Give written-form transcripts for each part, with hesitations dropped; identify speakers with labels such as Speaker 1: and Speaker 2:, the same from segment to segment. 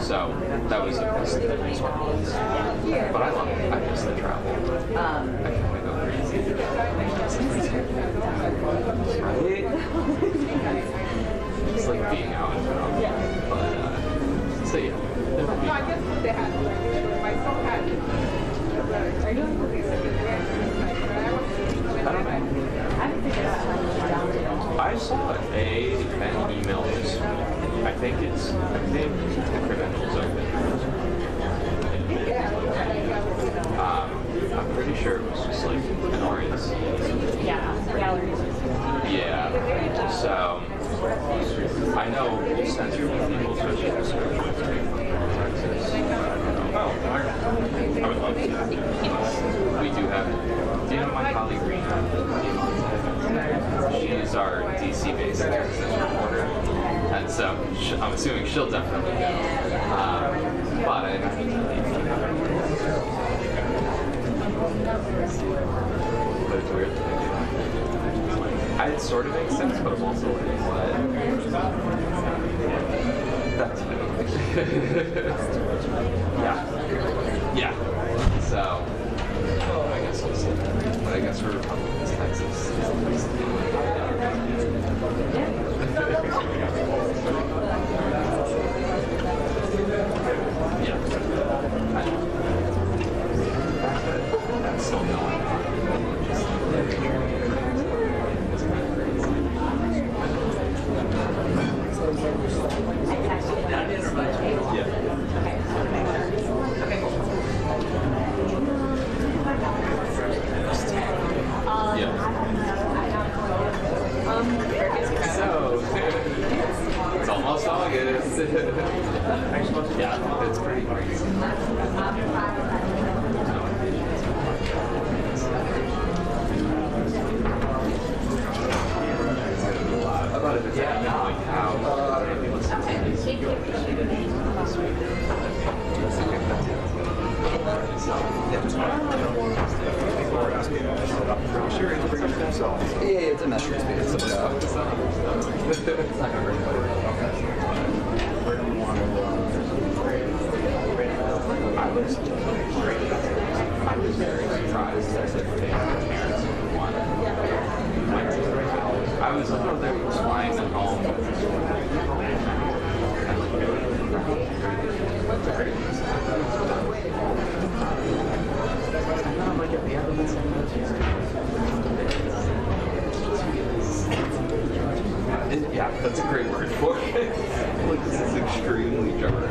Speaker 1: So that was a piece of the response. But I love it. I miss the travel. I can only go crazy. Right? It's like being out and about. But, so yeah.
Speaker 2: No, I guess what they had, my son had, I don't know.
Speaker 1: I don't know.
Speaker 3: I haven't figured out how to get down to it.
Speaker 1: I saw an email this week. I think the credentials open. I'm pretty sure it was just like an RNC.
Speaker 3: Yeah, galleries.
Speaker 1: Yeah. So I know since people especially in Texas, I would love to. We do have, do you know my colleague Rena? She's our DC-based Texas reporter, and so I'm assuming she'll definitely go. But I but it's weird. It sort of makes sense, but I'm also like, what? That's yeah. Yeah. So, I guess we'll see. But I guess for Republicans, Texas is the place to be. Yeah. That's still going on. So, it's almost August. Yeah, it's pretty crazy. About if it's like how
Speaker 4: Yeah, it's a measuring speed. It's it's not gonna bring it.
Speaker 1: I was very surprised that the parents wanted. I was flying them home. I'm like at the end of this. Yeah, that's a great word for it. Like, this is extremely jarring.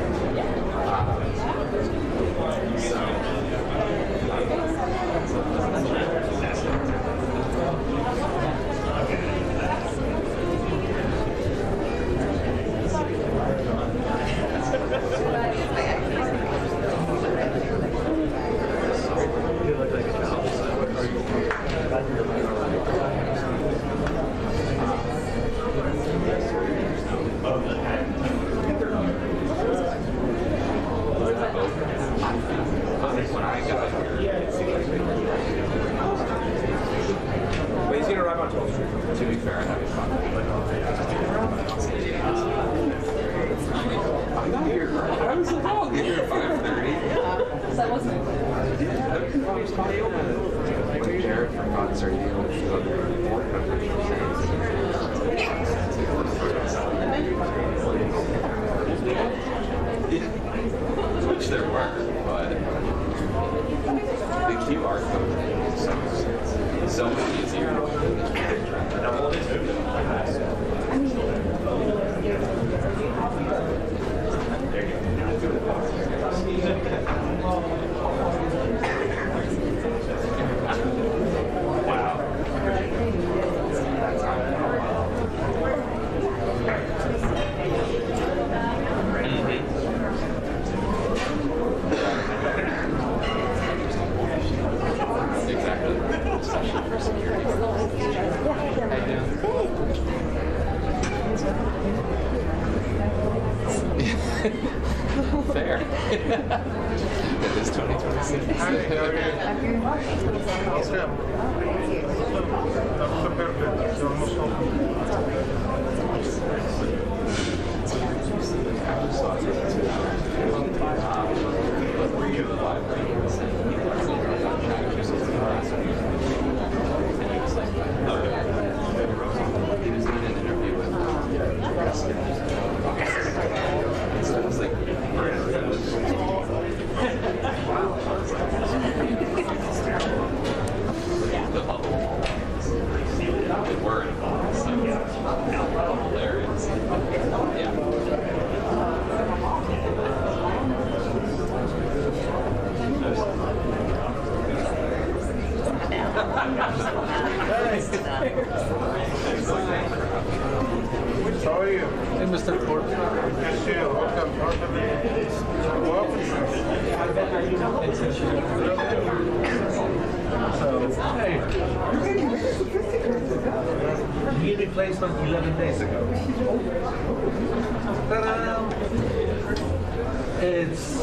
Speaker 1: When I got here,
Speaker 5: But he's gonna arrive on 12th Street.
Speaker 1: to be fair, I had fun. I got here. I was like, oh, I'll get here at 5:30.
Speaker 3: So I wasn't.
Speaker 1: When Jared from God's Radio showed the report, I'm pretty which there were, but the QR code is so much easier. Wow. Exactly. Especially for security. How you doing? Fair. It is 2026. I just saw it.
Speaker 6: replacement 11 days ago. It's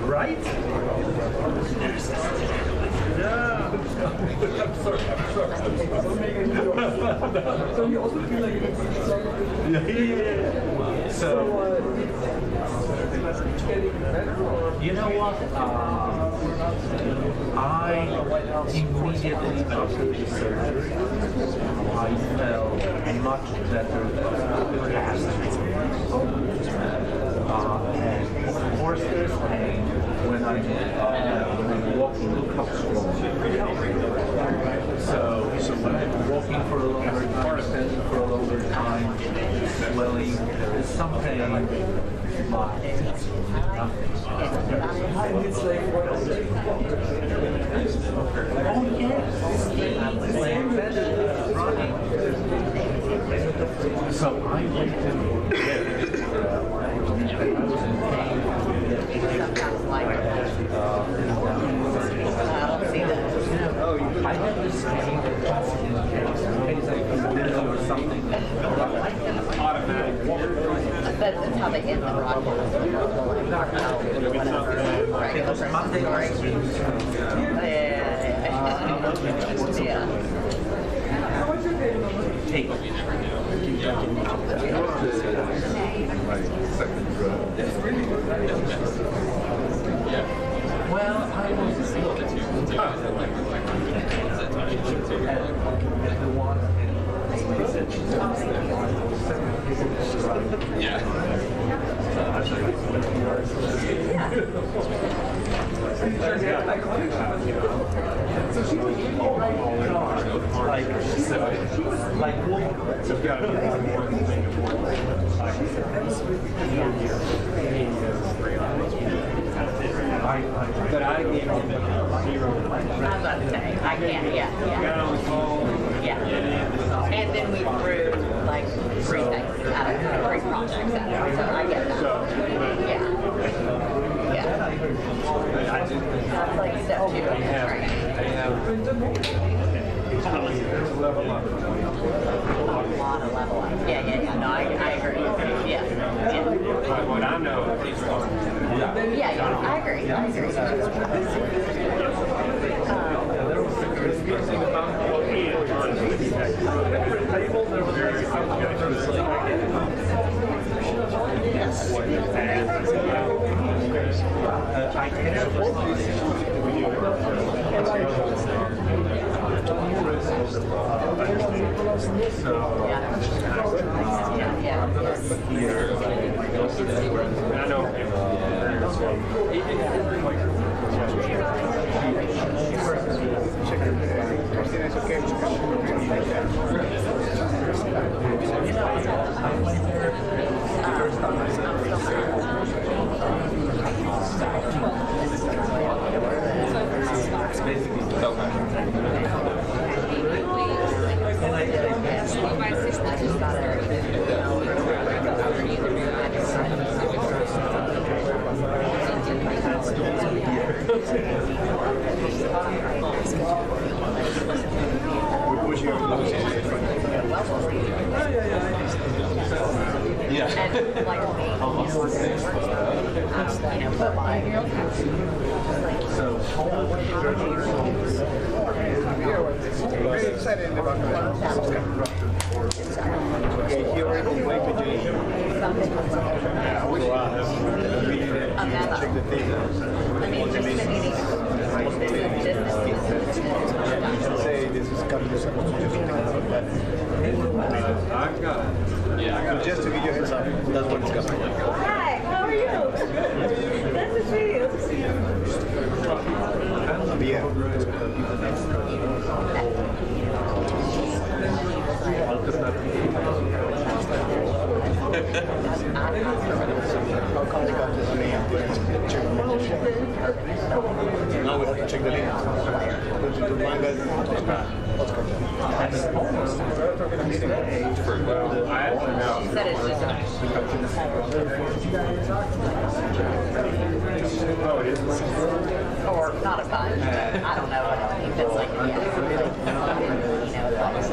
Speaker 6: right. Yeah. I'm sorry. So you also feel like it's yeah. So you know what? I immediately after the surgery, I felt much better last and of course there's pain when I'm walking up so when I'm walking for a longer time, standing for a longer time, swelling, there is some pain. It's like oh yes, running. So I went to I have this game in case I can or something. Automatic.
Speaker 7: That's how they end the broadcast.
Speaker 6: It was Monday night.
Speaker 7: Yeah.
Speaker 6: Hey. Well, I was the one
Speaker 1: Yeah.
Speaker 5: But I gave him 0.
Speaker 7: I was about to say, I can't, yeah. And then we threw like 3 things out of 3 projects out of it, so I get that. Yeah. That's like step 2 of this training.
Speaker 5: Level up.
Speaker 7: A lot of level up. Yeah. No, I agree. Yeah.
Speaker 5: But I know he's wrong.
Speaker 7: Yeah, I agree.
Speaker 5: I know him.
Speaker 1: Yeah.
Speaker 7: And like me, but like,
Speaker 5: Very excited about that. Okay, he already invited you. Check the thing. Say this is coming to someone to just think about that. I've got it.
Speaker 1: Yeah.
Speaker 5: So just to give you a heads up, that's what it's coming.
Speaker 2: Hi, how are you? Nice to see you.
Speaker 5: Yeah. I'll call the doctor's name. Now we have to check the name.
Speaker 7: she said it's just or not a bunch. I don't know. I don't think that's like,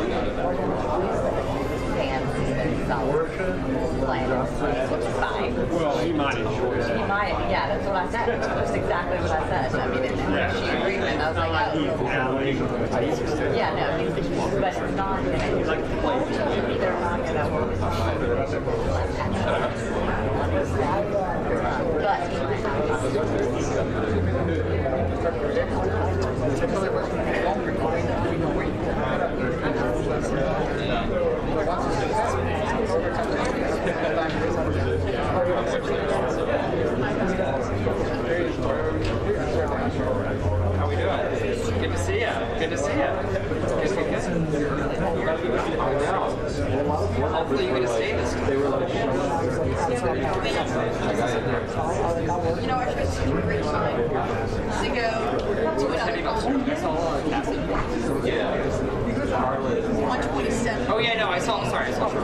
Speaker 7: yeah. $1,000. Like, which is fine.
Speaker 6: Well, he might enjoy that.
Speaker 7: You might, yeah, that's what I said. That's exactly what I said. I mean, and she agreed with it. I was like, oh. Yeah, no, but it's not going to, they're not going to work. But he might
Speaker 4: How we doing? Good to see you. Good to see you. Good. Hopefully you're going to stay this time.
Speaker 2: You know, I tried to take a great time to go to another concert.
Speaker 1: Yeah.
Speaker 2: 127.
Speaker 4: Oh yeah, no, I saw. Sorry, I saw.
Speaker 2: So,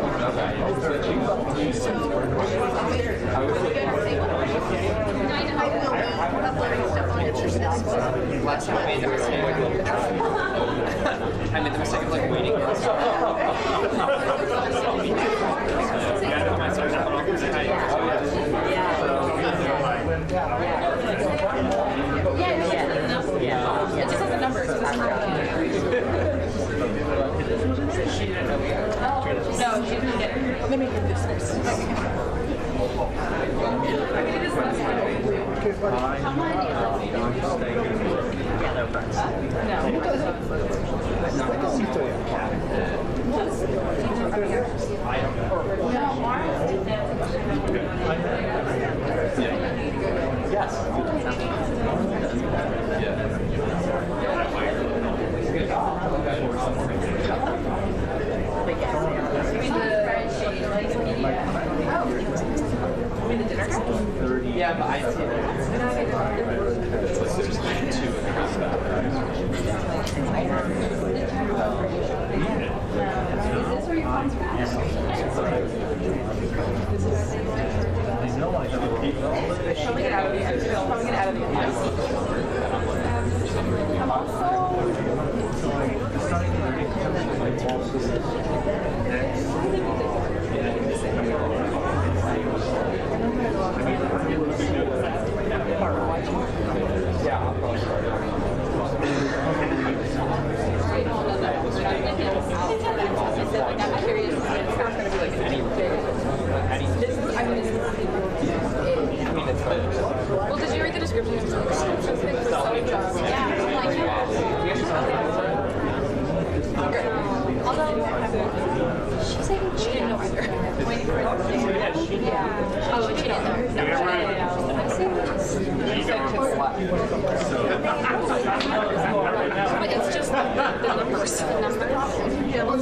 Speaker 2: when we go to see one, I will be uploading stuff on Instagram.
Speaker 4: Last time I made the mistake. I made the mistake of like waiting.
Speaker 3: Yeah, it just has the numbers.
Speaker 4: She didn't know we got it.
Speaker 3: No, she didn't get it. Let me get this first.
Speaker 4: Yeah, but I see it.
Speaker 1: There's like 2 in the house.
Speaker 3: Probably get out of the Probably get out of the I'm also.
Speaker 4: Yeah, I'll probably start.
Speaker 3: I'm curious. It's not going to be like any big. This is, I mean, it's well, did you read the description? The description thing was so just. Yeah, like, although, she's like, she didn't know either. Waiting for it. Yeah. Oh, she didn't know. No, but it's just the numbers. That's the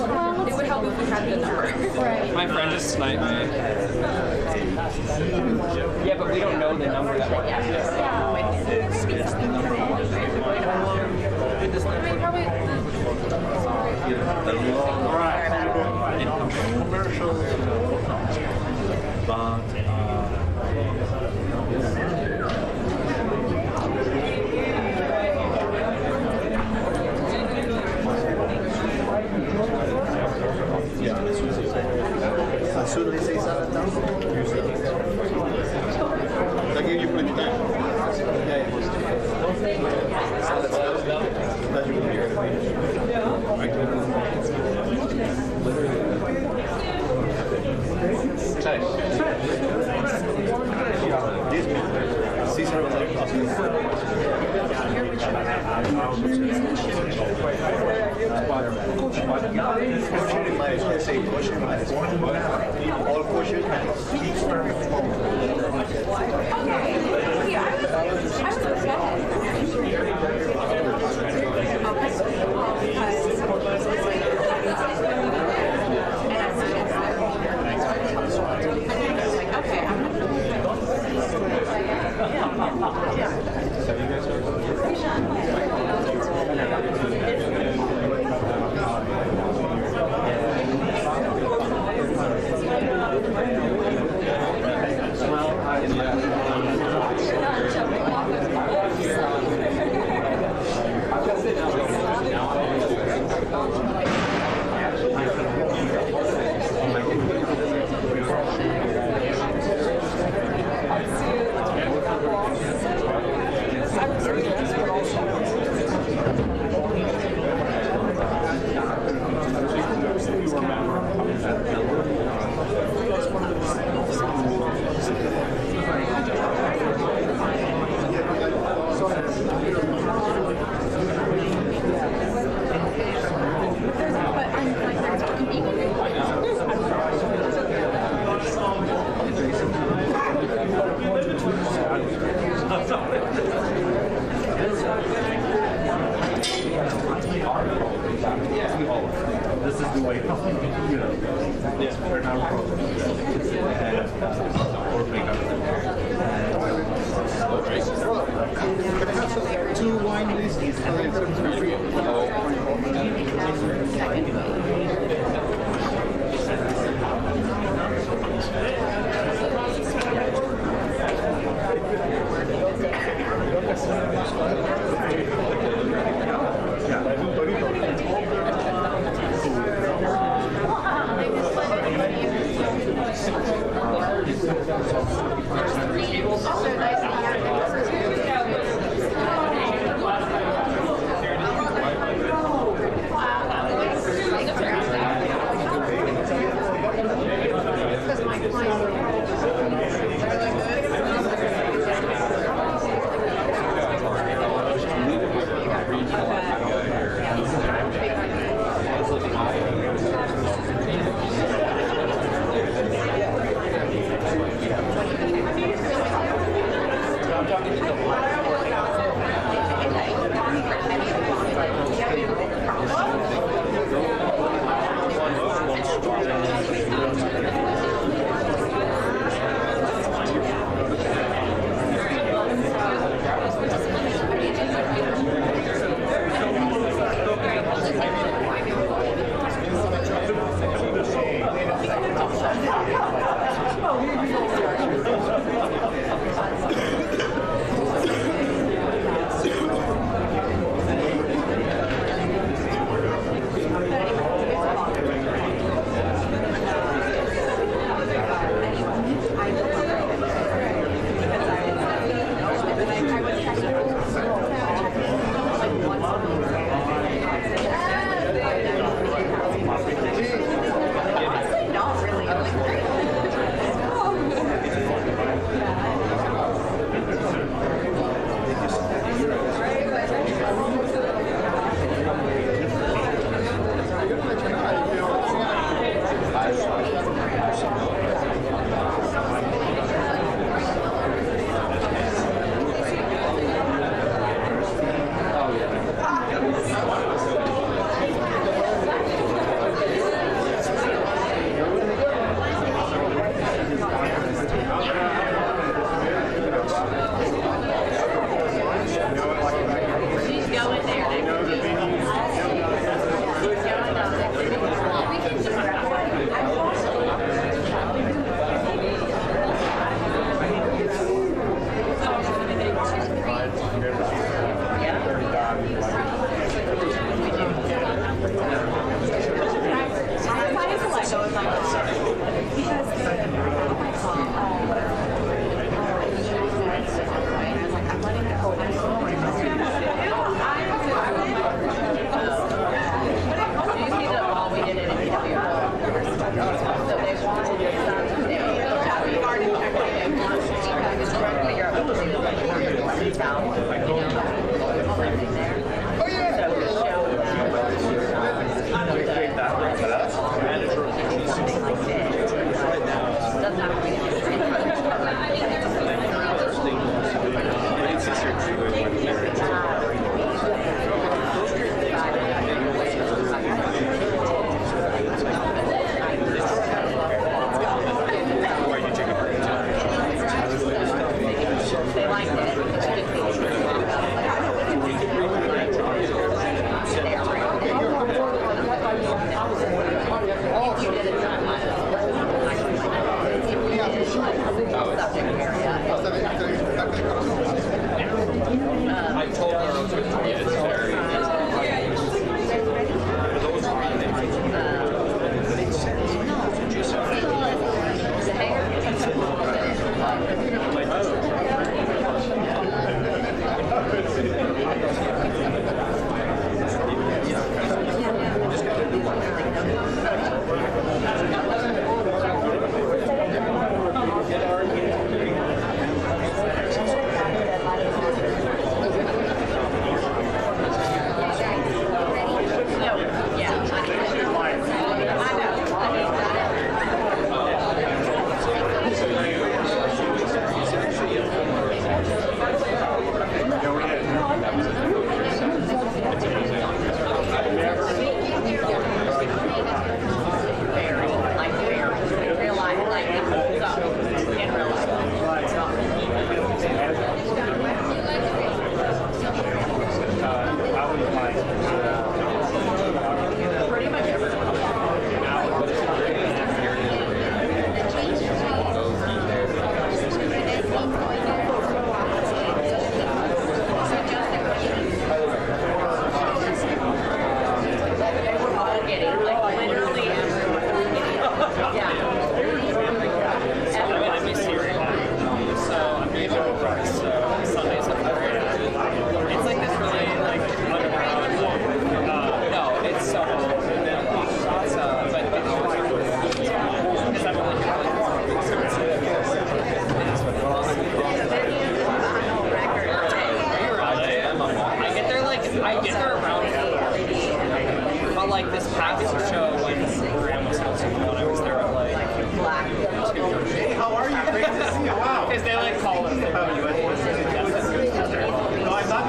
Speaker 3: problem. It would help if we had the number. Right.
Speaker 4: My friend just sniped me. Yeah, but we don't know the number that one has.
Speaker 5: Commercial, but as soon as they say something, I give you plenty time. Caesar was like, all kosher.
Speaker 2: Also nice and because my
Speaker 6: Because they like call us. No, I'm not.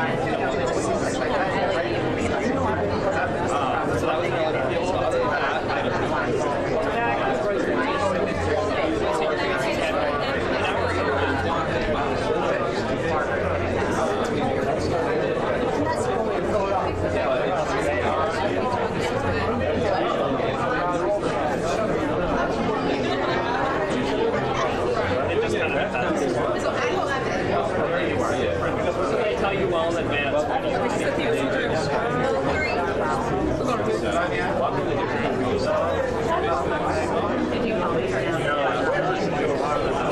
Speaker 6: So that was really cool. So other than that, I don't know. They tell you well in advance.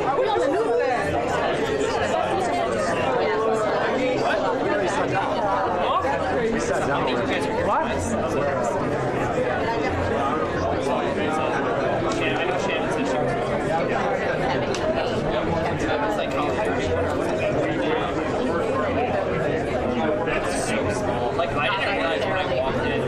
Speaker 2: Are we on the news there?
Speaker 5: We sat down. What?
Speaker 6: Like, I didn't realize when I walked in.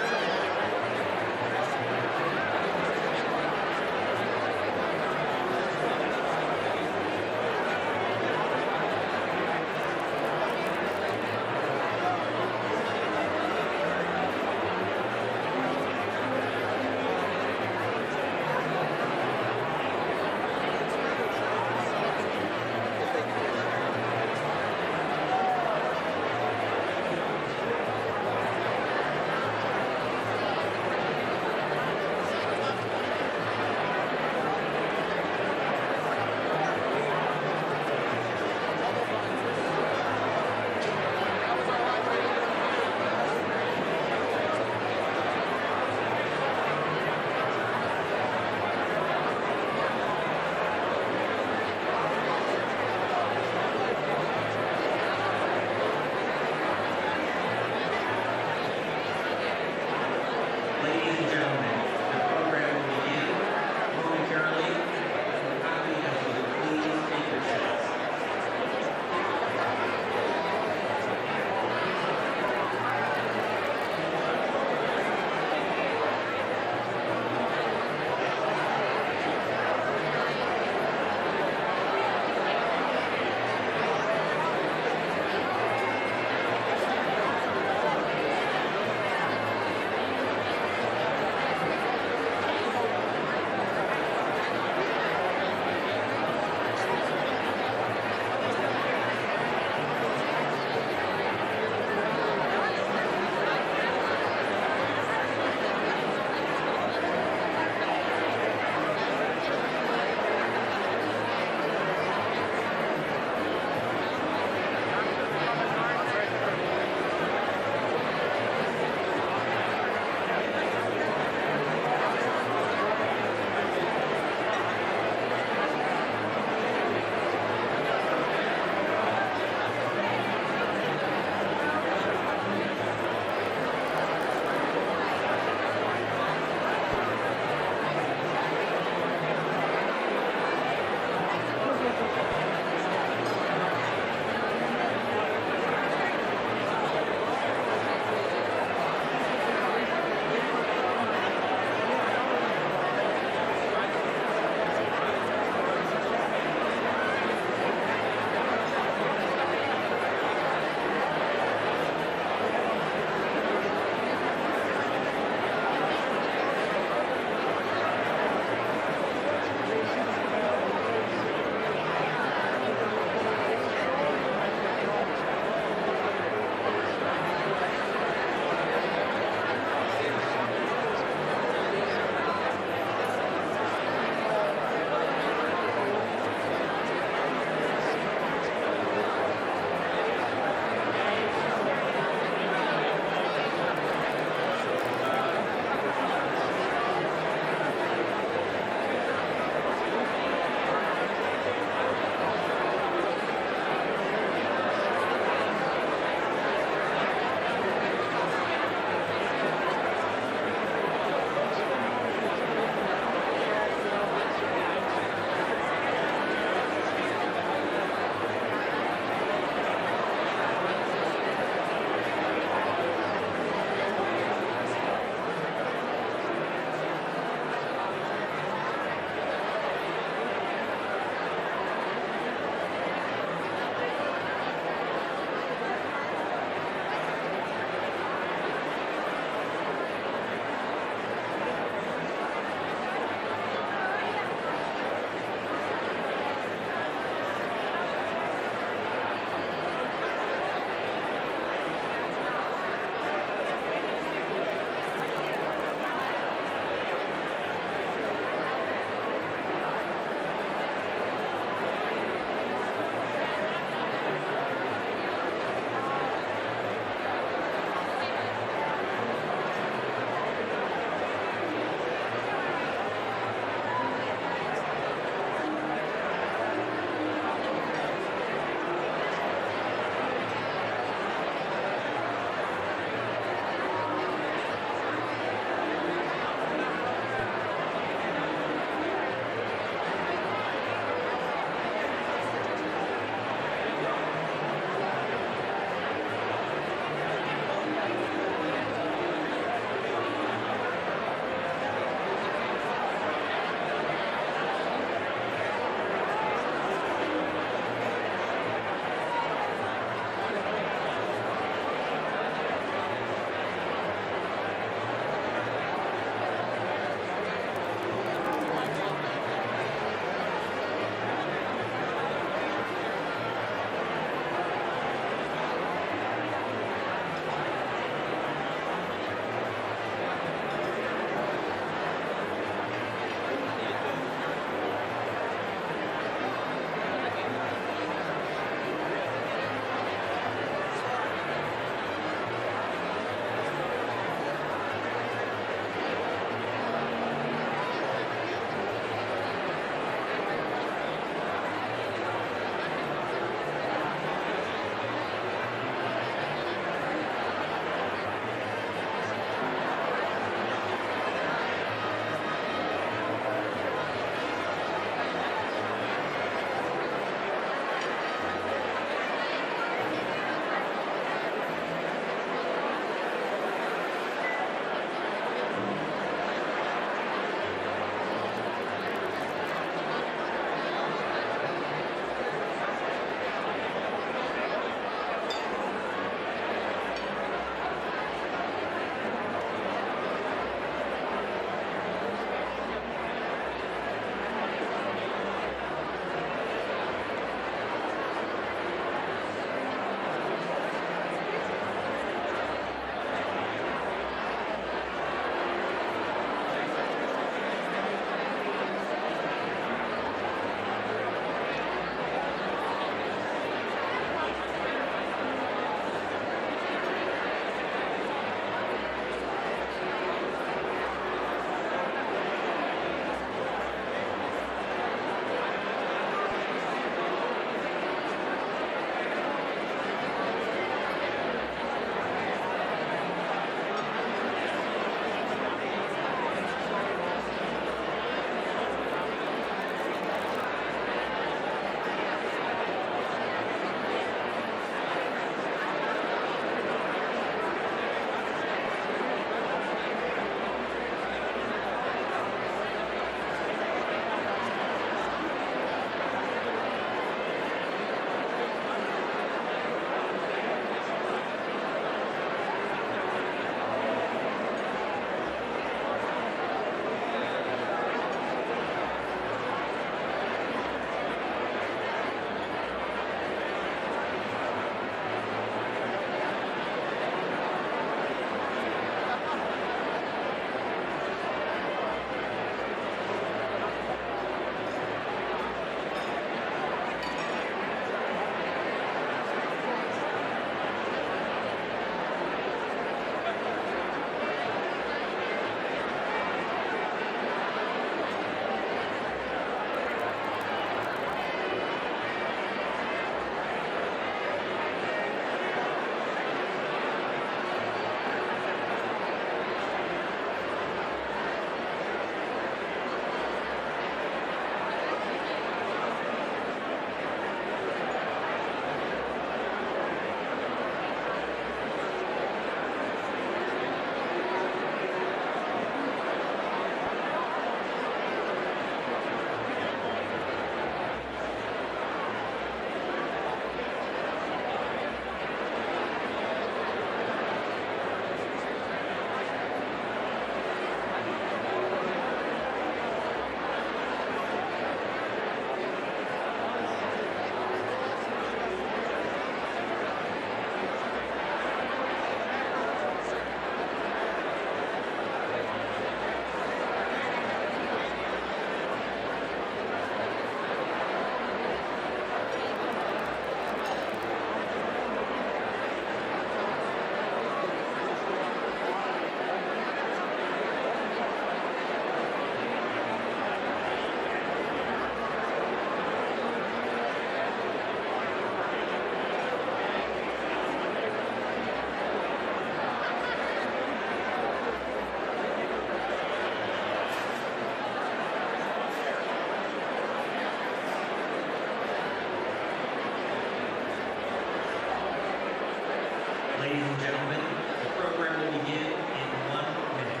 Speaker 8: Ladies and gentlemen, the program will begin in 1 minute.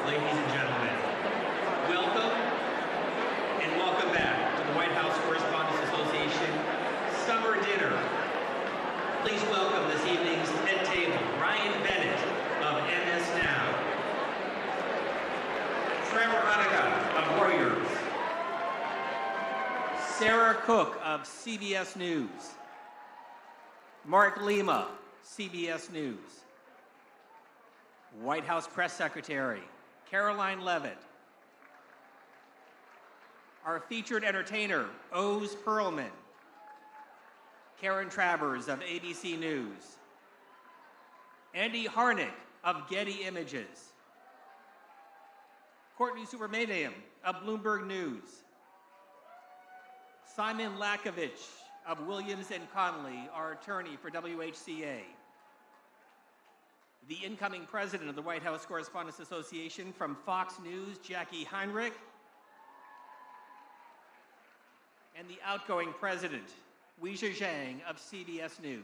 Speaker 8: Ladies and gentlemen, welcome and welcome back to the White House Correspondents Association Summer Dinner. Please welcome this evening's head table, Ryan Bennett of MS Now, Trevor Hanukkah of Warriors, Sarah Cook of CBS News, Mark Lima, CBS News, White House Press Secretary Caroline Levitt, our featured entertainer, Oz Perlman, Karen Travers of ABC News, Andy Harnick of Getty Images, Courtney Supermedium of Bloomberg News, Simon Lakovich of Williams & Connolly, our attorney for WHCA, the incoming president of the White House Correspondents Association from Fox News, Jackie Heinrich, and the outgoing president, Weijia Zhang of CBS News.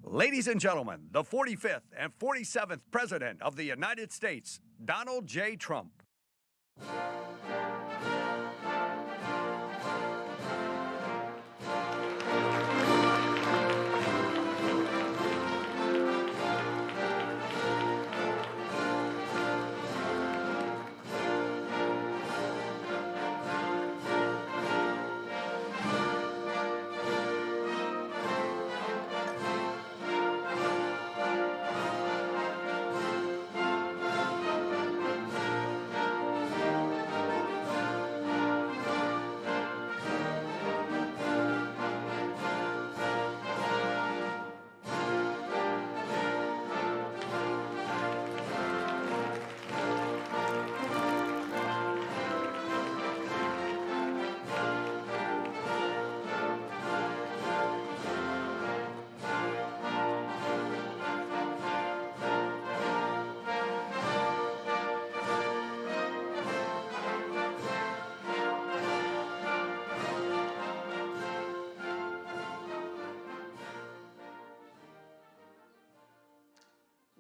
Speaker 9: Ladies and gentlemen, the 45th and 47th President of the United States, Donald J. Trump.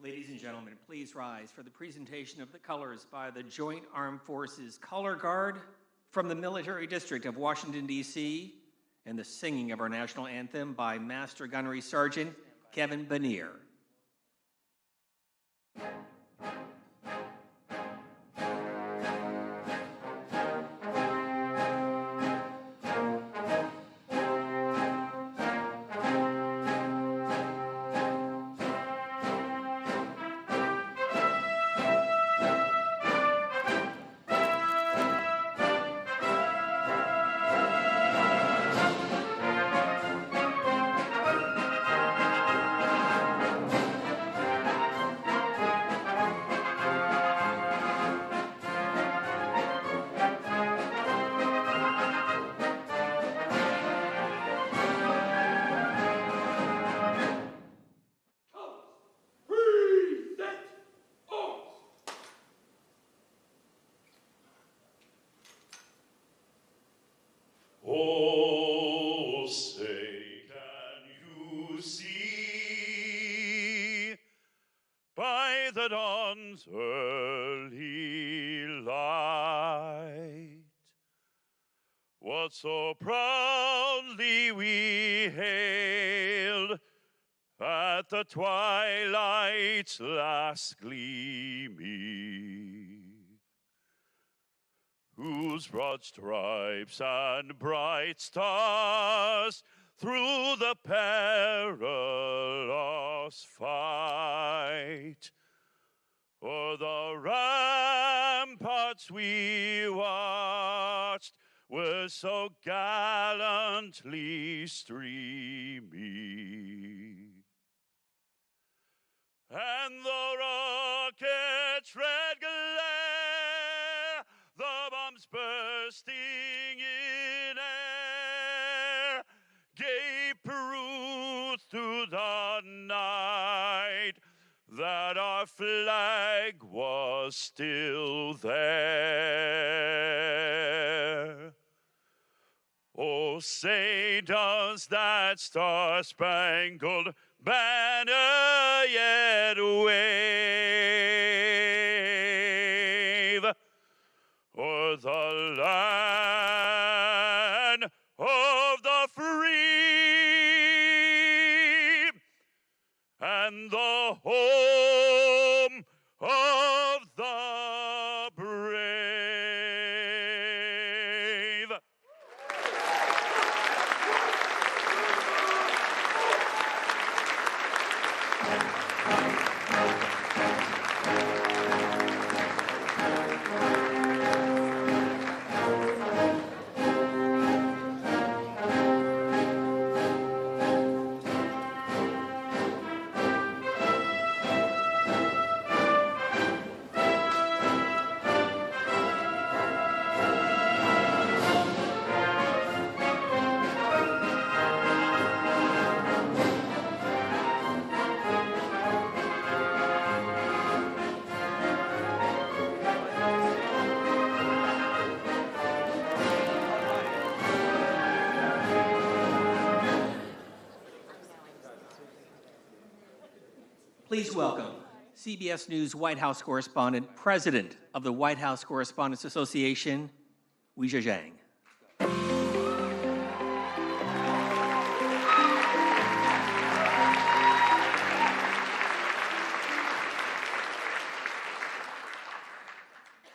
Speaker 8: Ladies and gentlemen, please rise for the presentation of the colors by the Joint Armed Forces Color Guard from the Military District of Washington, D.C., and the singing of our national anthem by Master Gunnery Sergeant Kevin Banier.
Speaker 10: Oh, say, can you see by the dawn's early light what so proudly we hailed at the twilight's last gleaming, whose broad stripes and bright stars through the perilous fight o'er the ramparts we watched were so gallantly streaming, and the rocket's red glare, the bombs bursting in air, gave proof through the night that our flag was still there. Oh, say does that star-spangled banner yet wave o'er the land of the free and the home of the brave?
Speaker 8: Please welcome CBS News White House Correspondent, President of the White House Correspondents Association, Weijia Zhang.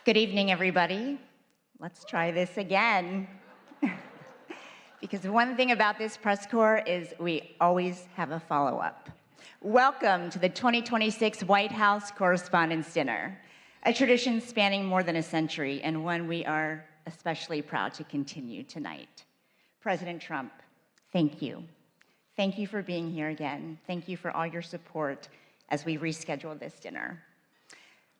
Speaker 11: Good evening, everybody. Let's try this again. Because one thing about this press corps is we always have a follow-up. Welcome to the 2026 White House Correspondents Dinner, a tradition spanning more than a century and one we are especially proud to continue tonight. President Trump, thank you. Thank you for being here again. Thank you for all your support as we reschedule this dinner.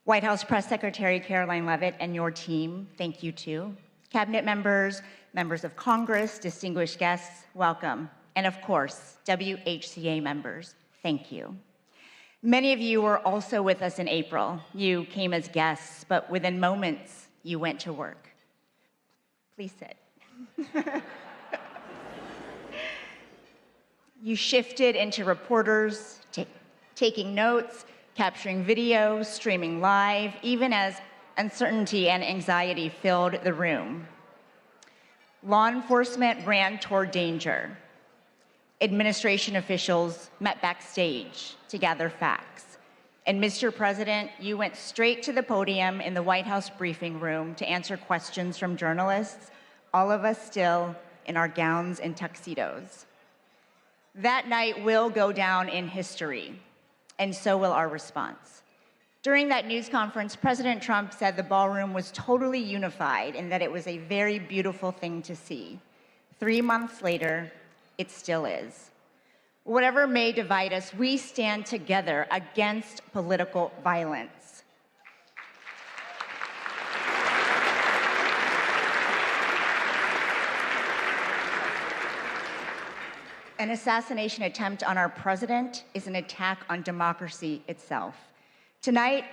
Speaker 11: White House Press Secretary Caroline Leavitt and your team, thank you too. Cabinet members, members of Congress, distinguished guests, welcome. And of course, WHCA members, thank you. Many of you were also with us in April. You came as guests, but within moments, you went to work. Please sit. You shifted into reporters, taking notes, capturing video, streaming live, even as uncertainty and anxiety filled the room. Law enforcement ran toward danger. Administration officials met backstage to gather facts. And Mr. President, you went straight to the podium in the White House briefing room to answer questions from journalists, all of us still in our gowns and tuxedos. That night will go down in history, and so will our response. During that news conference, President Trump said the ballroom was totally unified and that it was a very beautiful thing to see. 3 months later, it still is. Whatever may divide us, we stand together against political violence. An assassination attempt on our president is an attack on democracy itself. Tonight,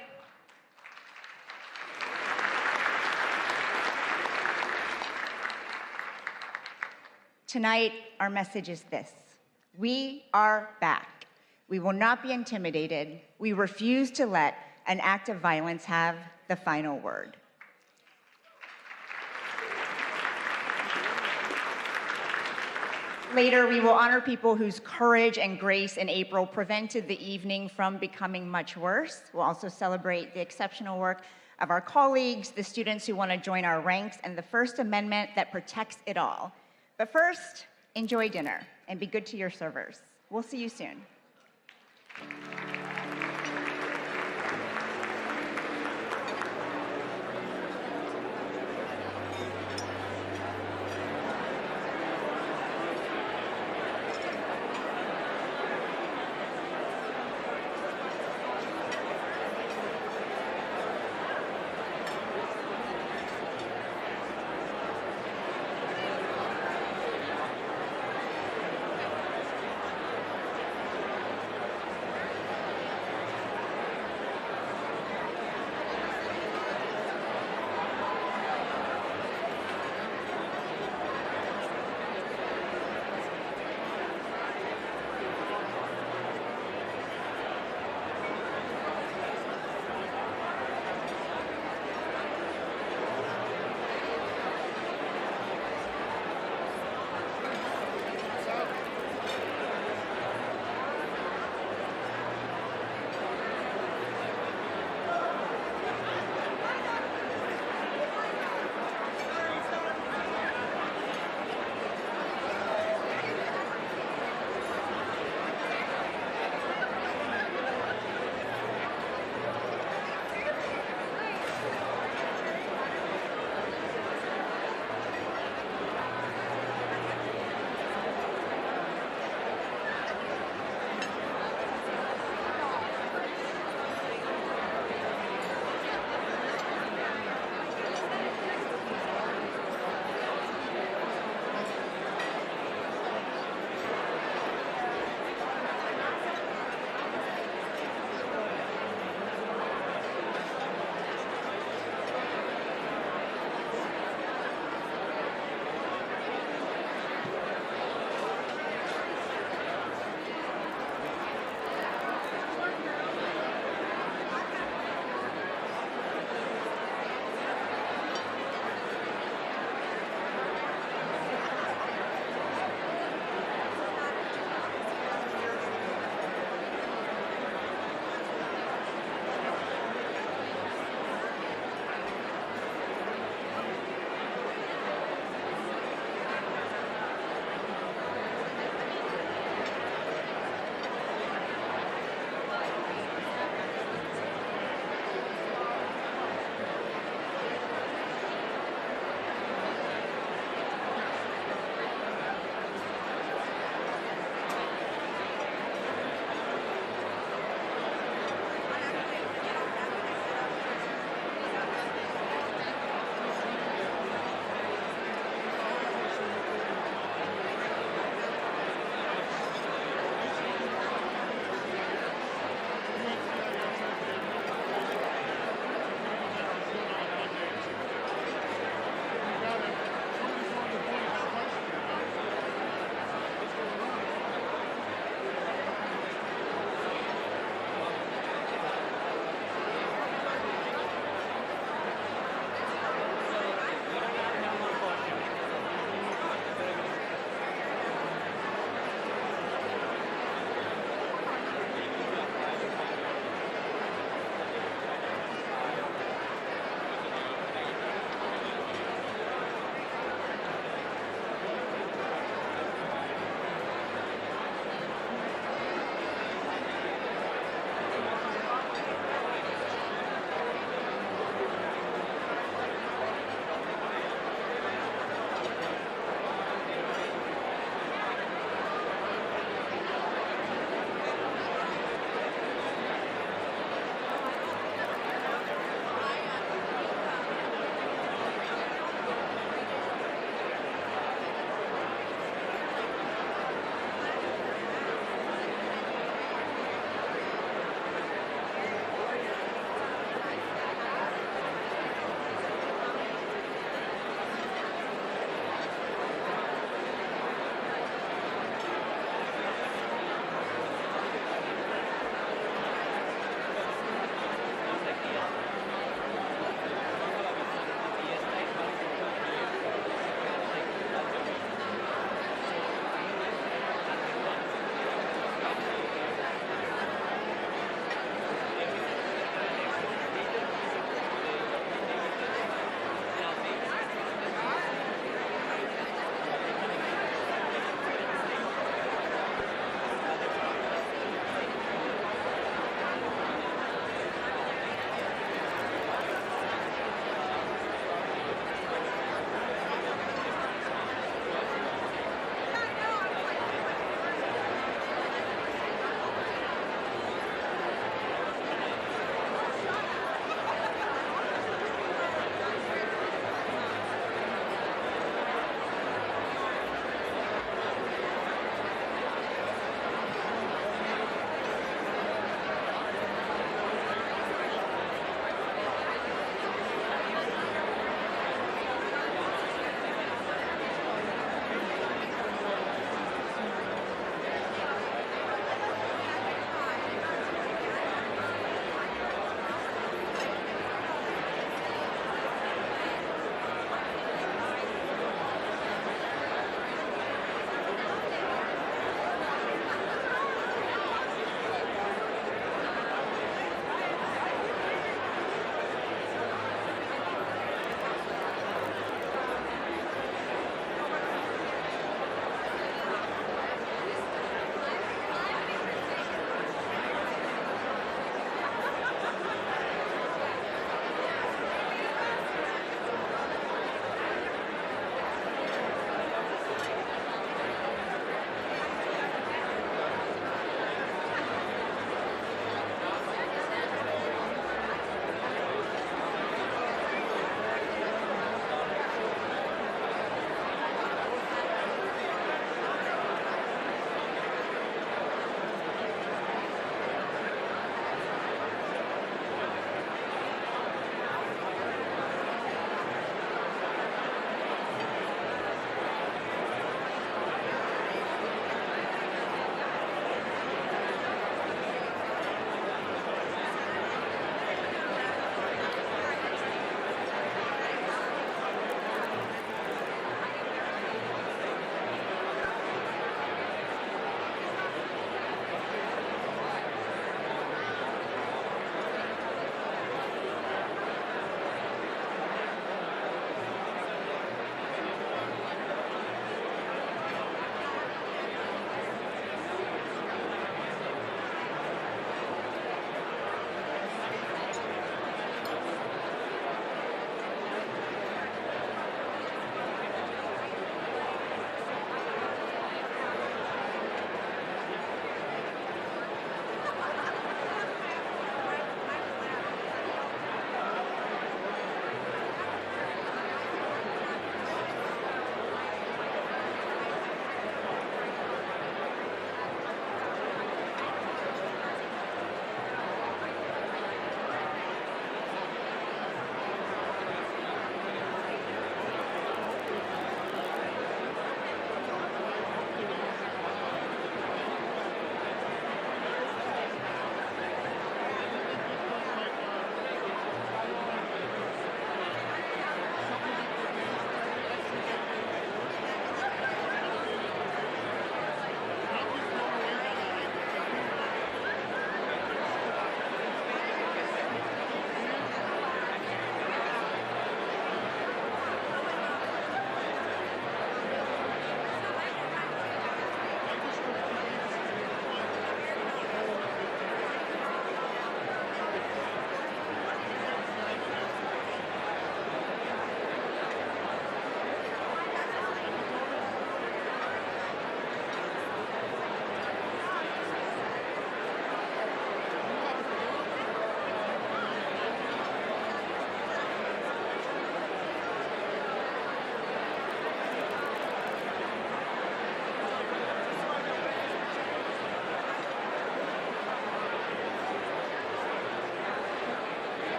Speaker 11: our message is this: we are back. We will not be intimidated. We refuse to let an act of violence have the final word. Later, we will honor people whose courage and grace in April prevented the evening from becoming much worse. We'll also celebrate the exceptional work of our colleagues, the students who want to join our ranks, and the First Amendment that protects it all. But first, enjoy dinner and be good to your servers. We'll see you soon.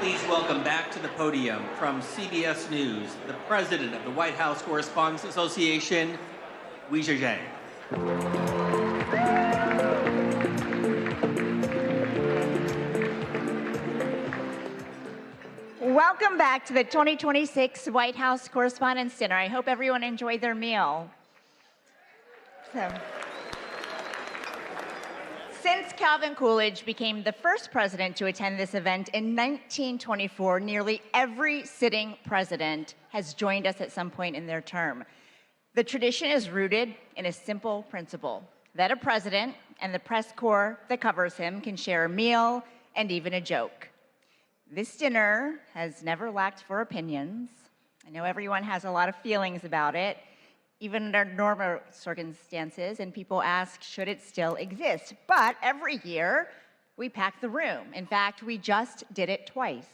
Speaker 8: Please welcome back to the podium from CBS News, the president of the White House Correspondents Association, rescheduled.
Speaker 11: Welcome back to the 2026 White House Correspondents Dinner. I hope everyone enjoyed their meal. Since Calvin Coolidge became the first president to attend this event in 1924, nearly every sitting president has joined us at some point in their term. The tradition is rooted in a simple principle, that a president and the press corps that covers him can share a meal and even a joke. This dinner has never lacked for opinions. I know everyone has a lot of feelings about it, even under normal circumstances, and people ask, should it still exist? But every year, we pack the room. In fact, we just did it twice.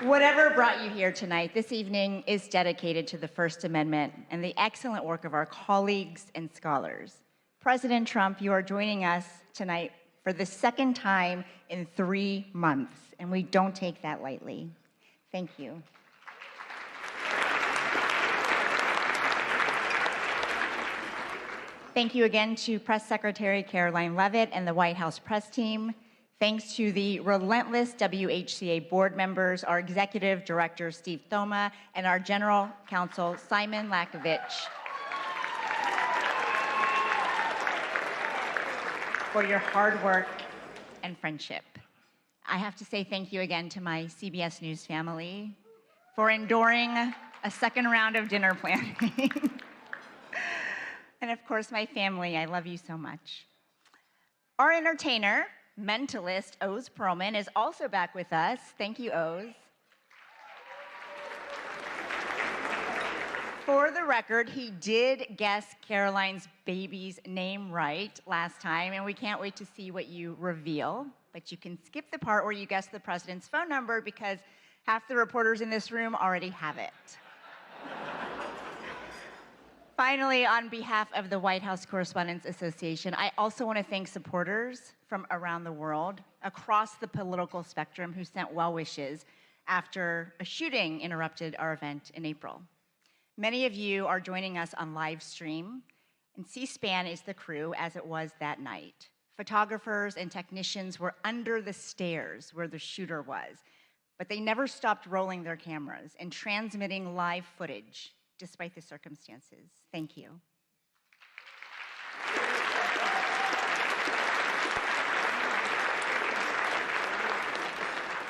Speaker 11: Whatever brought you here tonight, this evening is dedicated to the First Amendment and the excellent work of our colleagues and scholars. President Trump, you are joining us tonight for the second time in 3 months, and we don't take that lightly. Thank you. Thank you again to Press Secretary Caroline Leavitt and the White House press team. Thanks to the relentless WHCA board members, our executive director, Steve Thoma, and our general counsel, Simon Lakovich, for your hard work and friendship. I have to say thank you again to my CBS News family for enduring a second round of dinner planning. And of course, my family, I love you so much. Our entertainer, mentalist, Oz Perlman, is also back with us. Thank you, Oz. For the record, he did guess Caroline's baby's name right last time, and we can't wait to see what you reveal. But you can skip the part where you guess the president's phone number because half the reporters in this room already have it. Finally, on behalf of the White House Correspondents Association, I also want to thank supporters from around the world, across the political spectrum, who sent well wishes after a shooting interrupted our event in April. Many of you are joining us on live stream, and C-SPAN is the crew as it was that night. Photographers and technicians were under the stairs where the shooter was, but they never stopped rolling their cameras and transmitting live footage despite the circumstances. Thank you.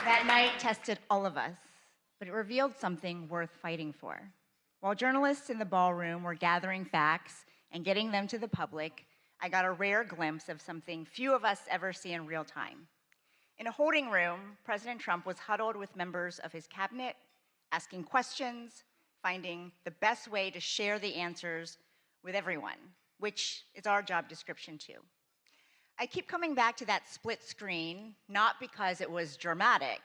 Speaker 11: That night tested all of us, but it revealed something worth fighting for. While journalists in the ballroom were gathering facts and getting them to the public, I got a rare glimpse of something few of us ever see in real time. In a holding room, President Trump was huddled with members of his cabinet, asking questions, finding the best way to share the answers with everyone, which is our job description too. I keep coming back to that split screen, not because it was dramatic,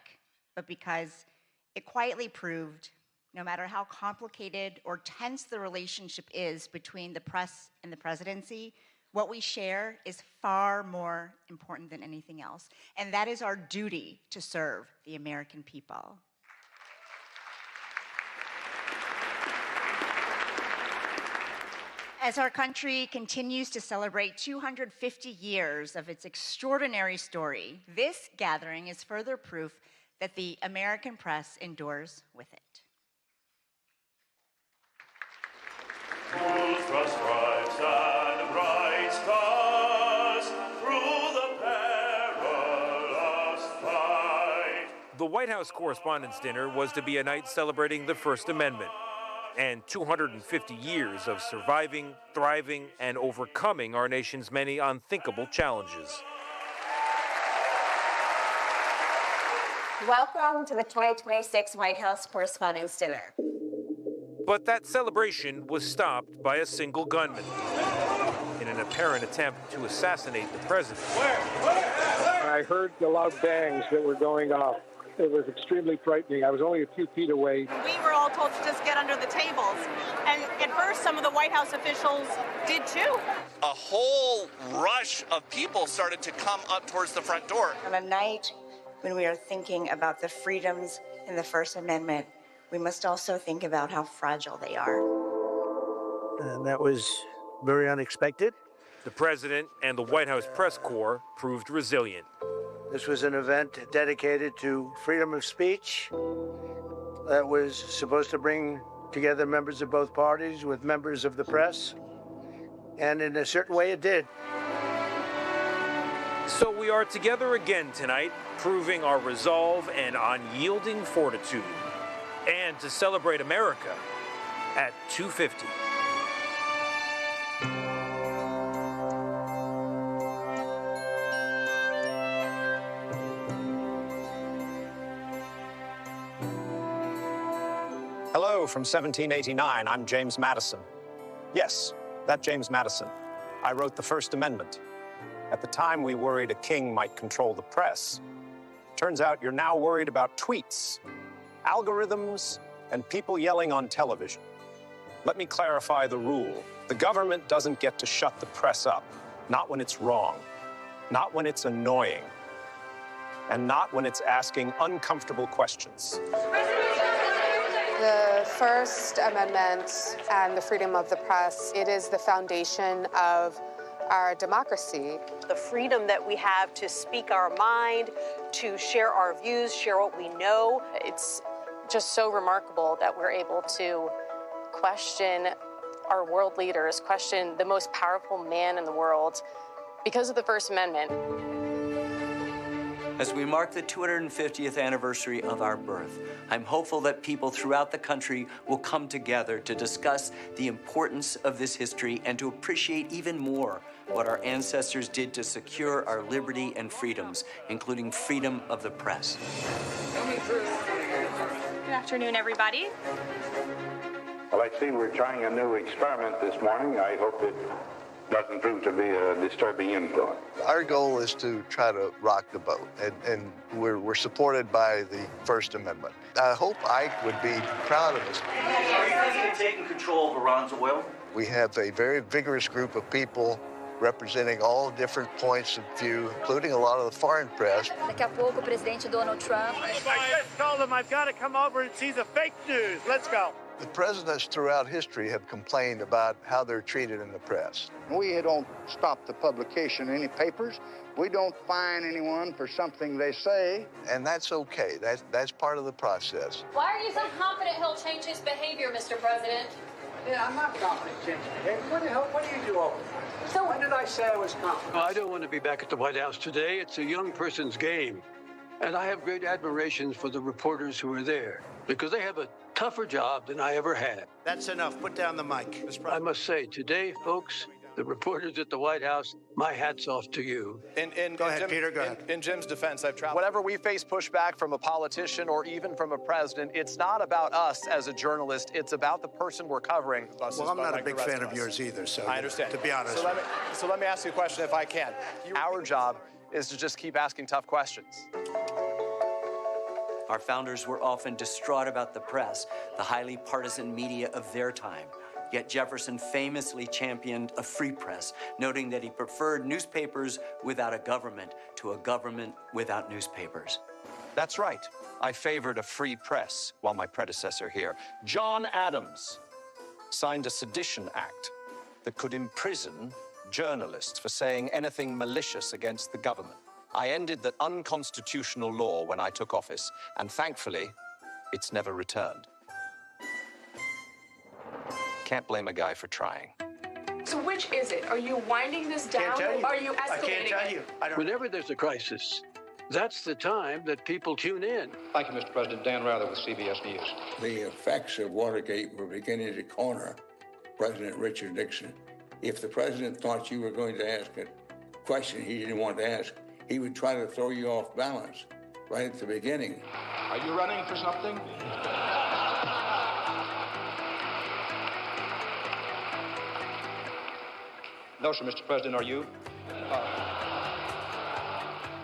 Speaker 11: but because it quietly proved no matter how complicated or tense the relationship is between the press and the presidency, what we share is far more important than anything else. And that is our duty to serve the American people. As our country continues to celebrate 250 years of its extraordinary story, this gathering is further proof that the American press endures with it.
Speaker 10: Through stripes and bright stars, through the perilous fight.
Speaker 12: The White House Correspondents' Dinner was to be a night celebrating the First Amendment and 250 years of surviving, thriving, and overcoming our nation's many unthinkable challenges.
Speaker 7: Welcome to the 2026 White House Correspondents' Dinner.
Speaker 12: But that celebration was stopped by a single gunman in an apparent attempt to assassinate the president.
Speaker 13: I heard the loud bangs that were going off,
Speaker 5: It was extremely frightening. I was only a few feet away.
Speaker 2: We were all told to just get under the tables. And at first, some of the White House officials did too.
Speaker 13: A whole rush of people started to come up towards the front door.
Speaker 11: On a night when we are thinking about the freedoms in the First Amendment, we must also think about how fragile they are.
Speaker 14: And that was very unexpected.
Speaker 12: The president and the White House press corps proved resilient.
Speaker 14: This was an event dedicated to freedom of speech that was supposed to bring together members of both parties with members of the press. And in a certain way, it did.
Speaker 12: So we are together again tonight, proving our resolve and unyielding fortitude. And to celebrate America at 2:50.
Speaker 15: Hello from 1789. I'm James Madison. Yes, that James Madison. I wrote the First Amendment. At the time, we worried a king might control the press. Turns out you're now worried about tweets, algorithms, and people yelling on television. Let me clarify the rule. The government doesn't get to shut the press up, not when it's wrong, not when it's annoying, and not when it's asking uncomfortable questions.
Speaker 16: The First Amendment and the freedom of the press, it is the foundation of our democracy.
Speaker 7: The freedom that we have to speak our mind, to share our views, share what we know.
Speaker 16: It's just so remarkable that we're able to question our world leaders, question the most powerful man in the world because of the First Amendment.
Speaker 17: As we mark the 250th anniversary of our birth, I'm hopeful that people throughout the country will come together to discuss the importance of this history and to appreciate even more what our ancestors did to secure our liberty and freedoms, including freedom of the press.
Speaker 3: Good afternoon, everybody.
Speaker 18: Well, I see we're trying a new experiment this morning. I hope it doesn't prove to be a disturbing influence.
Speaker 19: Our goal is to try to rock the boat, and we're supported by the First Amendment. I hope Ike would be proud of us.
Speaker 17: Are you guys taking control of Iran's oil?
Speaker 19: We have a very vigorous group of people representing all different points of view, including a lot of the foreign press.
Speaker 20: Daqui a pouco, o presidente Donald Trump.
Speaker 14: I just told him I've got to come over and see the fake news. Let's go.
Speaker 19: The presidents throughout history have complained about how they're treated in the press.
Speaker 21: We don't stop the publication of any papers. We don't fine anyone for something they say.
Speaker 19: And that's okay. That's part of the process.
Speaker 20: Why are you so confident he'll change his behavior, Mr. President?
Speaker 21: Yeah, I'm not confident changing behavior. What the hell? What do you do over there? So when did I say I was confident?
Speaker 22: I don't want to be back at the White House today. It's a young person's game. And I have great admiration for the reporters who are there because they have a tougher job than I ever had.
Speaker 14: That's enough. Put down the mic.
Speaker 22: I must say, today, folks, the reporters at the White House, my hat's off to you.
Speaker 14: Go ahead, Peter. Go ahead.
Speaker 23: In Jim's defense, I've traveled. Whenever we face pushback from a politician or even from a president, it's not about us as a journalist. It's about the person we're covering.
Speaker 14: Well, I'm not a big fan of yours either, so
Speaker 23: I understand.
Speaker 14: To be honest.
Speaker 23: So let me ask you a question if I can. Our job is to just keep asking tough questions.
Speaker 17: Our founders were often distraught about the press, the highly partisan media of their time. Yet Jefferson famously championed a free press, noting that he preferred newspapers without a government to a government without newspapers.
Speaker 15: That's right. I favored a free press while my predecessor here, John Adams, signed a Sedition Act that could imprison journalists for saying anything malicious against the government. I ended that unconstitutional law when I took office, and thankfully, it's never returned. Can't blame a guy for trying.
Speaker 24: So which is it? Are you winding this down or are you escalating
Speaker 14: I can't tell you.
Speaker 22: Whenever there's a crisis, that's the time that people tune in.
Speaker 21: Thank you, Mr. President. Dan Rather with CBS News.
Speaker 25: The effects of Watergate were beginning to corner President Richard Nixon. If the president thought you were going to ask a question he didn't want to ask, he would try to throw you off balance right at the beginning.
Speaker 21: Are you running for something? No, sir, Mr. President, are you?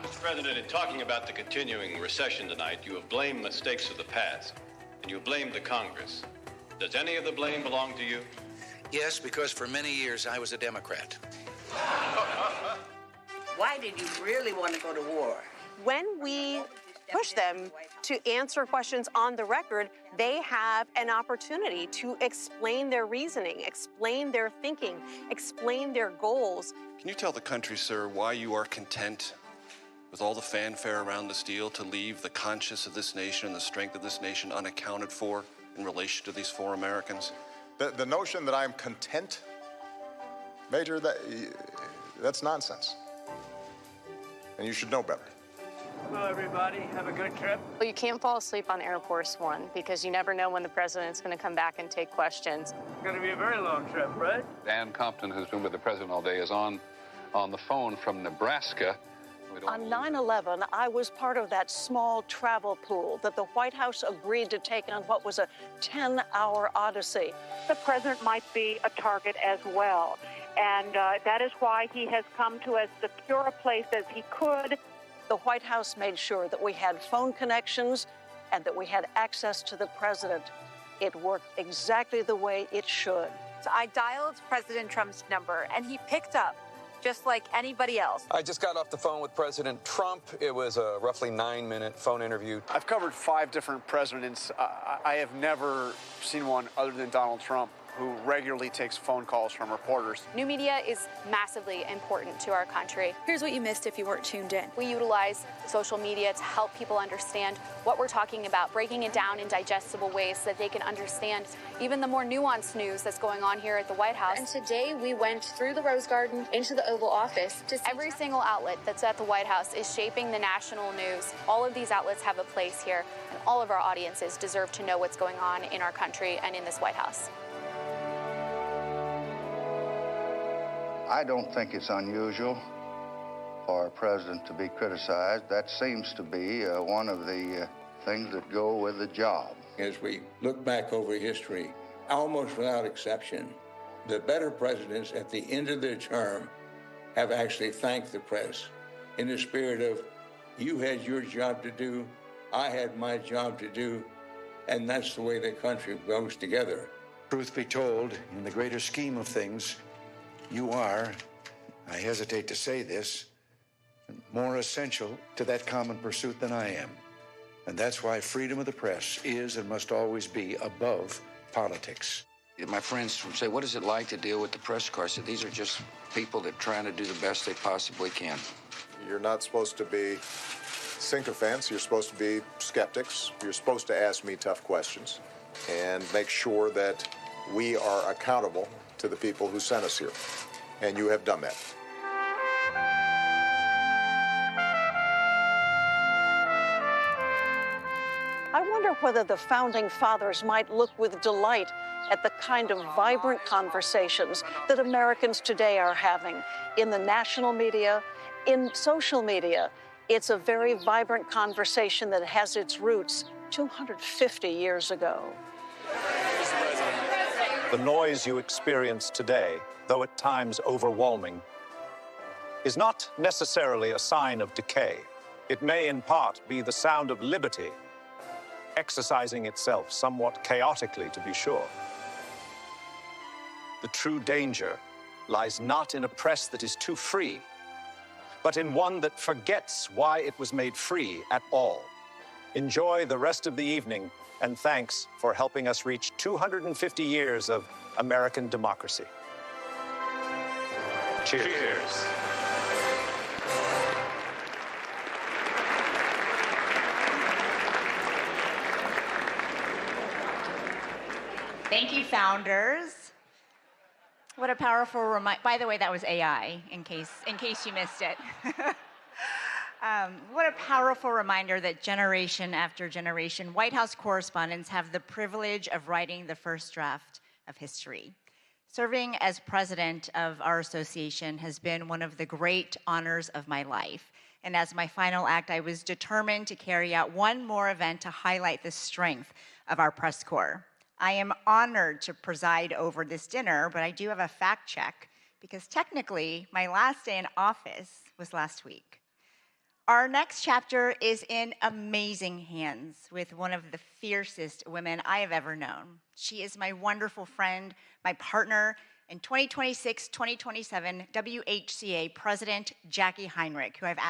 Speaker 26: Mr.
Speaker 1: President, in talking about the continuing recession tonight, you have blamed mistakes of the past, and you blamed the Congress. Does any of the blame belong to you?
Speaker 4: Yes, because for many years I was a Democrat.
Speaker 6: Why did you really want to go to war?
Speaker 8: When we push them to answer questions on the record, they have an opportunity to explain their reasoning, explain their thinking, explain their goals.
Speaker 9: Can you tell the country, sir, why you are content with all the fanfare around this deal to leave the conscience of this nation and the strength of this nation unaccounted for in relation to these 4 Americans?
Speaker 26: The notion that I'm content, Major, that's nonsense. And you should know better.
Speaker 27: Hello, everybody. Have a good trip.
Speaker 16: Well, you can't fall asleep on Air Force One because you never know when the president's going to come back and take questions.
Speaker 27: It's going to be a very long trip, right?
Speaker 28: Dan Compton, who's been with the president all day, is on the phone from Nebraska.
Speaker 8: On 9/11, I was part of that small travel pool that the White House agreed to take on what was a 10-hour odyssey.
Speaker 29: The president might be a target as well, and that is why he has come to as secure a place as he could.
Speaker 8: The White House made sure that we had phone connections and that we had access to the president. It worked exactly the way it should.
Speaker 30: So I dialed President Trump's number, and he picked up, just like anybody else.
Speaker 31: I just got off the phone with President Trump. It was a roughly 9-minute phone interview.
Speaker 23: I've covered 5 different presidents. I have never seen one other than Donald Trump who regularly takes phone calls from reporters.
Speaker 16: New media is massively important to our country.
Speaker 30: Here's what you missed if you weren't tuned in.
Speaker 16: We utilize social media to help people understand what we're talking about, breaking it down in digestible ways so that they can understand even the more nuanced news that's going on here at the White House. And today we went through the Rose Garden into the Oval Office. Every single outlet that's at the White House is shaping the national news. All of these outlets have a place here, and all of our audiences deserve to know what's going on in our country and in this White House.
Speaker 21: I don't think it's unusual for a president to be criticized. That seems to be one of the things that go with the job.
Speaker 25: As we look back over history, almost without exception, the better presidents at the end of their term have actually thanked the press in the spirit of, you had your job to do, I had my job to do, and that's the way the country goes together.
Speaker 32: Truth be told, in the greater scheme of things, you are, I hesitate to say this, more essential to that common pursuit than I am. And that's why freedom of the press is and must always be above politics. My friends say, what is it like to deal with the press corps? I said, these are just people that are trying to do the best they possibly can.
Speaker 26: You're not supposed to be sycophants. You're supposed to be skeptics. You're supposed to ask me tough questions and make sure that we are accountable to the people who sent us here. And you have done that.
Speaker 8: I wonder whether the founding fathers might look with delight at the kind of vibrant conversations that Americans today are having in the national media, in social media. It's a very vibrant conversation that has its roots 250 years ago.
Speaker 15: The noise you experience today, though at times overwhelming, is not necessarily a sign of decay. It may in part be the sound of liberty, exercising itself somewhat chaotically, to be sure. The true danger lies not in a press that is too free, but in one that forgets why it was made free at all. Enjoy the rest of the evening, and thanks for helping us reach 250 years of American democracy. Cheers. Cheers.
Speaker 11: Thank you, founders. What a powerful reminder. By the way, that was AI, in case you missed it. What a powerful reminder that generation after generation, White House correspondents have the privilege of writing the first draft of history. Serving as president of our association has been one of the great honors of my life. And as my final act, I was determined to carry out one more event to highlight the strength of our press corps. I am honored to preside over this dinner, but I do have a fact check because technically my last day in office was last week. Our next chapter is in amazing hands with one of the fiercest women I have ever known. She is my wonderful friend, my partner in 2026-2027 WHCA President Jackie Heinrich, who I have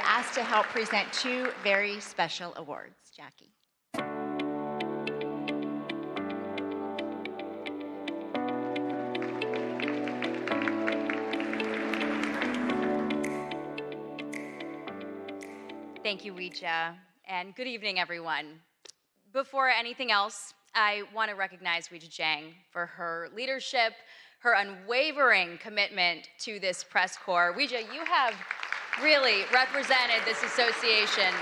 Speaker 11: asked to help present two very special awards. Jackie.
Speaker 2: Thank you, Ouija, and good evening, everyone. Before anything else, I want to recognize Ouija Jiang for her leadership, her unwavering commitment to this press corps. Ouija, you have really represented this association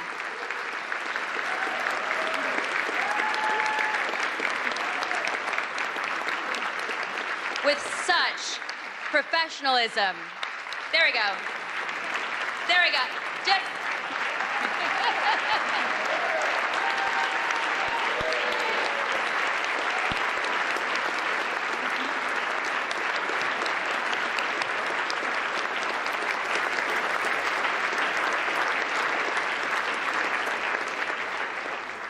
Speaker 2: with such professionalism. There we go. There we go. Just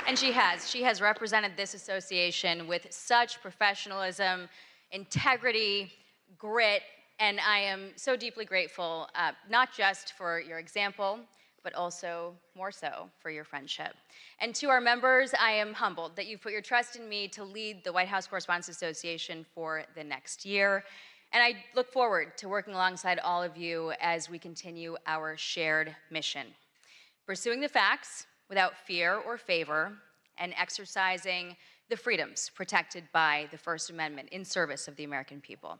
Speaker 2: And she has represented this association with such professionalism, integrity, grit, and I am so deeply grateful, not just for your example, but also more so for your friendship. And to our members, I am humbled that you've put your trust in me to lead the White House Correspondents Association for the next year. And I look forward to working alongside all of you as we continue our shared mission, pursuing the facts without fear or favor, and exercising the freedoms protected by the First Amendment in service of the American people.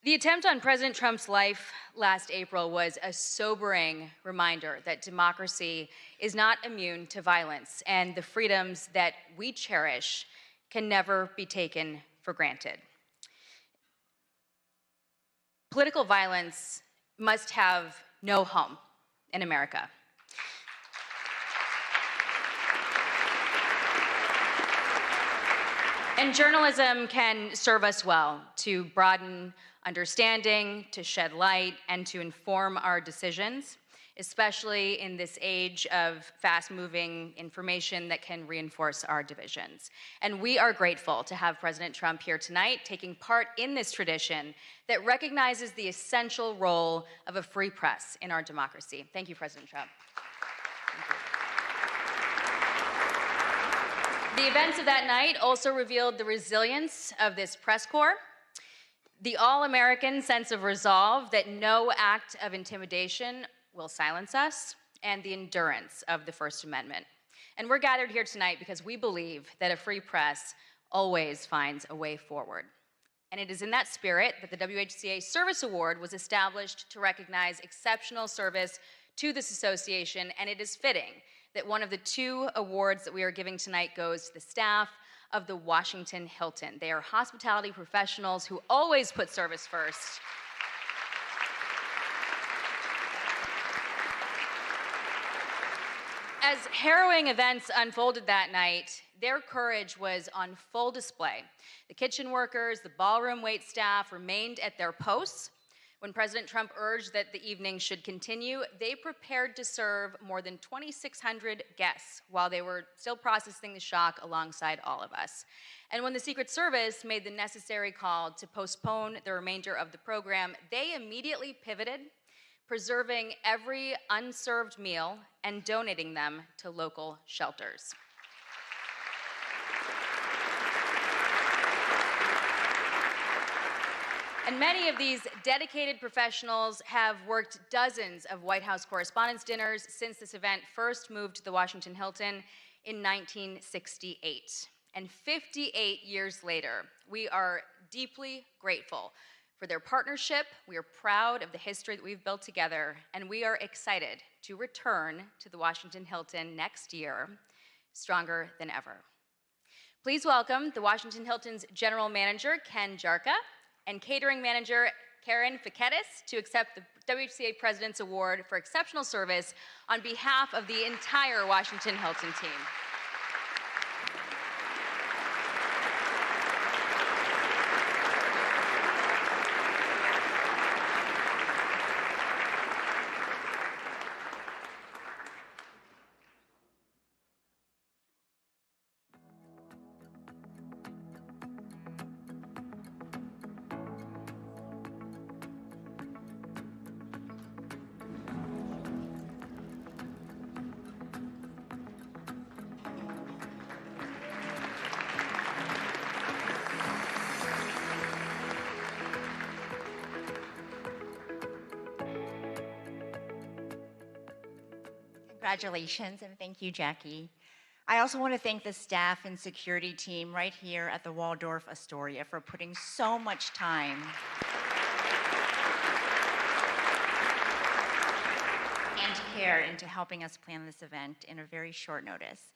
Speaker 2: The attempt on President Trump's life last April was a sobering reminder that democracy is not immune to violence, and the freedoms that we cherish can never be taken for granted. Political violence must have no home in America. And journalism can serve us well to broaden understanding, to shed light, and to inform our decisions, especially in this age of fast-moving information that can reinforce our divisions. And we are grateful to have President Trump here tonight, taking part in this tradition that recognizes the essential role of a free press in our democracy. Thank you, President Trump. The events of that night also revealed the resilience of this press corps, the all-American sense of resolve that no act of intimidation will silence us, and the endurance of the First Amendment. And we're gathered here tonight because we believe that a free press always finds a way forward. And it is in that spirit that the WHCA Service Award was established to recognize exceptional service to this association, and it is fitting that one of the two awards that we are giving tonight goes to the staff of the Washington Hilton. They are hospitality professionals who always put service first. As harrowing events unfolded that night, their courage was on full display. The kitchen workers, the ballroom wait staff remained at their posts. When President Trump urged that the evening should continue, they prepared to serve more than 2,600 guests while they were still processing the shock alongside all of us. And when the Secret Service made the necessary call to postpone the remainder of the program, they immediately pivoted, preserving every unserved meal and donating them to local shelters. And many of these dedicated professionals have worked dozens of White House Correspondents' Dinners since this event first moved to the Washington Hilton in 1968. And 58 years later, we are deeply grateful for their partnership. We are proud of the history that we've built together, and we are excited to return to the Washington Hilton next year, stronger than ever. Please welcome the Washington Hilton's General Manager, Ken Jarka, and Catering Manager, Karen Fiketis, to accept the WHCA President's Award for Exceptional Service on behalf of the entire Washington Hilton team.
Speaker 11: Congratulations, and thank you, Jackie. I also want to thank the staff and security team right here at the Waldorf Astoria for putting so much time and care into helping us plan this event in a very short notice.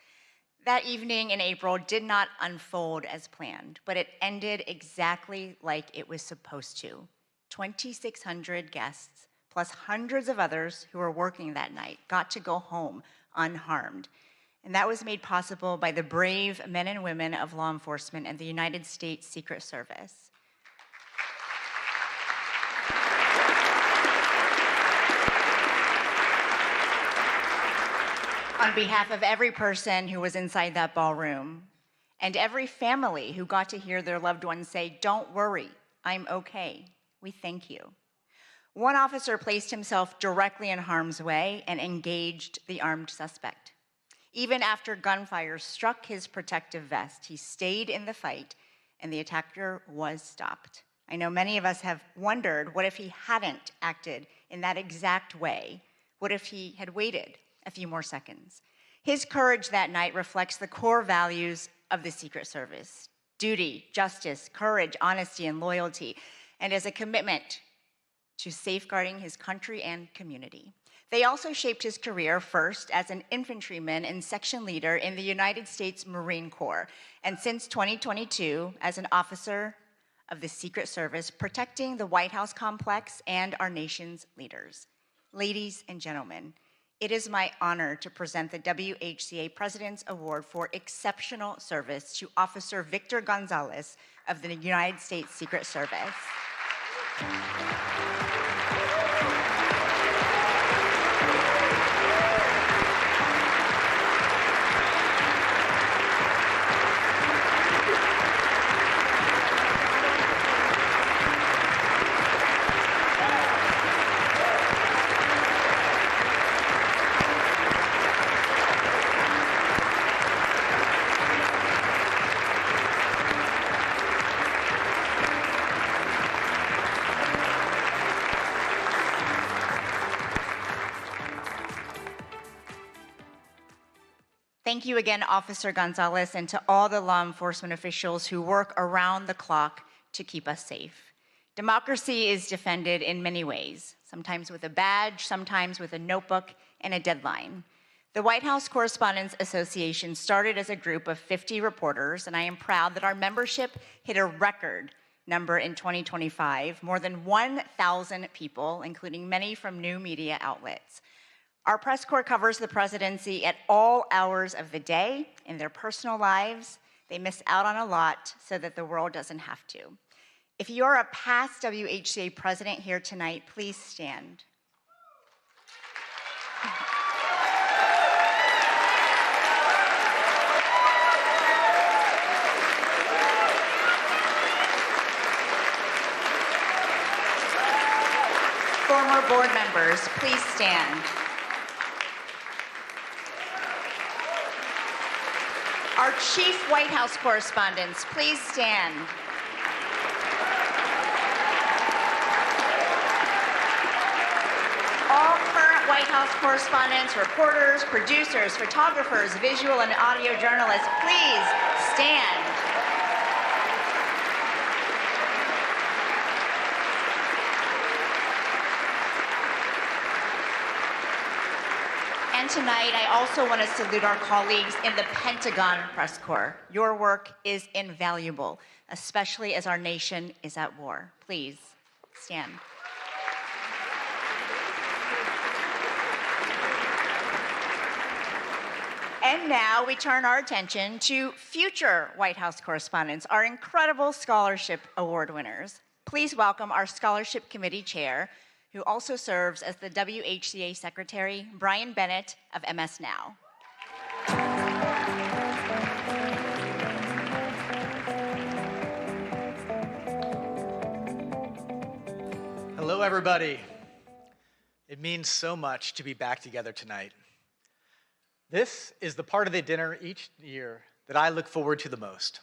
Speaker 11: That evening in April did not unfold as planned, but it ended exactly like it was supposed to. 2,600 guests, plus hundreds of others who were working that night, got to go home unharmed. And that was made possible by the brave men and women of law enforcement and the United States Secret Service. On behalf of every person who was inside that ballroom, and every family who got to hear their loved ones say, "Don't worry, I'm okay," we thank you. One officer placed himself directly in harm's way and engaged the armed suspect. Even after gunfire struck his protective vest, he stayed in the fight, and the attacker was stopped. I know many of us have wondered, what if he hadn't acted in that exact way? What if he had waited a few more seconds? His courage that night reflects the core values of the Secret Service: duty, justice, courage, honesty, and loyalty, and as a commitment to safeguarding his country and community. They also shaped his career, first as an infantryman and section leader in the United States Marine Corps, and since 2022 as an officer of the Secret Service, protecting the White House complex and our nation's leaders. Ladies and gentlemen, it is my honor to present the WHCA President's Award for Exceptional Service to Officer Victor Gonzalez of the United States Secret Service. Thank you again, Officer Gonzalez, and to all the law enforcement officials who work around the clock to keep us safe. Democracy is defended in many ways, sometimes with a badge, sometimes with a notebook and a deadline. The White House Correspondents Association started as a group of 50 reporters, and I am proud that our membership hit a record number in 2025, more than 1,000 people, including many from new media outlets. Our press corps covers the presidency at all hours of the day. In their personal lives, they miss out on a lot so that the world doesn't have to. If you're a past WHCA president here tonight, please stand. Former board members, please stand. Our chief White House correspondents, please stand. All current White House correspondents, reporters, producers, photographers, visual and audio journalists, please stand. And tonight, I also want to salute our colleagues in the Pentagon Press Corps. Your work is invaluable, especially as our nation is at war. Please stand. And now we turn our attention to future White House correspondents, our incredible scholarship award winners. Please welcome our Scholarship Committee Chair, who also serves as the WHCA Secretary, Brian Bennett of MS Now.
Speaker 3: Hello, everybody. It means so much to be back together tonight. This is the part of the dinner each year that I look forward to the most.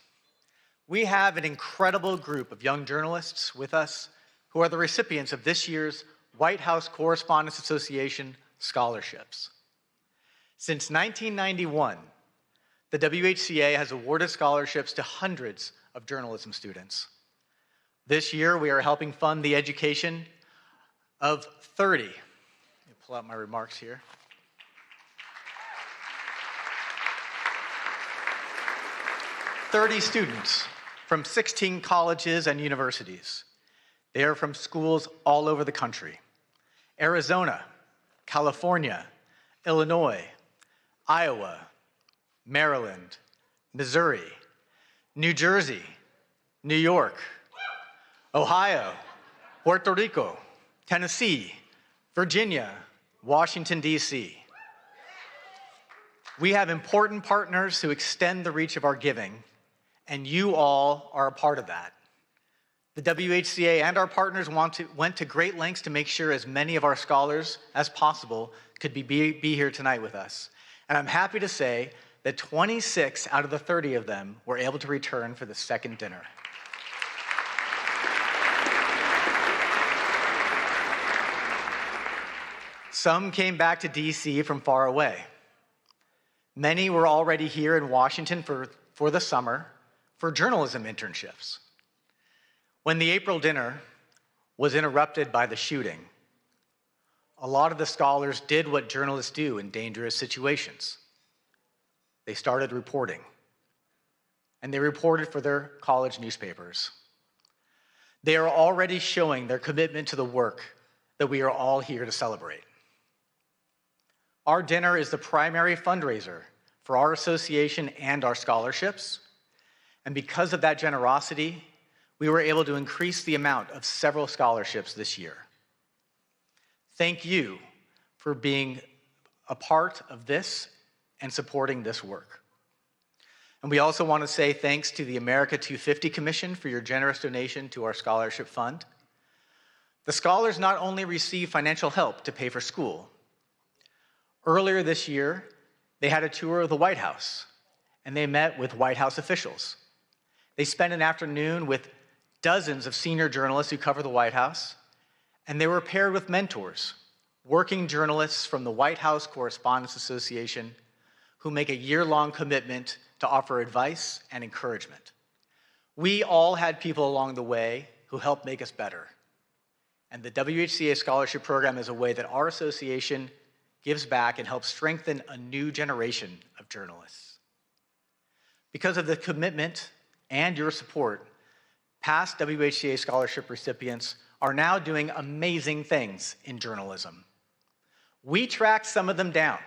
Speaker 3: We have an incredible group of young journalists with us who are the recipients of this year's White House Correspondents Association scholarships. Since 1991, the WHCA has awarded scholarships to hundreds of journalism students. This year, we are helping fund the education of 30. Let me pull out my remarks here. 30 students from 16 colleges and universities. They are from schools all over the country: Arizona, California, Illinois, Iowa, Maryland, Missouri, New Jersey, New York, Ohio, Puerto Rico, Tennessee, Virginia, Washington, D.C. We have important partners who extend the reach of our giving, and you all are a part of that. The WHCA and our partners went to great lengths to make sure as many of our scholars as possible could be here tonight with us. And I'm happy to say that 26 out of the 30 of them were able to return for the second dinner. Some came back to DC from far away. Many were already here in Washington for the summer for journalism internships. When the April dinner was interrupted by the shooting, a lot of the scholars did what journalists do in dangerous situations. They started reporting, and they reported for their college newspapers. They are already showing their commitment to the work that we are all here to celebrate. Our dinner is the primary fundraiser for our association and our scholarships, and because of that generosity, we were able to increase the amount of several scholarships this year. Thank you for being a part of this and supporting this work. And we also want to say thanks to the America 250 Commission for your generous donation to our scholarship fund. The scholars not only receive financial help to pay for school. Earlier this year, they had a tour of the White House, and they met with White House officials. They spent an afternoon with dozens of senior journalists who cover the White House, and they were paired with mentors, working journalists from the White House Correspondents Association, who make a year-long commitment to offer advice and encouragement. We all had people along the way who helped make us better. And the WHCA Scholarship Program is a way that our association gives back and helps strengthen a new generation of journalists. Because of the commitment and your support, past WHCA scholarship recipients are now doing amazing things in journalism. We tracked some of them down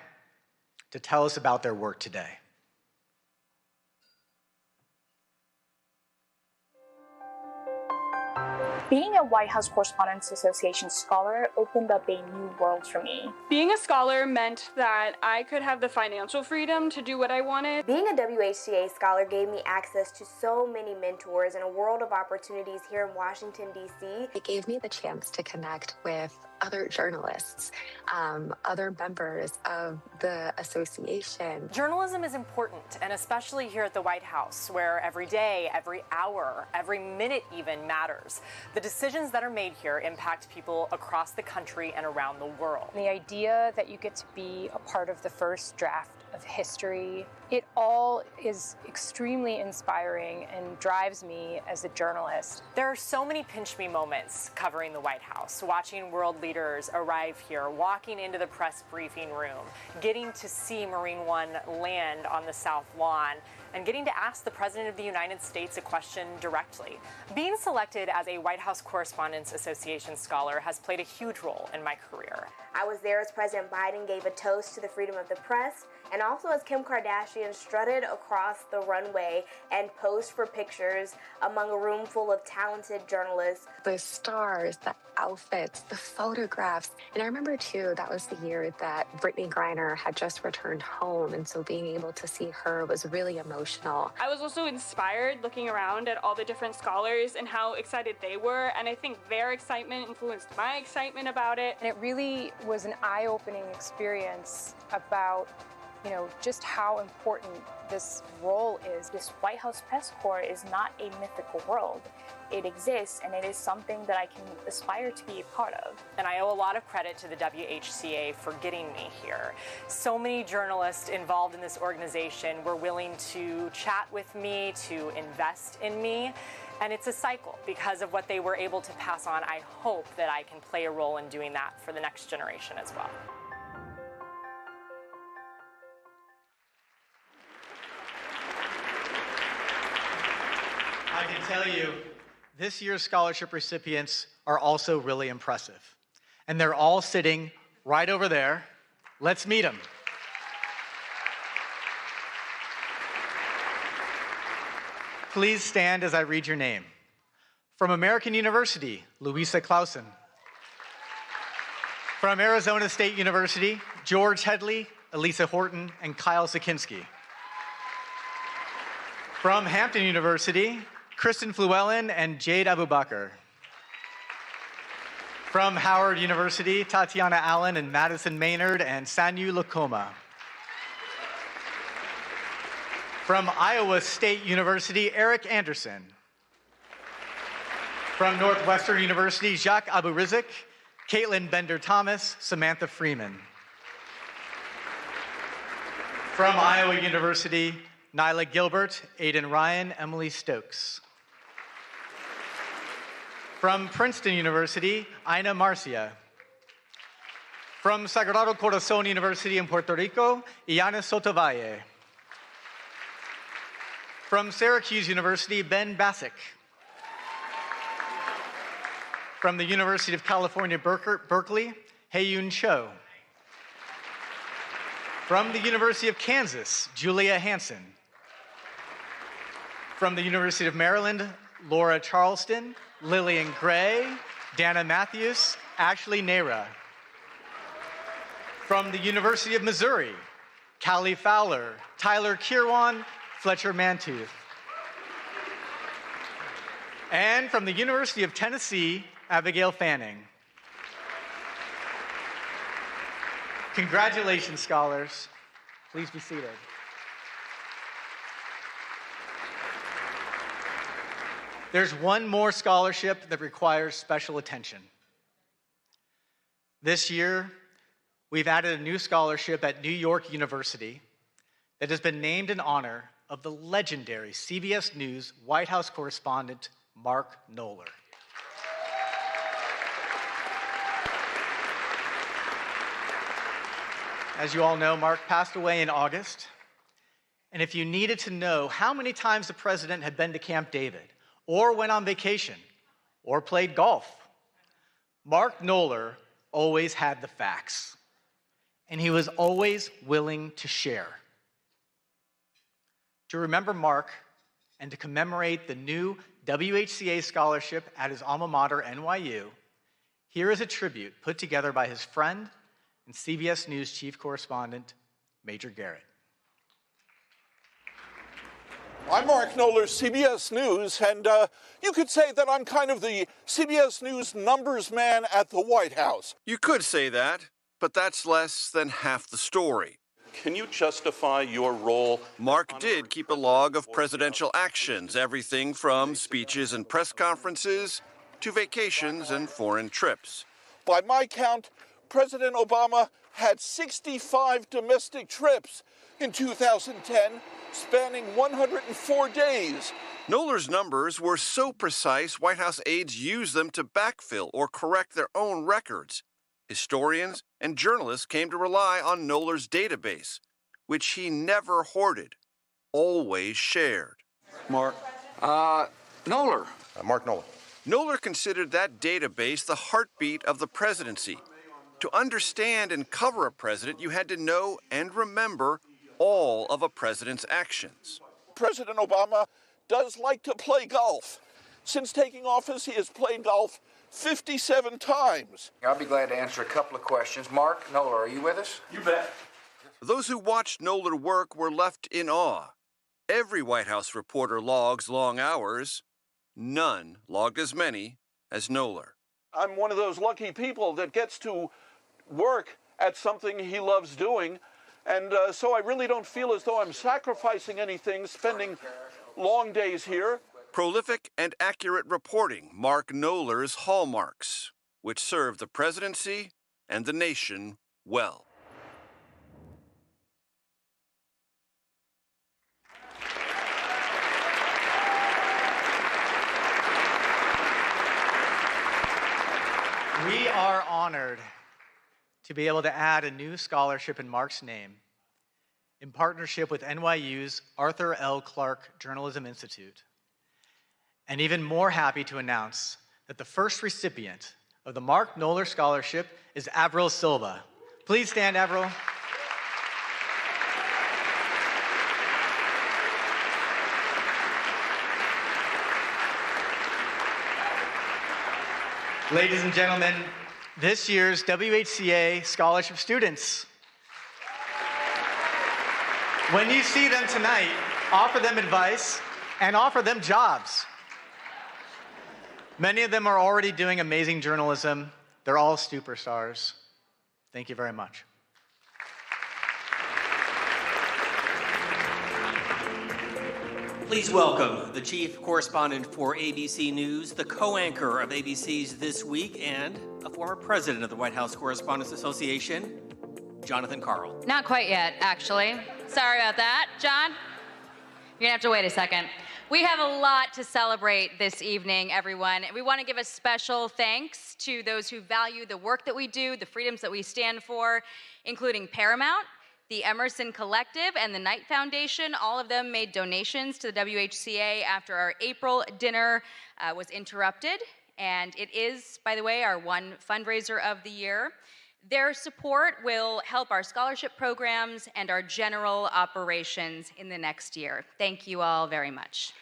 Speaker 3: to tell us about their work today.
Speaker 5: Being a White House Correspondents Association scholar opened up a new world for me.
Speaker 7: Being a scholar meant that I could have the financial freedom to do what I wanted.
Speaker 10: Being a WHCA scholar gave me access to so many mentors and a world of opportunities here in Washington, D.C.
Speaker 12: It gave me the chance to connect with other journalists, other members of the association.
Speaker 13: Journalism is important, and especially here at the White House, where every day, every hour, every minute even matters. The decisions that are made here impact people across the country and around the world.
Speaker 14: The idea that you get to be a part of the first draft of history, it all is extremely inspiring and drives me as a journalist.
Speaker 13: There are so many pinch me moments covering the White House, watching world leaders arrive here, walking into the press briefing room, getting to see Marine One land on the South Lawn, and getting to ask the President of the United States a question directly. Being selected as a White House Correspondents Association scholar has played a huge role in my career.
Speaker 10: I was there as President Biden gave a toast to the freedom of the press, and also as Kim Kardashian strutted across the runway and posed for pictures among a room full of talented journalists.
Speaker 12: The stars, the outfits, the photographs. And I remember too, that was the year that Brittany Griner had just returned home. And so being able to see her was really emotional.
Speaker 7: I was also inspired looking around at all the different scholars and how excited they were. And I think their excitement influenced my excitement about it.
Speaker 14: And it really was an eye-opening experience about just how important this role is.
Speaker 5: This White House press corps is not a mythical world. It exists, and it is something that I can aspire to be a part of.
Speaker 13: And I owe a lot of credit to the WHCA for getting me here. So many journalists involved in this organization were willing to chat with me, to invest in me. And it's a cycle because of what they were able to pass on. I hope that I can play a role in doing that for the next generation as well.
Speaker 3: I can tell you, this year's scholarship recipients are also really impressive. And they're all sitting right over there. Let's meet them. Please stand as I read your name. From American University, Louisa Clausen. From Arizona State University, George Headley, Elisa Horton, and Kyle Sakinski. From Hampton University, Kristen Fluellen and Jade Abubakar. From Howard University, Tatiana Allen and Madison Maynard and Sanyu Lakoma. From Iowa State University, Eric Anderson. From Northwestern University, Jacques Aburizik, Caitlin Bender-Thomas, Samantha Freeman. From Iowa University, Nyla Gilbert, Aidan Ryan, Emily Stokes. From Princeton University, Ina Marcia. From Sagrado Corazon University in Puerto Rico, Iana Sotovalle. From Syracuse University, Ben Bassick. From the University of California, Berkeley, Hae-Yoon Cho. From the University of Kansas, Julia Hansen. From the University of Maryland, Laura Charleston, Lillian Gray, Dana Matthews, Ashley Nehra. From the University of Missouri, Callie Fowler, Tyler Kirwan, Fletcher Mantooth. And from the University of Tennessee, Abigail Fanning. Congratulations, scholars. Please be seated. There's one more scholarship that requires special attention. This year, we've added a new scholarship at New York University that has been named in honor of the legendary CBS News White House correspondent, Mark Knoller. As you all know, Mark passed away in August. And if you needed to know how many times the president had been to Camp David, or went on vacation, or played golf, Mark Knoller always had the facts. And he was always willing to share. To remember Mark and to commemorate the new WHCA scholarship at his alma mater, NYU, here is a tribute put together by his friend and CBS News chief correspondent, Major Garrett.
Speaker 1: I'm Mark Knoller, CBS News, and you could say that I'm kind of the CBS News numbers man at the White House.
Speaker 4: You could say that, but that's less than half the story.
Speaker 1: Can you justify your role?
Speaker 4: Mark did keep a log of presidential actions, everything from speeches and press conferences to vacations and foreign trips.
Speaker 1: By my count, President Obama had 65 domestic trips in 2010, spanning 104 days.
Speaker 4: Knoller's numbers were so precise, White House aides used them to backfill or correct their own records. Historians and journalists came to rely on Knoller's database, which he never hoarded, always shared.
Speaker 1: Mark Knoller.
Speaker 4: Mark Knoller. Knoller considered that database the heartbeat of the presidency. To understand and cover a president, you had to know and remember all of a president's actions.
Speaker 1: President Obama does like to play golf. Since taking office, he has played golf 57 times.
Speaker 6: I'll be glad to answer a couple of questions. Mark Knoller, are you with us?
Speaker 1: You bet.
Speaker 4: Those who watched Knoller work were left in awe. Every White House reporter logs long hours. None logged as many as Knoller.
Speaker 1: I'm one of those lucky people that gets to work at something he loves doing, And so I really don't feel as though I'm sacrificing anything, spending long days here.
Speaker 4: Prolific and accurate reporting mark Knoller's hallmarks, which serve the presidency and the nation well.
Speaker 3: We are honored to be able to add a new scholarship in Mark's name in partnership with NYU's Arthur L. Clarke Journalism Institute. And even more happy to announce that the first recipient of the Mark Knoller Scholarship is Avril Silva. Please stand, Avril. Ladies and gentlemen, this year's WHCA Scholarship students. When you see them tonight, offer them advice and offer them jobs. Many of them are already doing amazing journalism. They're all superstars. Thank you very much.
Speaker 9: Please welcome the chief correspondent for ABC News, the co-anchor of ABC's This Week, and a former president of the White House Correspondents Association, Jonathan Karl.
Speaker 2: Not quite yet, actually. Sorry about that. John, you're gonna have to wait a second. We have a lot to celebrate this evening, everyone. We want to give a special thanks to those who value the work that we do, the freedoms that we stand for, including Paramount, the Emerson Collective, and the Knight Foundation. All of them made donations to the WHCA after our April dinner was interrupted. And it is, by the way, our one fundraiser of the year. Their support will help our scholarship programs and our general operations in the next year. Thank you all very much.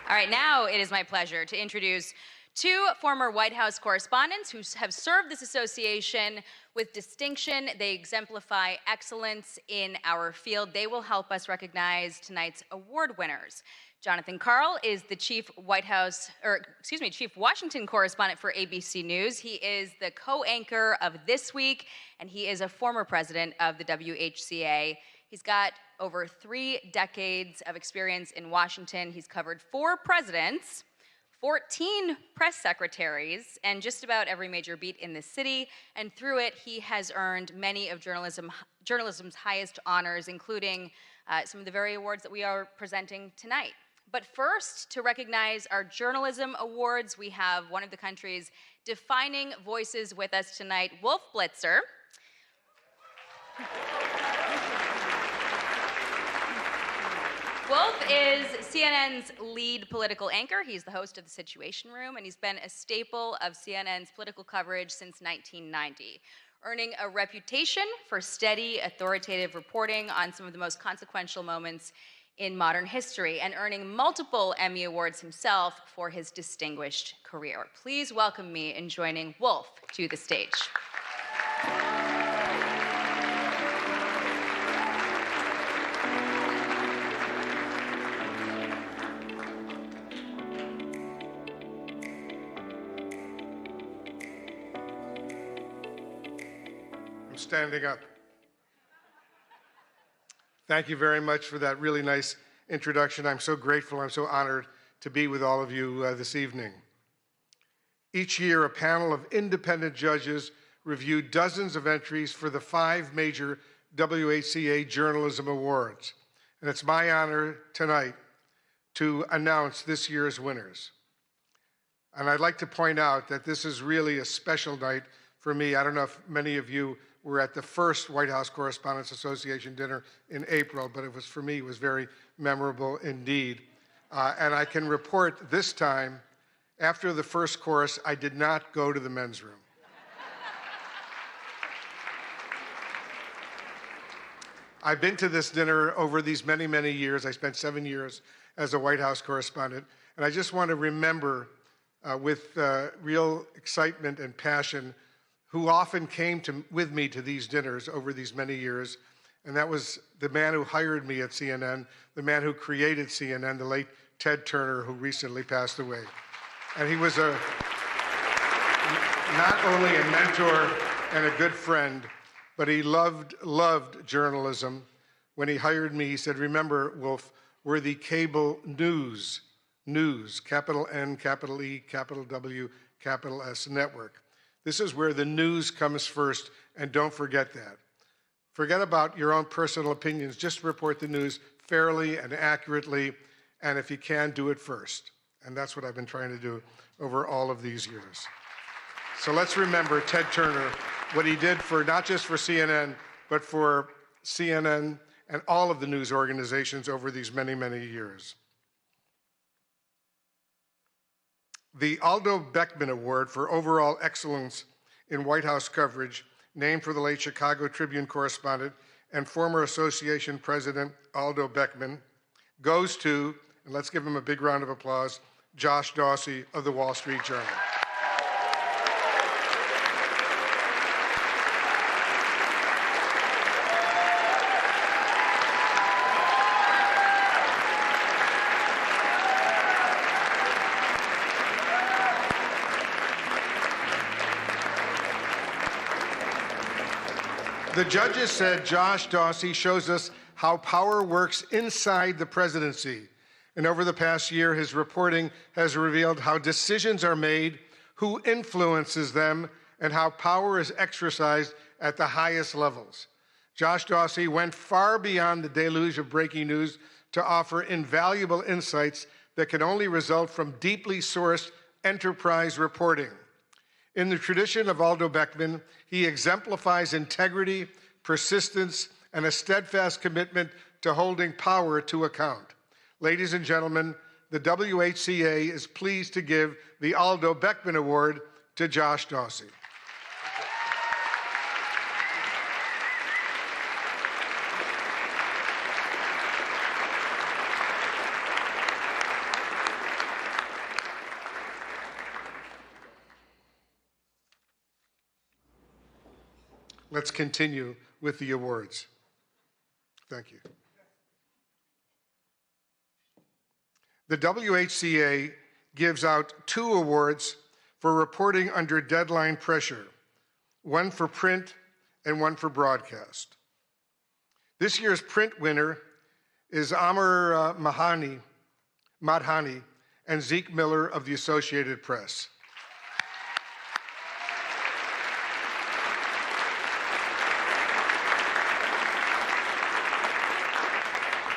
Speaker 2: All right, now it is my pleasure to introduce two former White House correspondents who have served this association with distinction. They exemplify excellence in our field. They will help us recognize tonight's award winners. Jonathan Karl is the chief Washington correspondent for ABC News. He is the co-anchor of This Week, and he is a former president of the WHCA. He's got over 3 decades of experience in Washington. He's covered 4 presidents, 14 press secretaries, and just about every major beat in the city. And through it, he has earned many of journalism's highest honors, including some of the very awards that we are presenting tonight. But first, to recognize our journalism awards, we have one of the country's defining voices with us tonight, Wolf Blitzer. Wolf is CNN's lead political anchor. He's the host of The Situation Room, and he's been a staple of CNN's political coverage since 1990, earning a reputation for steady, authoritative reporting on some of the most consequential moments in modern history, and earning multiple Emmy Awards himself for his distinguished career. Please welcome me in joining Wolf to the stage.
Speaker 17: I'm standing up. Thank you very much for that really nice introduction. I'm so grateful, I'm so honored to be with all of you this evening. Each year, a panel of independent judges review dozens of entries for the 5 major WHCA Journalism Awards. And it's my honor tonight to announce this year's winners. And I'd like to point out that this is really a special night for me. I don't know if many of you were at the first White House Correspondents Association dinner in April, but it was, for me, it was very memorable indeed. And I can report this time, after the first course, I did not go to the men's room. I've been to this dinner over these many, many years. I spent 7 years as a White House correspondent. And I just want to remember with real excitement and passion who often came with me to these dinners over these many years. And that was the man who hired me at CNN, the man who created CNN, the late Ted Turner, who recently passed away. And he was a not only a mentor and a good friend, but he loved journalism. When he hired me, he said, remember, Wolf, we're the cable news, capital N, capital E, capital W, capital S network. This is where the news comes first, and don't forget that. Forget about your own personal opinions. Just report the news fairly and accurately, and if you can, do it first. And that's what I've been trying to do over all of these years. So let's remember Ted Turner, what he did for not just for CNN, but for CNN and all of the news organizations over these many, many years. The Aldo Beckman Award for Overall Excellence in White House Coverage, named for the late Chicago Tribune correspondent and former association president Aldo Beckman, goes to, and let's give him a big round of applause, Josh Dawsey of the Wall Street Journal. The judges said Josh Dawsey shows us how power works inside the presidency. And over the past year, his reporting has revealed how decisions are made, who influences them, and how power is exercised at the highest levels. Josh Dawsey went far beyond the deluge of breaking news to offer invaluable insights that can only result from deeply sourced enterprise reporting. In the tradition of Aldo Beckman, he exemplifies integrity, persistence, and a steadfast commitment to holding power to account. Ladies and gentlemen, the WHCA is pleased to give the Aldo Beckman Award to Josh Dawsey. Let's continue with the awards. Thank you. The WHCA gives out 2 awards for reporting under deadline pressure, one for print and one for broadcast. This year's print winner is Amr Madhani and Zeke Miller of the Associated Press.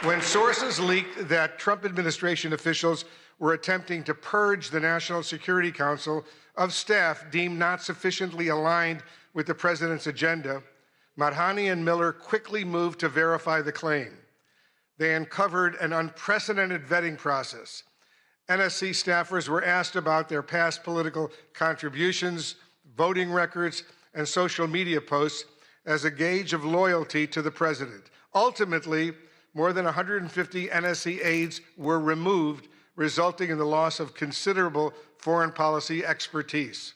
Speaker 17: When sources leaked that Trump administration officials were attempting to purge the National Security Council of staff deemed not sufficiently aligned with the president's agenda, Madhani and Miller quickly moved to verify the claim. They uncovered an unprecedented vetting process. NSC staffers were asked about their past political contributions, voting records, and social media posts as a gauge of loyalty to the president. Ultimately, more than 150 NSC aides were removed, resulting in the loss of considerable foreign policy expertise.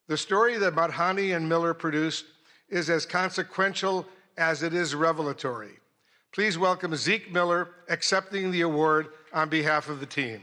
Speaker 17: The story that Madhani and Miller produced is as consequential as it is revelatory. Please welcome Zeke Miller accepting the award on behalf of the team.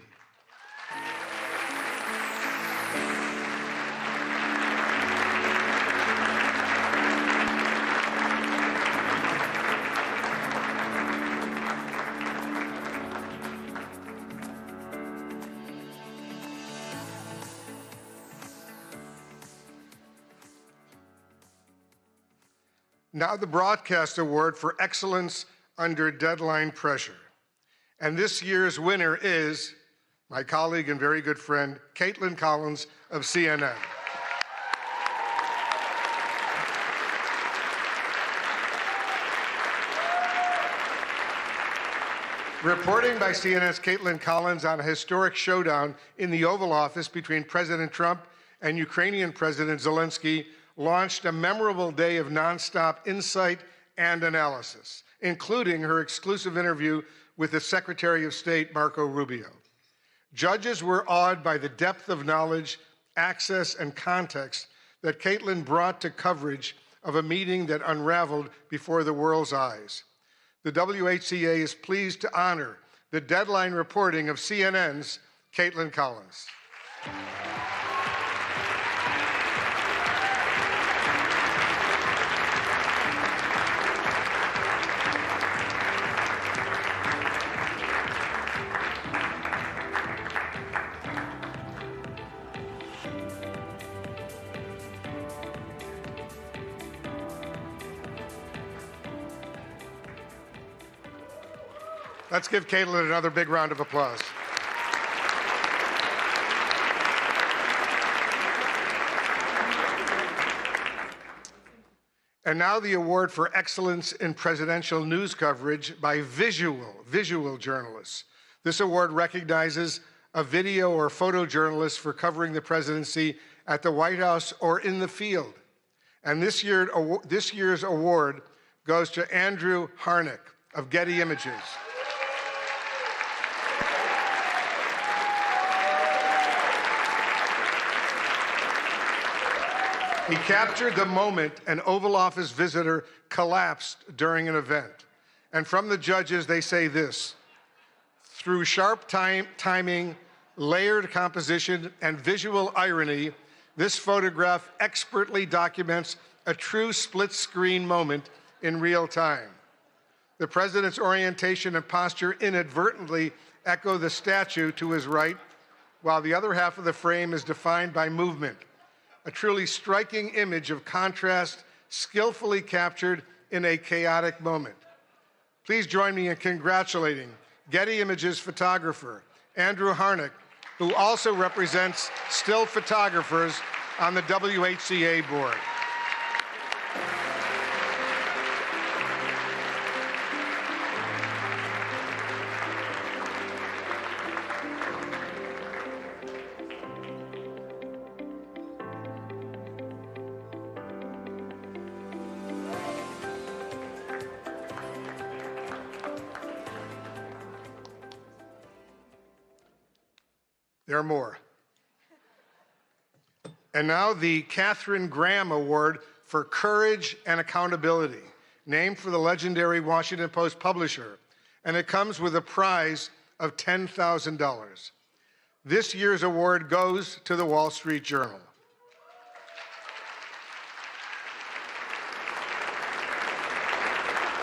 Speaker 17: Now the Broadcast Award for Excellence Under Deadline Pressure. And this year's winner is my colleague and very good friend, Caitlin Collins of CNN. Reporting by CNN's Caitlin Collins on a historic showdown in the Oval Office between President Trump and Ukrainian President Zelensky launched a memorable day of nonstop insight and analysis, including her exclusive interview with the Secretary of State, Marco Rubio. Judges were awed by the depth of knowledge, access, and context that Caitlin brought to coverage of a meeting that unraveled before the world's eyes. The WHCA is pleased to honor the deadline reporting of CNN's Caitlin Collins. Let's give Caitlin another big round of applause. And now the award for excellence in presidential news coverage by visual journalists. This award recognizes a video or photojournalist for covering the presidency at the White House or in the field. And this year's award goes to Andrew Harnick of Getty Images. He captured the moment an Oval Office visitor collapsed during an event. And from the judges, they say this: through sharp timing, layered composition, and visual irony, this photograph expertly documents a true split-screen moment in real time. The president's orientation and posture inadvertently echo the statue to his right, while the other half of the frame is defined by movement. A truly striking image of contrast, skillfully captured in a chaotic moment. Please join me in congratulating Getty Images photographer Andrew Harnick, who also represents still photographers on the WHCA board. There are more. And now the Katharine Graham Award for Courage and Accountability, named for the legendary Washington Post publisher, and it comes with a prize of $10,000. This year's award goes to the Wall Street Journal.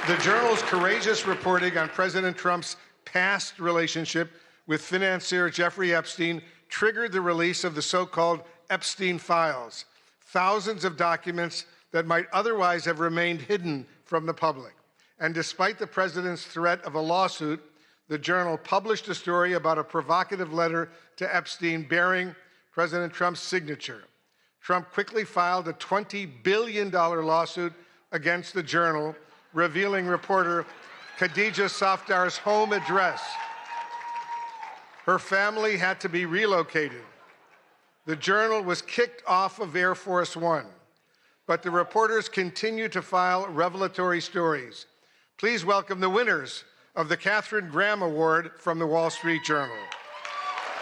Speaker 17: The Journal's courageous reporting on President Trump's past relationship with financier Jeffrey Epstein triggered the release of the so-called Epstein files, thousands of documents that might otherwise have remained hidden from the public. And despite the president's threat of a lawsuit, the Journal published a story about a provocative letter to Epstein bearing President Trump's signature. Trump quickly filed a $20 billion lawsuit against the Journal, revealing reporter Khadija Safdar's home address. Her family had to be relocated. The Journal was kicked off of Air Force One, but the reporters continue to file revelatory stories. Please welcome the winners of the Katharine Graham Award from the Wall Street Journal: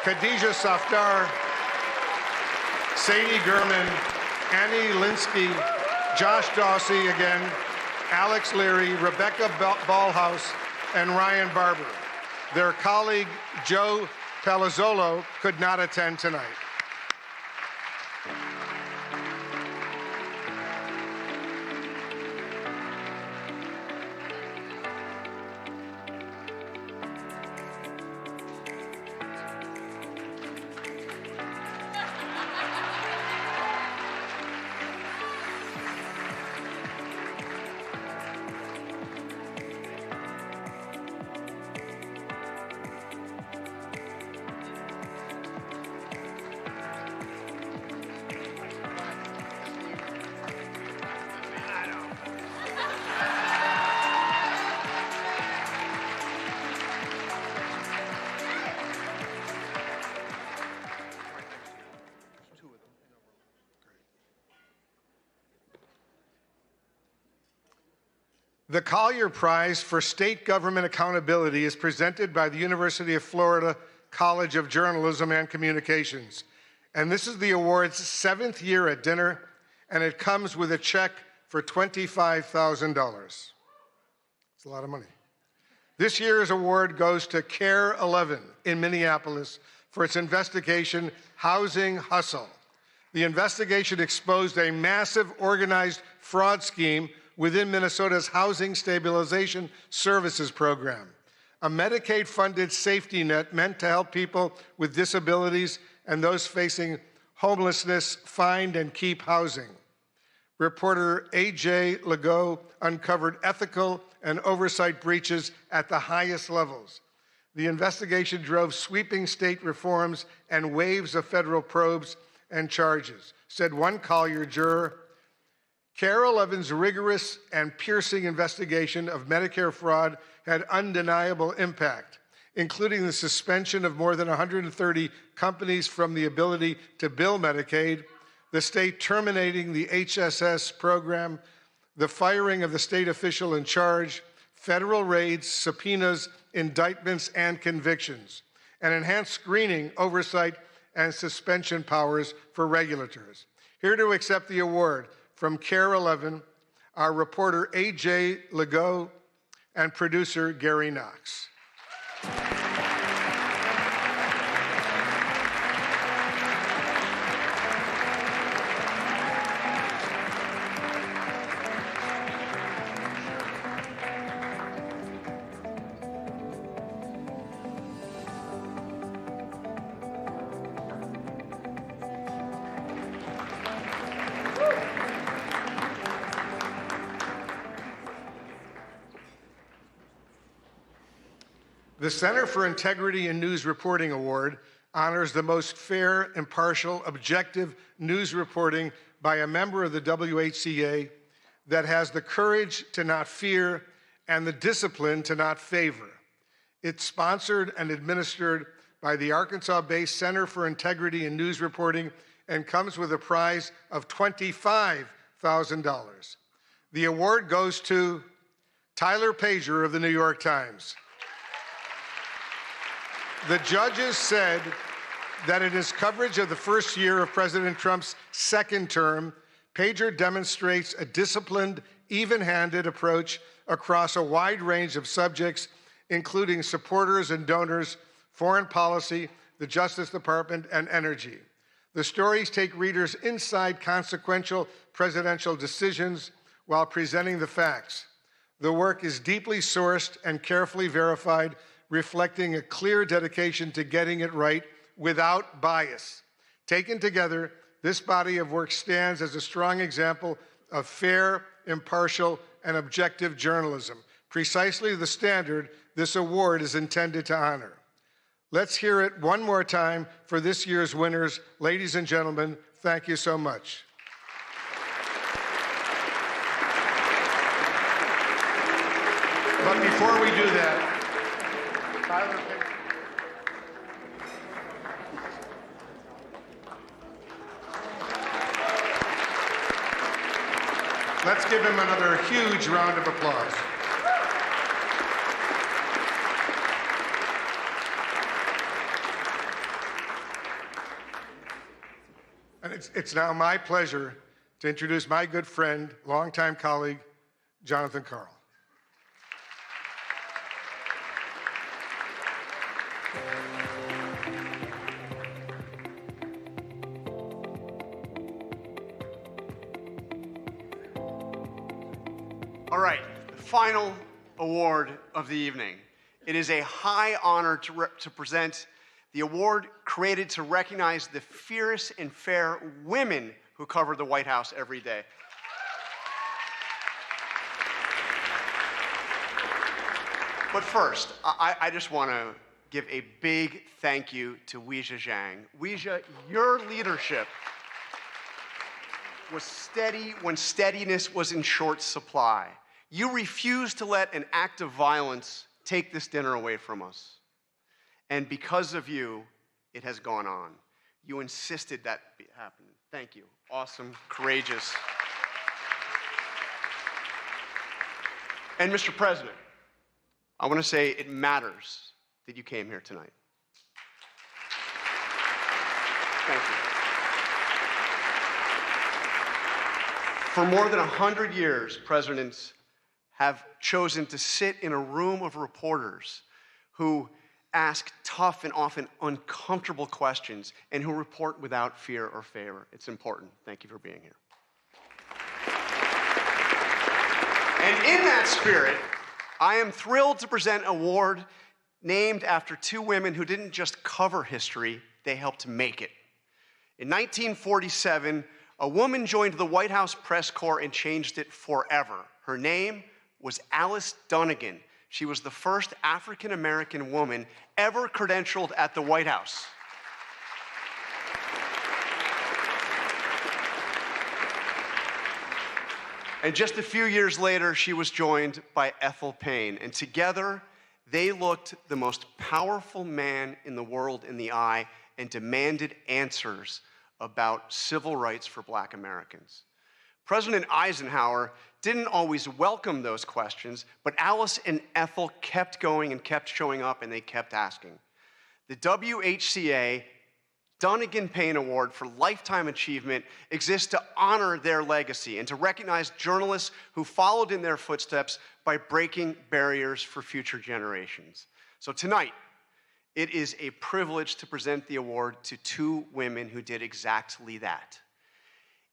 Speaker 17: Khadija Safdar, Sadie Gurman, Annie Linsky, Josh Dawsey again, Alex Leary, Rebecca Ballhaus, and Ryan Barber. Their colleague, Joe Palazzolo, could not attend tonight. The Collier Prize for State Government Accountability is presented by the University of Florida College of Journalism and Communications. And this is the award's 7th year at dinner, and it comes with a check for $25,000. It's a lot of money. This year's award goes to CARE 11 in Minneapolis for its investigation, Housing Hustle. The investigation exposed a massive organized fraud scheme within Minnesota's Housing Stabilization Services Program, a Medicaid-funded safety net meant to help people with disabilities and those facing homelessness find and keep housing. Reporter A.J. Legault uncovered ethical and oversight breaches at the highest levels. The investigation drove sweeping state reforms and waves of federal probes and charges, said one Collier juror. KARE 11's rigorous and piercing investigation of Medicare fraud had undeniable impact, including the suspension of more than 130 companies from the ability to bill Medicaid, the state terminating the HSS program, the firing of the state official in charge, federal raids, subpoenas, indictments, and convictions, and enhanced screening, oversight, and suspension powers for regulators. Here to accept the award from KARE 11, our reporter A.J. Legault and producer Gary Knox. The Center for Integrity in News Reporting Award honors the most fair, impartial, objective news reporting by a member of the WHCA that has the courage to not fear and the discipline to not favor. It's sponsored and administered by the Arkansas-based Center for Integrity in News Reporting and comes with a prize of $25,000. The award goes to Tyler Pager of the New York Times. The judges said that in his coverage of the first year of President Trump's second term, Pager demonstrates a disciplined, even-handed approach across a wide range of subjects, including supporters and donors, foreign policy, the Justice Department, and energy. The stories take readers inside consequential presidential decisions while presenting the facts. The work is deeply sourced and carefully verified, reflecting a clear dedication to getting it right without bias. Taken together, this body of work stands as a strong example of fair, impartial, and objective journalism, precisely the standard this award is intended to honor. Let's hear it one more time for this year's winners. Ladies and gentlemen, thank you so much. But before we do that, Tyler, let's give him another huge round of applause. And it's now my pleasure to introduce my good friend, longtime colleague, Jonathan Karl.
Speaker 16: All right, the final award of the evening. It is a high honor to present the award created to recognize the fierce and fair women who cover the White House every day. But first, I just want to give a big thank you to Weijia Zhang. Weijia, your leadership was steady when steadiness was in short supply. You refused to let an act of violence take this dinner away from us. And because of you, it has gone on. You insisted that happen. Thank you. Awesome, courageous. And Mr. President, I want to say it matters that you came here tonight. Thank you. For more than 100 years, presidents have chosen to sit in a room of reporters who ask tough and often uncomfortable questions and who report without fear or favor. It's important. Thank you for being here. And in that spirit, I am thrilled to present an award named after two women who didn't just cover history, they helped make it. In 1947, a woman joined the White House press corps and changed it forever. Her name was Alice Dunnigan. She was the first African-American woman ever credentialed at the White House. And just a few years later, she was joined by Ethel Payne. And together, they looked the most powerful man in the world in the eye and demanded answers about civil rights for Black Americans. President Eisenhower didn't always welcome those questions, but Alice and Ethel kept going and kept showing up, and they kept asking. The WHCA Dunnigan Payne Award for Lifetime Achievement exists to honor their legacy and to recognize journalists who followed in their footsteps by breaking barriers for future generations. So tonight, it is a privilege to present the award to two women who did exactly that.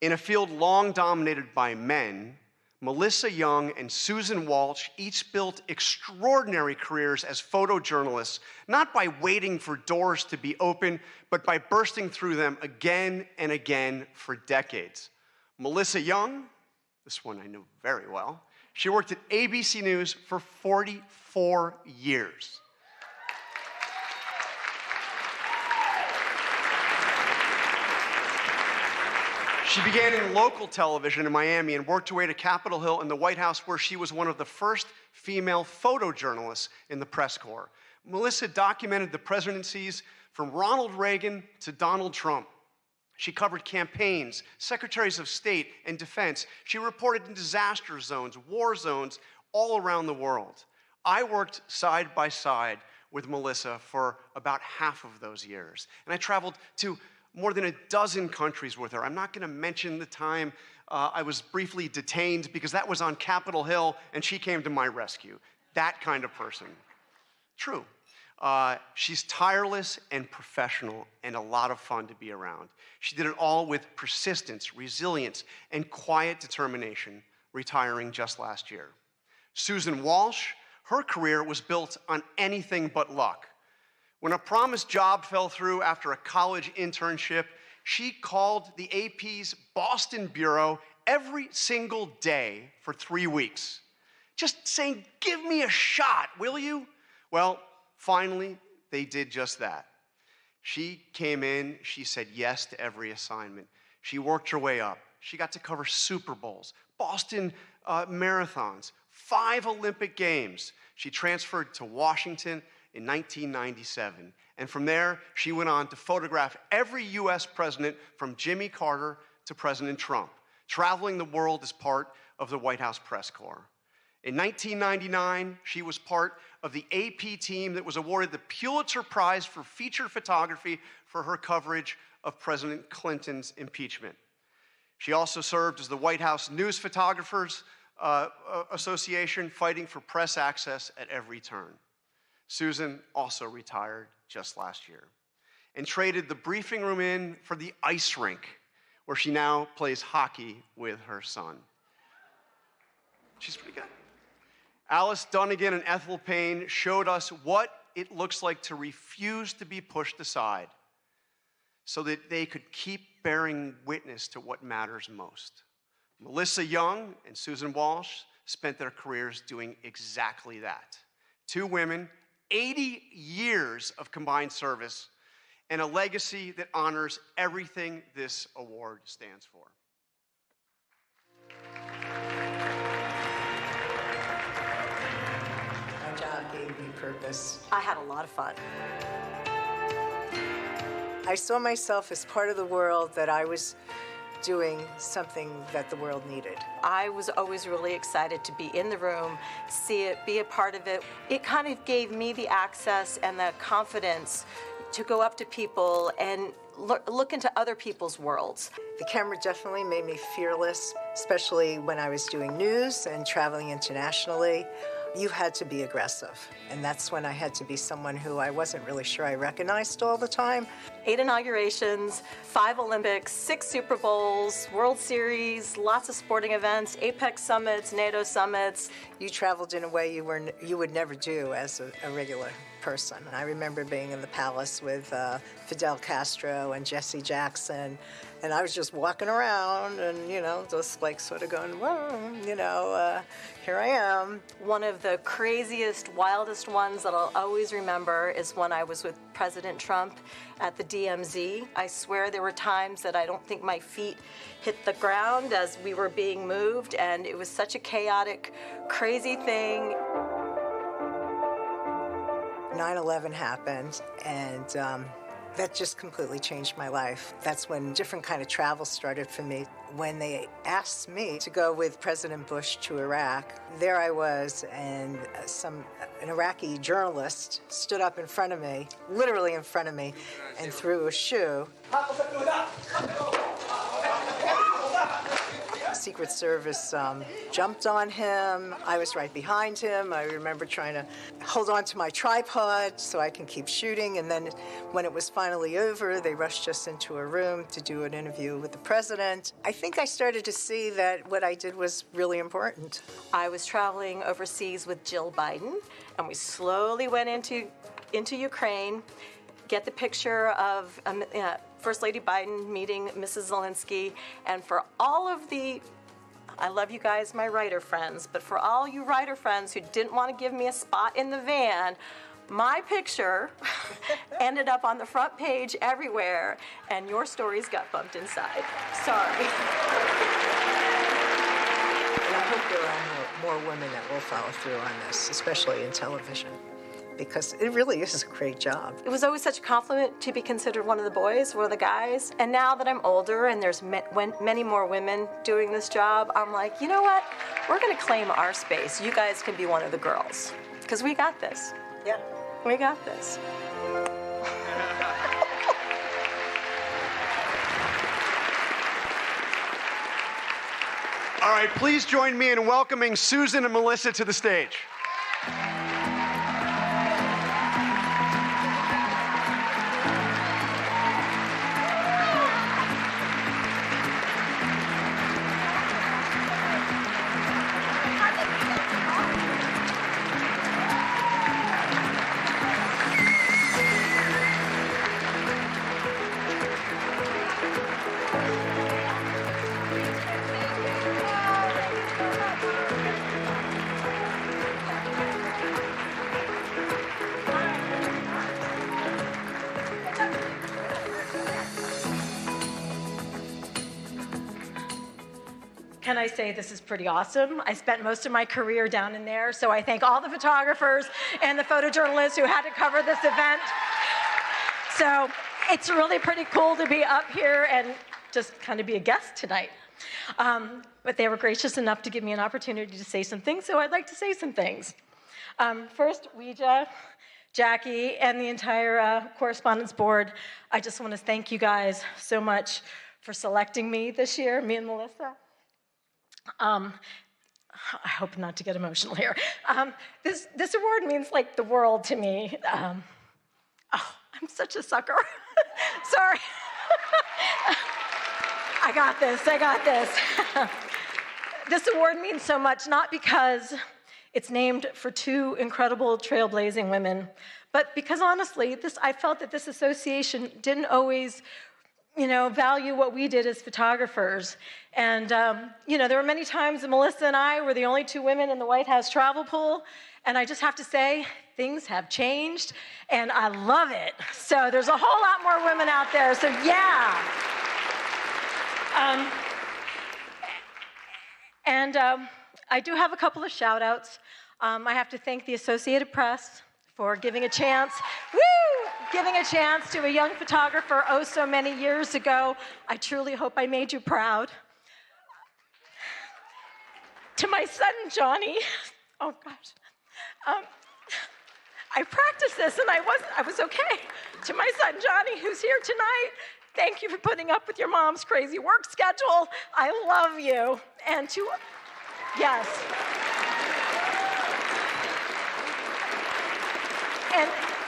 Speaker 16: In a field long dominated by men, Melissa Young and Susan Walsh each built extraordinary careers as photojournalists, not by waiting for doors to be open, but by bursting through them again and again for decades. Melissa Young, this one I knew very well, she worked at ABC News for 44 years. She began in local television in Miami and worked her way to Capitol Hill in the White House, where she was one of the first female photojournalists in the press corps. Melissa documented the presidencies from Ronald Reagan to Donald Trump. She covered campaigns, secretaries of state, and defense. She reported in disaster zones, war zones, all around the world. I worked side by side with Melissa for about half of those years, and I traveled to more than a dozen countries with her. I'm not going to mention the time I was briefly detained because that was on Capitol Hill and she came to my rescue. That kind of person. True. She's tireless and professional and a lot of fun to be around. She did it all with persistence, resilience, and quiet determination, retiring just last year. Susan Walsh, her career was built on anything but luck. When a promised job fell through after a college internship, she called the AP's Boston bureau every single day for 3 weeks, just saying, "Give me a shot, will you?" Well, finally, they did just that. She came in, she said yes to every assignment. She worked her way up. She got to cover Super Bowls, Boston marathons, 5 Olympic Games. She transferred to Washington in 1997. And from there, she went on to photograph every US president from Jimmy Carter to President Trump, traveling the world as part of the White House press corps. In 1999, she was part of the AP team that was awarded the Pulitzer Prize for feature photography for her coverage of President Clinton's impeachment. She also served as the White House News Photographers Association, fighting for press access at every turn. Susan also retired just last year and traded the briefing room in for the ice rink, where she now plays hockey with her son. She's pretty good. Alice Dunnigan and Ethel Payne showed us what it looks like to refuse to be pushed aside so that they could keep bearing witness to what matters most. Melissa Young and Susan Walsh spent their careers doing exactly that. Two women, 80 years of combined service, and a legacy that honors everything this award stands for.
Speaker 18: My job gave me purpose. I had a lot of fun. I saw myself as part of the world, that I was doing something that the world needed.
Speaker 19: I was always really excited to be in the room, see it, be a part of it. It kind of gave me the access and the confidence to go up to people and look into other people's worlds.
Speaker 18: The camera definitely made me fearless, especially when I was doing news and traveling internationally. You had to be aggressive, and that's when I had to be someone who I wasn't really sure I recognized all the time.
Speaker 19: 8 inaugurations, 5 Olympics, 6 Super Bowls, World Series, lots of sporting events, APEC summits, NATO summits.
Speaker 18: You traveled in a way you would never do as a regular person. I remember being in the palace with Fidel Castro and Jesse Jackson, and I was just walking around and, just like sort of going, well, here I am.
Speaker 19: One of the craziest, wildest ones that I'll always remember is when I was with President Trump at the DMZ. I swear there were times that I don't think my feet hit the ground as we were being moved, and it was such a chaotic, crazy thing.
Speaker 18: 9/11 happened, and that just completely changed my life. That's when different kind of travel started for me. When they asked me to go with President Bush to Iraq, there I was, and an Iraqi journalist stood up in front of me, literally in front of me, and threw a shoe. Secret Service jumped on him. I was right behind him. I remember trying to hold on to my tripod so I can keep shooting. And then when it was finally over, they rushed us into a room to do an interview with the president. I think I started to see that what I did was really important.
Speaker 19: I was traveling overseas with Jill Biden, and we slowly went into Ukraine, get the picture of First Lady Biden meeting Mrs. Zelensky, and for all of the, I love you guys, my writer friends, but for all you writer friends who didn't want to give me a spot in the van, my picture ended up on the front page everywhere, and your stories got bumped inside. Sorry.
Speaker 18: And I hope there are more women that will follow through on this, especially in television, because it really is a great job.
Speaker 19: It was always such a compliment to be considered one of the boys, one of the guys. And now that I'm older and there's many more women doing this job, I'm like, you know what? We're gonna claim our space. You guys can be one of the girls, because we got this.
Speaker 18: Yeah.
Speaker 19: We got this.
Speaker 16: All right, please join me in welcoming Susan and Melissa to the stage.
Speaker 20: Can I say this is pretty awesome? I spent most of my career down in there, so I thank all the photographers and the photojournalists who had to cover this event. So it's really pretty cool to be up here and just kind of be a guest tonight. But they were gracious enough to give me an opportunity to say some things, so I'd like to say some things. First, Ouija, Jackie, and the entire Correspondents Board, I just want to thank you guys so much for selecting me this year, me and Melissa. I hope not to get emotional here. This award means like the world to me. Oh, I'm such a sucker. Sorry. I got this. This award means so much, not because it's named for 2 incredible trailblazing women, but because honestly, I felt that this association didn't always value what we did as photographers. And, there were many times that Melissa and I were the only 2 women in the White House travel pool, and I just have to say, things have changed, and I love it. So there's a whole lot more women out there, so yeah. I do have a couple of shout-outs. I have to thank the Associated Press for giving a chance to a young photographer so many years ago. I truly hope I made you proud. To my son, Johnny, oh gosh, I practiced this and I was okay. To my son, Johnny, who's here tonight, thank you for putting up with your mom's crazy work schedule. I love you. And yes.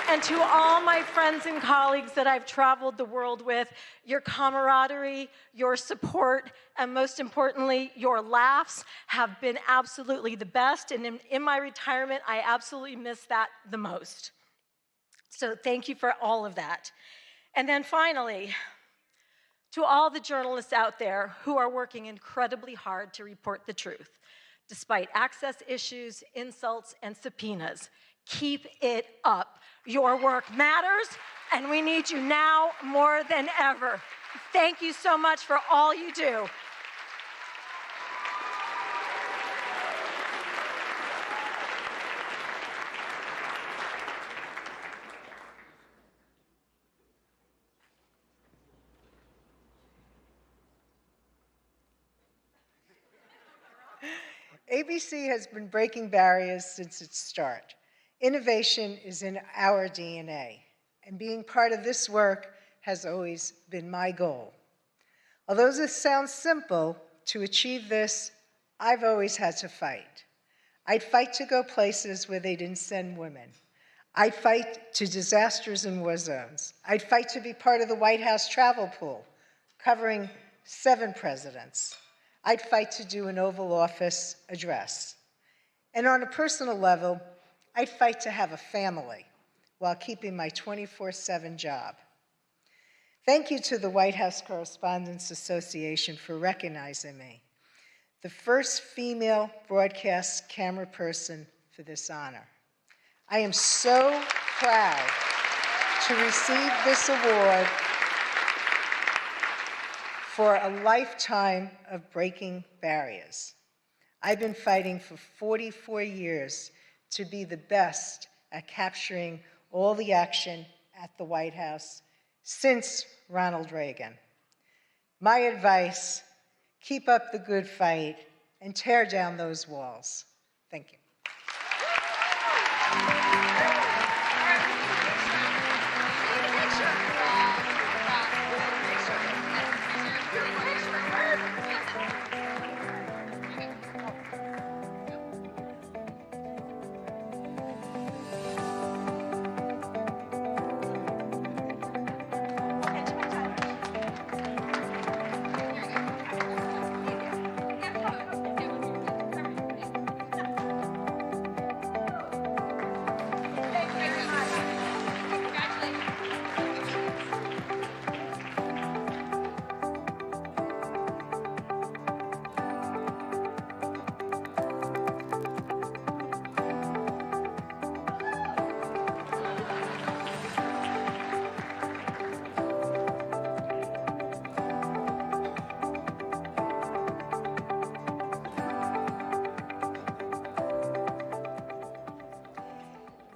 Speaker 20: And to all my friends and colleagues that I've traveled the world with, your camaraderie, your support, and most importantly, your laughs have been absolutely the best. And in my retirement, I absolutely miss that the most. So thank you for all of that. And then finally, to all the journalists out there who are working incredibly hard to report the truth, despite access issues, insults, and subpoenas, keep it up. Your work matters, and we need you now more than ever. Thank you so much for all you do.
Speaker 21: ABC has been breaking barriers since its start. Innovation is in our DNA, and being part of this work has always been my goal. Although this sounds simple, to achieve this, I've always had to fight. I'd fight to go places where they didn't send women. I'd fight to disasters in war zones. I'd fight to be part of the White House travel pool, covering 7 presidents. I'd fight to do an Oval Office address. And on a personal level, I'd fight to have a family while keeping my 24/7 job. Thank you to the White House Correspondents Association for recognizing me, the first female broadcast camera person for this honor. I am so proud to receive this award for a lifetime of breaking barriers. I've been fighting for 44 years to be the best at capturing all the action at the White House since Ronald Reagan. My advice, keep up the good fight and tear down those walls. Thank you.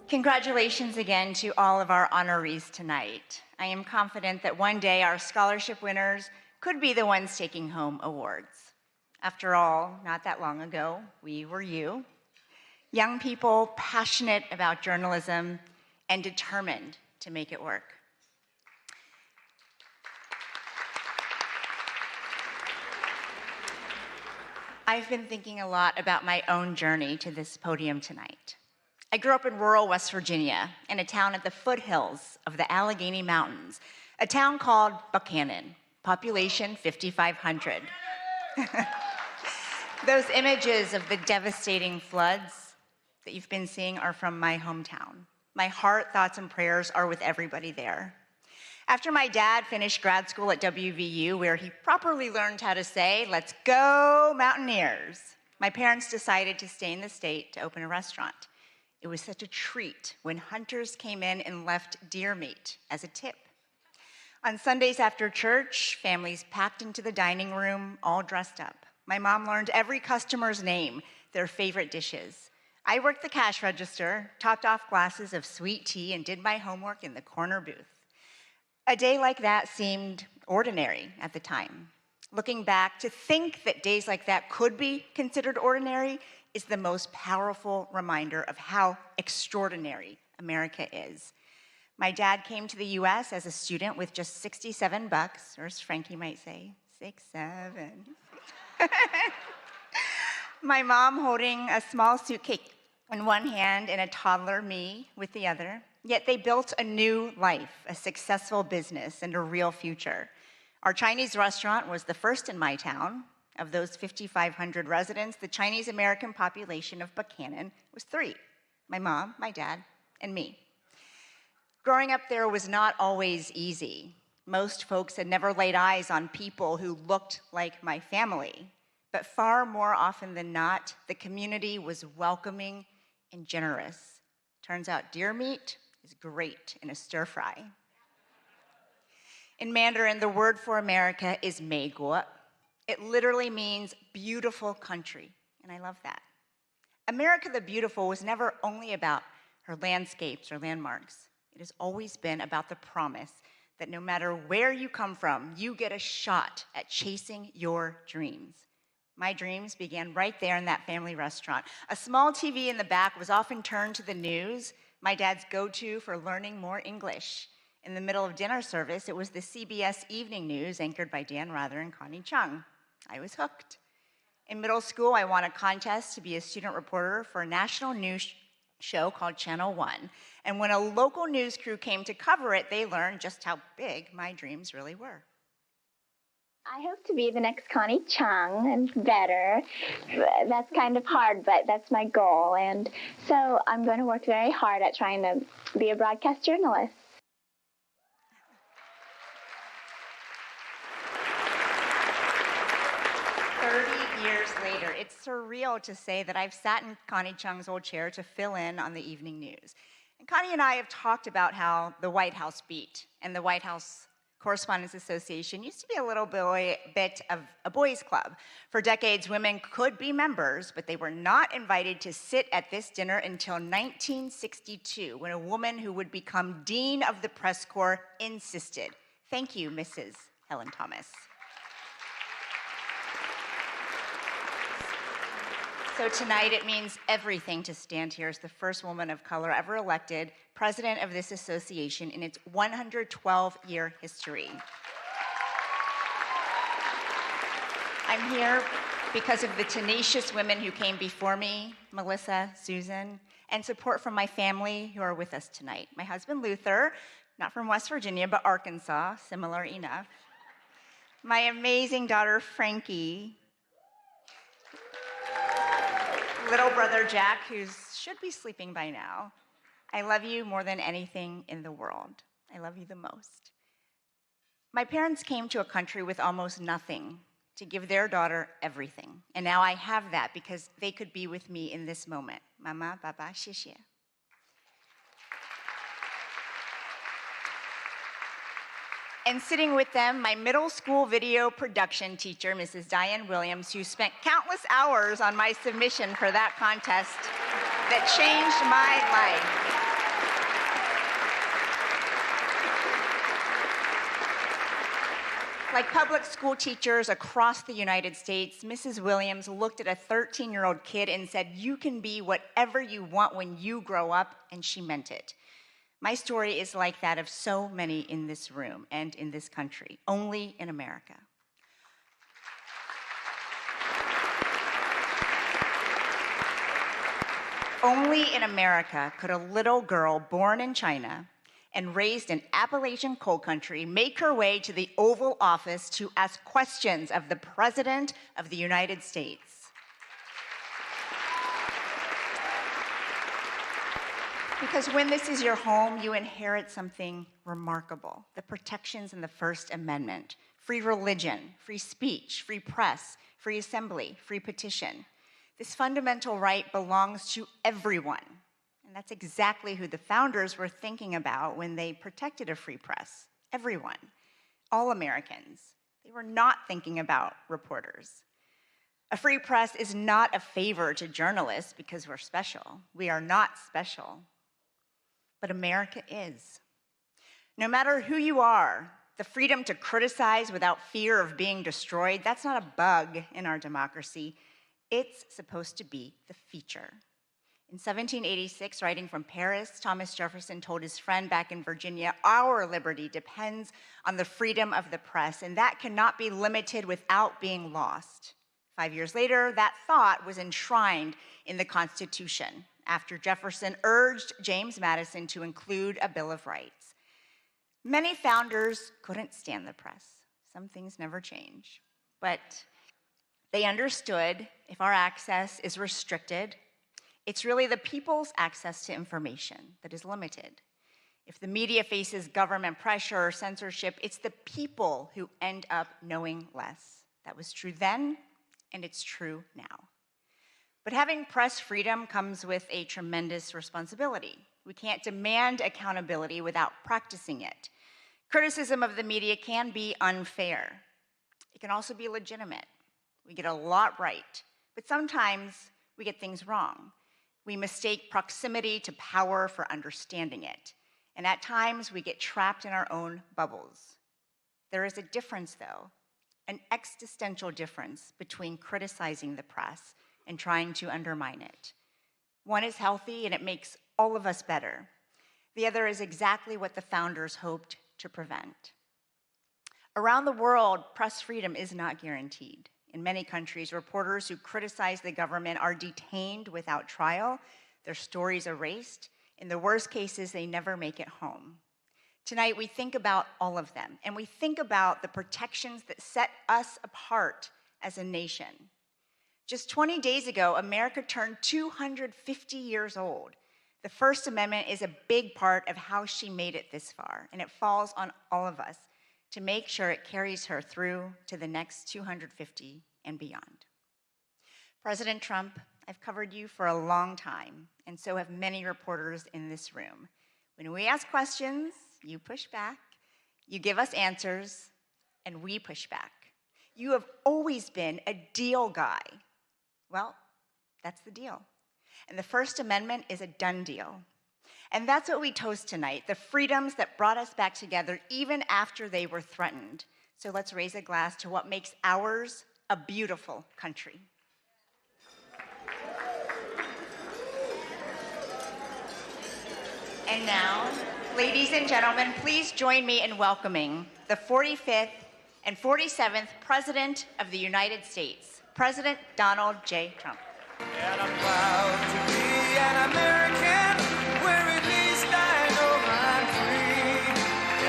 Speaker 11: Congratulations again to all of our honorees tonight. I am confident that one day our scholarship winners could be the ones taking home awards. After all, not that long ago, we were you. Young people passionate about journalism and determined to make it work. I've been thinking a lot about my own journey to this podium tonight. I grew up in rural West Virginia, in a town at the foothills of the Allegheny Mountains, a town called Buchanan, population 5,500. Those images of the devastating floods that you've been seeing are from my hometown. My heart, thoughts, and prayers are with everybody there. After my dad finished grad school at WVU, where he properly learned how to say, "Let's go Mountaineers," my parents decided to stay in the state to open a restaurant. It was such a treat when hunters came in and left deer meat as a tip. On Sundays after church, families packed into the dining room, all dressed up. My mom learned every customer's name, their favorite dishes. I worked the cash register, topped off glasses of sweet tea, and did my homework in the corner booth. A day like that seemed ordinary at the time. Looking back, to think that days like that could be considered ordinary is the most powerful reminder of how extraordinary America is. My dad came to the US as a student with just $67, or as Frankie might say, 6-7. My mom holding a small suitcase in one hand and a toddler, me, with the other. Yet they built a new life, a successful business, and a real future. Our Chinese restaurant was the first in my town. Of those 5,500 residents, the Chinese American population of Buchanan was 3: my mom, my dad, and me. Growing up there was not always easy. Most folks had never laid eyes on people who looked like my family. But far more often than not, the community was welcoming and generous. Turns out deer meat is great in a stir fry. In Mandarin, the word for America is 美国. It literally means beautiful country, and I love that. America the Beautiful was never only about her landscapes or landmarks. It has always been about the promise that no matter where you come from, you get a shot at chasing your dreams. My dreams began right there in that family restaurant. A small TV in the back was often turned to the news, my dad's go-to for learning more English. In the middle of dinner service, it was the CBS Evening News, anchored by Dan Rather and Connie Chung. I was hooked. In middle school, I won a contest to be a student reporter for a national news show called Channel 1. And when a local news crew came to cover it, they learned just how big my dreams really were.
Speaker 8: I hope to be the next Connie Chung and better. That's kind of hard, but that's my goal. And so I'm going to work very hard at trying to be a broadcast journalist.
Speaker 11: Years later, it's surreal to say that I've sat in Connie Chung's old chair to fill in on the evening news. And Connie and I have talked about how the White House beat and the White House Correspondents Association used to be a little bit of a boys' club. For decades, women could be members, but they were not invited to sit at this dinner until 1962, when a woman who would become Dean of the Press Corps insisted. Thank you, Mrs. Helen Thomas. So tonight, it means everything to stand here as the first woman of color ever elected president of this association in its 112-year history. I'm here because of the tenacious women who came before me, Melissa, Susan, and support from my family who are with us tonight. My husband, Luther, not from West Virginia, but Arkansas, similar enough. My amazing daughter, Frankie, little brother Jack, who should be sleeping by now. I love you more than anything in the world. I love you the most. My parents came to a country with almost nothing to give their daughter everything. And now I have that because they could be with me in this moment. Mama, Baba, 谢谢. And sitting with them, my middle school video production teacher, Mrs. Diane Williams, who spent countless hours on my submission for that contest that changed my life. Like public school teachers across the United States, Mrs. Williams looked at a 13-year-old kid and said, "You can be whatever you want when you grow up," and she meant it. My story is like that of so many in this room and in this country, only in America. Only in America could a little girl born in China and raised in Appalachian coal country make her way to the Oval Office to ask questions of the President of the United States. Because when this is your home, you inherit something remarkable: the protections in the First Amendment. Free religion, free speech, free press, free assembly, free petition. This fundamental right belongs to everyone. And that's exactly who the founders were thinking about when they protected a free press. Everyone, all Americans. They were not thinking about reporters. A free press is not a favor to journalists because we're special. We are not special. But America is. No matter who you are, the freedom to criticize without fear of being destroyed, that's not a bug in our democracy. It's supposed to be the feature. In 1786, writing from Paris, Thomas Jefferson told his friend back in Virginia, "Our liberty depends on the freedom of the press, and that cannot be limited without being lost." 5 years later, that thought was enshrined in the Constitution. after Jefferson urged James Madison to include a Bill of Rights. Many founders couldn't stand the press. Some things never change. But they understood if our access is restricted, it's really the people's access to information that is limited. If the media faces government pressure or censorship, it's the people who end up knowing less. That was true then, and it's true now. But having press freedom comes with a tremendous responsibility. We can't demand accountability without practicing it. Criticism of the media can be unfair. It can also be legitimate. We get a lot right, but sometimes we get things wrong. We mistake proximity to power for understanding it. And at times, we get trapped in our own bubbles. There is a difference, though, an existential difference between criticizing the press and trying to undermine it. One is healthy, and it makes all of us better. The other is exactly what the founders hoped to prevent. Around the world, press freedom is not guaranteed. In many countries, reporters who criticize the government are detained without trial, their stories erased. In the worst cases, they never make it home. Tonight, we think about all of them, and we think about the protections that set us apart as a nation. Just 20 days ago, America turned 250 years old. The First Amendment is a big part of how she made it this far, and it falls on all of us to make sure it carries her through to the next 250 and beyond. President Trump, I've covered you for a long time, and so have many reporters in this room. When we ask questions, you push back, you give us answers, and we push back. You have always been a deal guy. Well, that's the deal. And the First Amendment is a done deal. And that's what we toast tonight, the freedoms that brought us back together even after they were threatened. So let's raise a glass to what makes ours a beautiful country. And now, ladies and gentlemen, please join me in welcoming the 45th and 47th President of the United States, President Donald J. Trump.
Speaker 15: And I'm proud to be an American, where at least I know I'm free.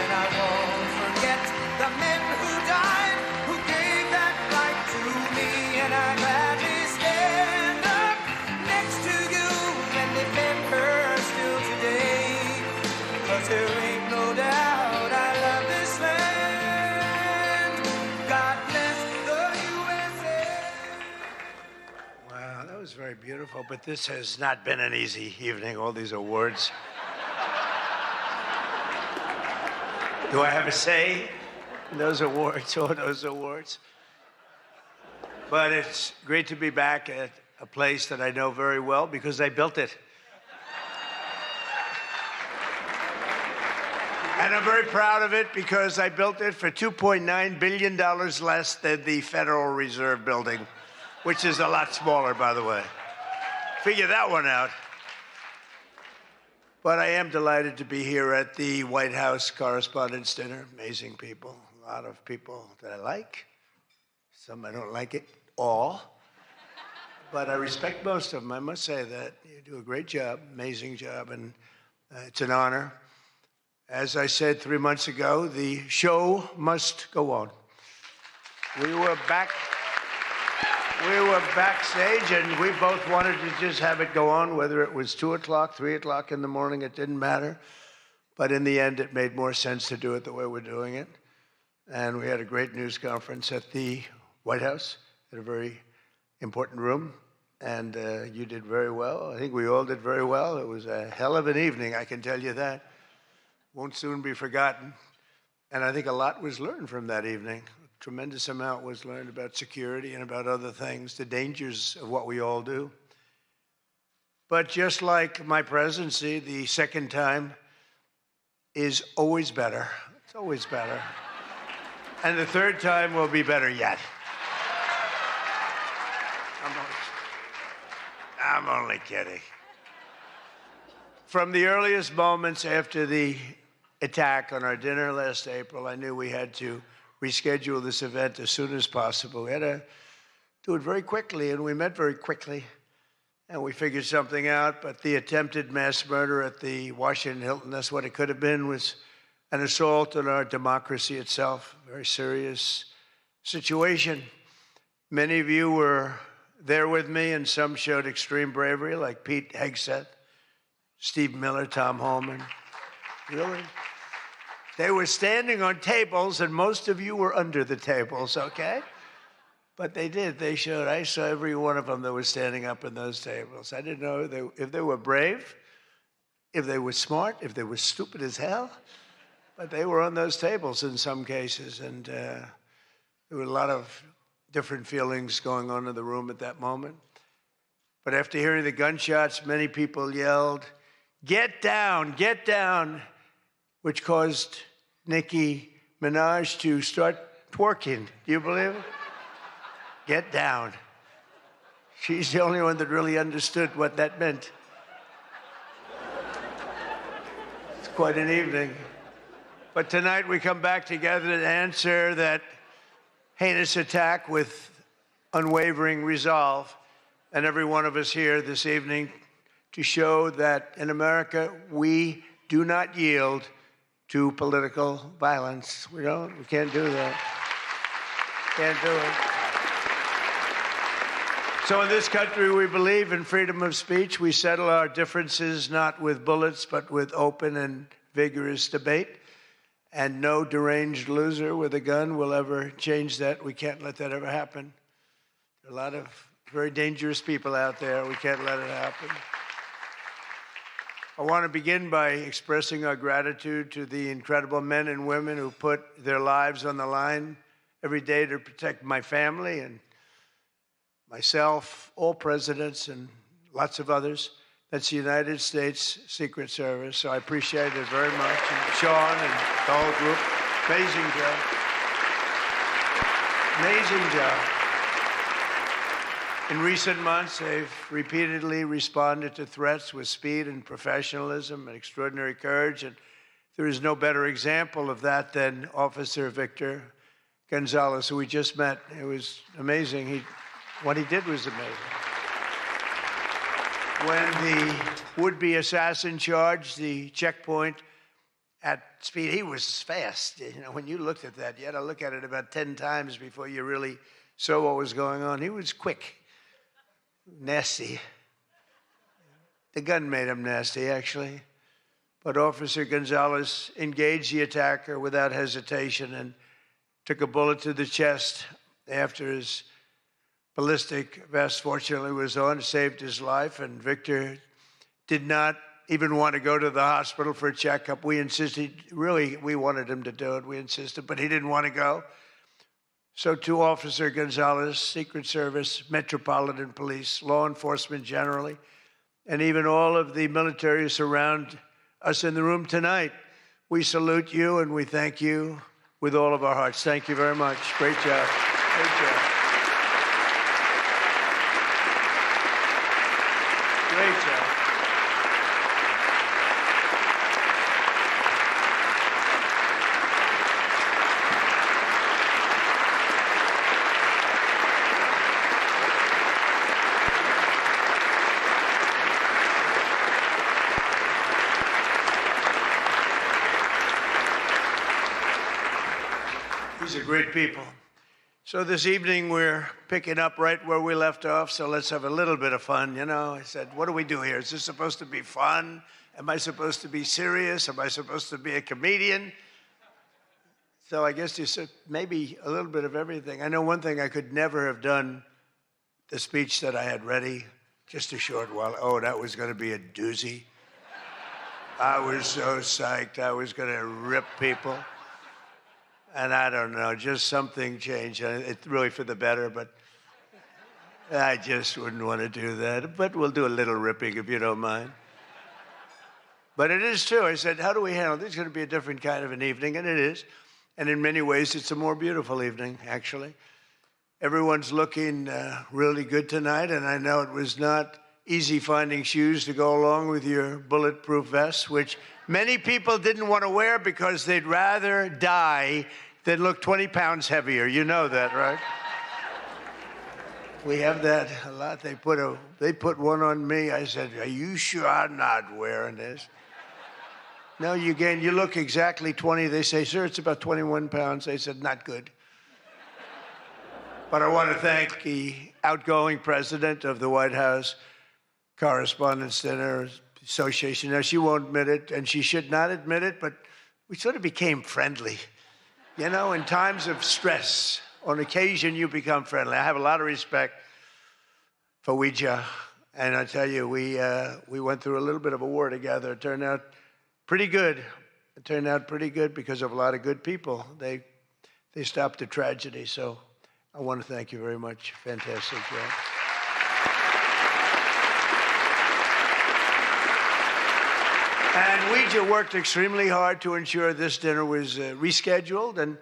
Speaker 15: And I won't forget the men who died, who gave that right to me. And I gladly stand up next to you and defend her still today. 'Cause there ain't no doubt I love this land. God bless the USA.
Speaker 22: Wow, that was very beautiful, but this has not been an easy evening, all these awards. Do I have a say in those awards, all those awards? But it's great to be back at a place that I know very well because I built it. And I'm very proud of it because I built it for $2.9 billion less than the Federal Reserve building, which is a lot smaller, by the way. Figure that one out. But I am delighted to be here at the White House Correspondents Dinner. Amazing people, a lot of people that I like. Some I don't like at all. But I respect most of them, I must say that. You do a great job, amazing job, and it's an honor. As I said 3 months ago, the show must go on. We were backstage, and we both wanted to just have it go on, whether it was 2 o'clock, 3 o'clock in the morning, it didn't matter. But in the end, it made more sense to do it the way we're doing it. And we had a great news conference at the White House, at a very important room. And you did very well. I think we all did very well. It was a hell of an evening, I can tell you that. Won't soon be forgotten. And I think a lot was learned from that evening. A tremendous amount was learned about security and about other things, the dangers of what we all do. But just like my presidency, the second time is always better. It's always better. And the third time will be better yet. I'm only kidding. From the earliest moments after the attack on our dinner last April, I knew we had to reschedule this event as soon as possible. We had to do it very quickly, and we met very quickly. and we figured something out. But the attempted mass murder at the Washington Hilton, that's what it could have been, was an assault on our democracy itself. Very serious situation. Many of you were there with me, and some showed extreme bravery, like Pete Hegseth, Steve Miller, Tom Holman. Really? They were standing on tables, and most of you were under the tables, okay? But they did. They showed. I saw every one of them that was standing up in those tables. I didn't know if they were brave, if they were smart, if they were stupid as hell. But they were on those tables in some cases, and there were a lot of different feelings going on in the room at that moment. But after hearing the gunshots, many people yelled, "Get down, get down," which caused Nicki Minaj to start twerking. Do you believe it? Get down. She's the only one that really understood what that meant. It's quite an evening. But tonight we come back together to answer that heinous attack with unwavering resolve. And every one of us here this evening to show that in America we do not yield to political violence. We can't do that. Can't do it. So in this country, we believe in freedom of speech. We settle our differences not with bullets, but with open and vigorous debate. And no deranged loser with a gun will ever change that. We can't let that ever happen. There are a lot of very dangerous people out there. We can't let it happen. I want to begin by expressing our gratitude to the incredible men and women who put their lives on the line every day to protect my family and myself, all presidents, and lots of others. That's the United States Secret Service. So I appreciate it very much. And Sean and the whole group. Amazing job. Amazing job. In recent months, they've repeatedly responded to threats with speed and professionalism and extraordinary courage. And there is no better example of that than Officer Victor Gonzalez, who we just met. It was amazing. What he did was amazing. When the would-be assassin charged the checkpoint at speed, he was fast. You know, when you looked at that, you had to look at it about 10 times before you really saw what was going on. He was quick. Nasty. The gun made him nasty, actually. But Officer Gonzalez engaged the attacker without hesitation and took a bullet to the chest after his ballistic vest, fortunately, was on, saved his life. And Victor did not even want to go to the hospital for a checkup. We insisted, really, we wanted him to do it. We insisted, but he didn't want to go. So to Officer Gonzalez, Secret Service, Metropolitan Police, law enforcement generally, and even all of the military who surround us in the room tonight, we salute you and we thank you with all of our hearts. Thank you very much. Great job. Great job. Great job. These are great people. So this evening we're picking up right where we left off, so let's have a little bit of fun. You know, I said, what do we do here? Is this supposed to be fun? Am I supposed to be serious? Am I supposed to be a comedian? So I guess you said maybe a little bit of everything. I know one thing, I could never have done the speech that I had ready just a short while. Oh, that was going to be a doozy. I was so psyched. I was going to rip people. And I don't know, just something changed. It's really for the better, but I just wouldn't want to do that. But we'll do a little ripping if you don't mind. But it is true. I said, how do we handle this? It's going to be a different kind of an evening, and it is. And in many ways, it's a more beautiful evening, actually. Everyone's looking really good tonight, and I know it was not easy finding shoes to go along with your bulletproof vests, which many people didn't want to wear because they'd rather die than look 20 pounds heavier. You know that, right? We have that a lot. They put one on me. I said, "Are you sure I'm not wearing this?" No, you look exactly 20. They say, "Sir, it's about 21 pounds." I said, "Not good." But I want to thank the outgoing president of the White House Correspondents Dinner Association. Now, she won't admit it, and she should not admit it, but we sort of became friendly. You know, in times of stress, on occasion, you become friendly. I have a lot of respect for Ouija, and I tell you, we went through a little bit of a war together. It turned out pretty good. It turned out pretty good because of a lot of good people. They stopped the tragedy, so I want to thank you very much. Fantastic job. And Ouija worked extremely hard to ensure this dinner was rescheduled, and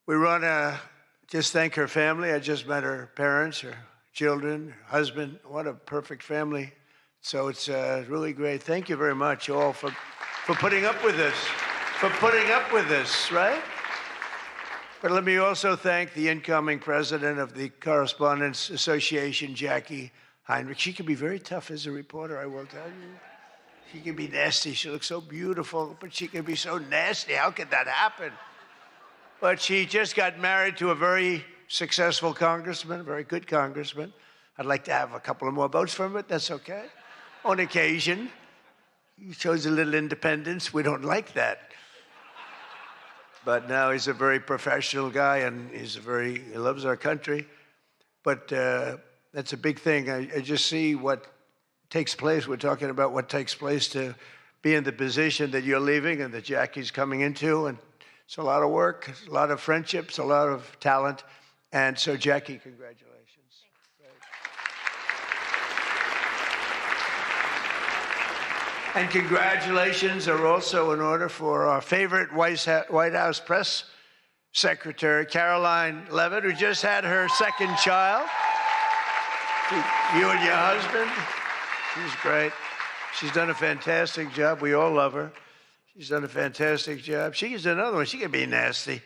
Speaker 22: we want to just thank her family. I just met her parents, her children, her husband. What a perfect family. So it's really great. Thank you very much, all, for putting up with this. For putting up with this, right? But let me also thank the incoming president of the Correspondents Association, Jackie Heinrich. She can be very tough as a reporter, I will tell you. She can be nasty. She looks so beautiful, but she can be so nasty. How could that happen? But she just got married to a very successful congressman, a very good congressman. I'd like to have a couple of more votes from it. That's okay. On occasion, he shows a little independence. We don't like that. But now he's a very professional guy, and he loves our country. But that's a big thing. I just see what takes place. We're talking about what takes place to be in the position that you're leaving and that Jackie's coming into. And it's a lot of work, a lot of friendships, a lot of talent. And so, Jackie, congratulations. And congratulations are also in order for our favorite White House press secretary, Caroline Levitt, who just had her second child. You and your husband. She's great. She's done a fantastic job. We all love her. She's done a fantastic job. She's another one. She can be nasty.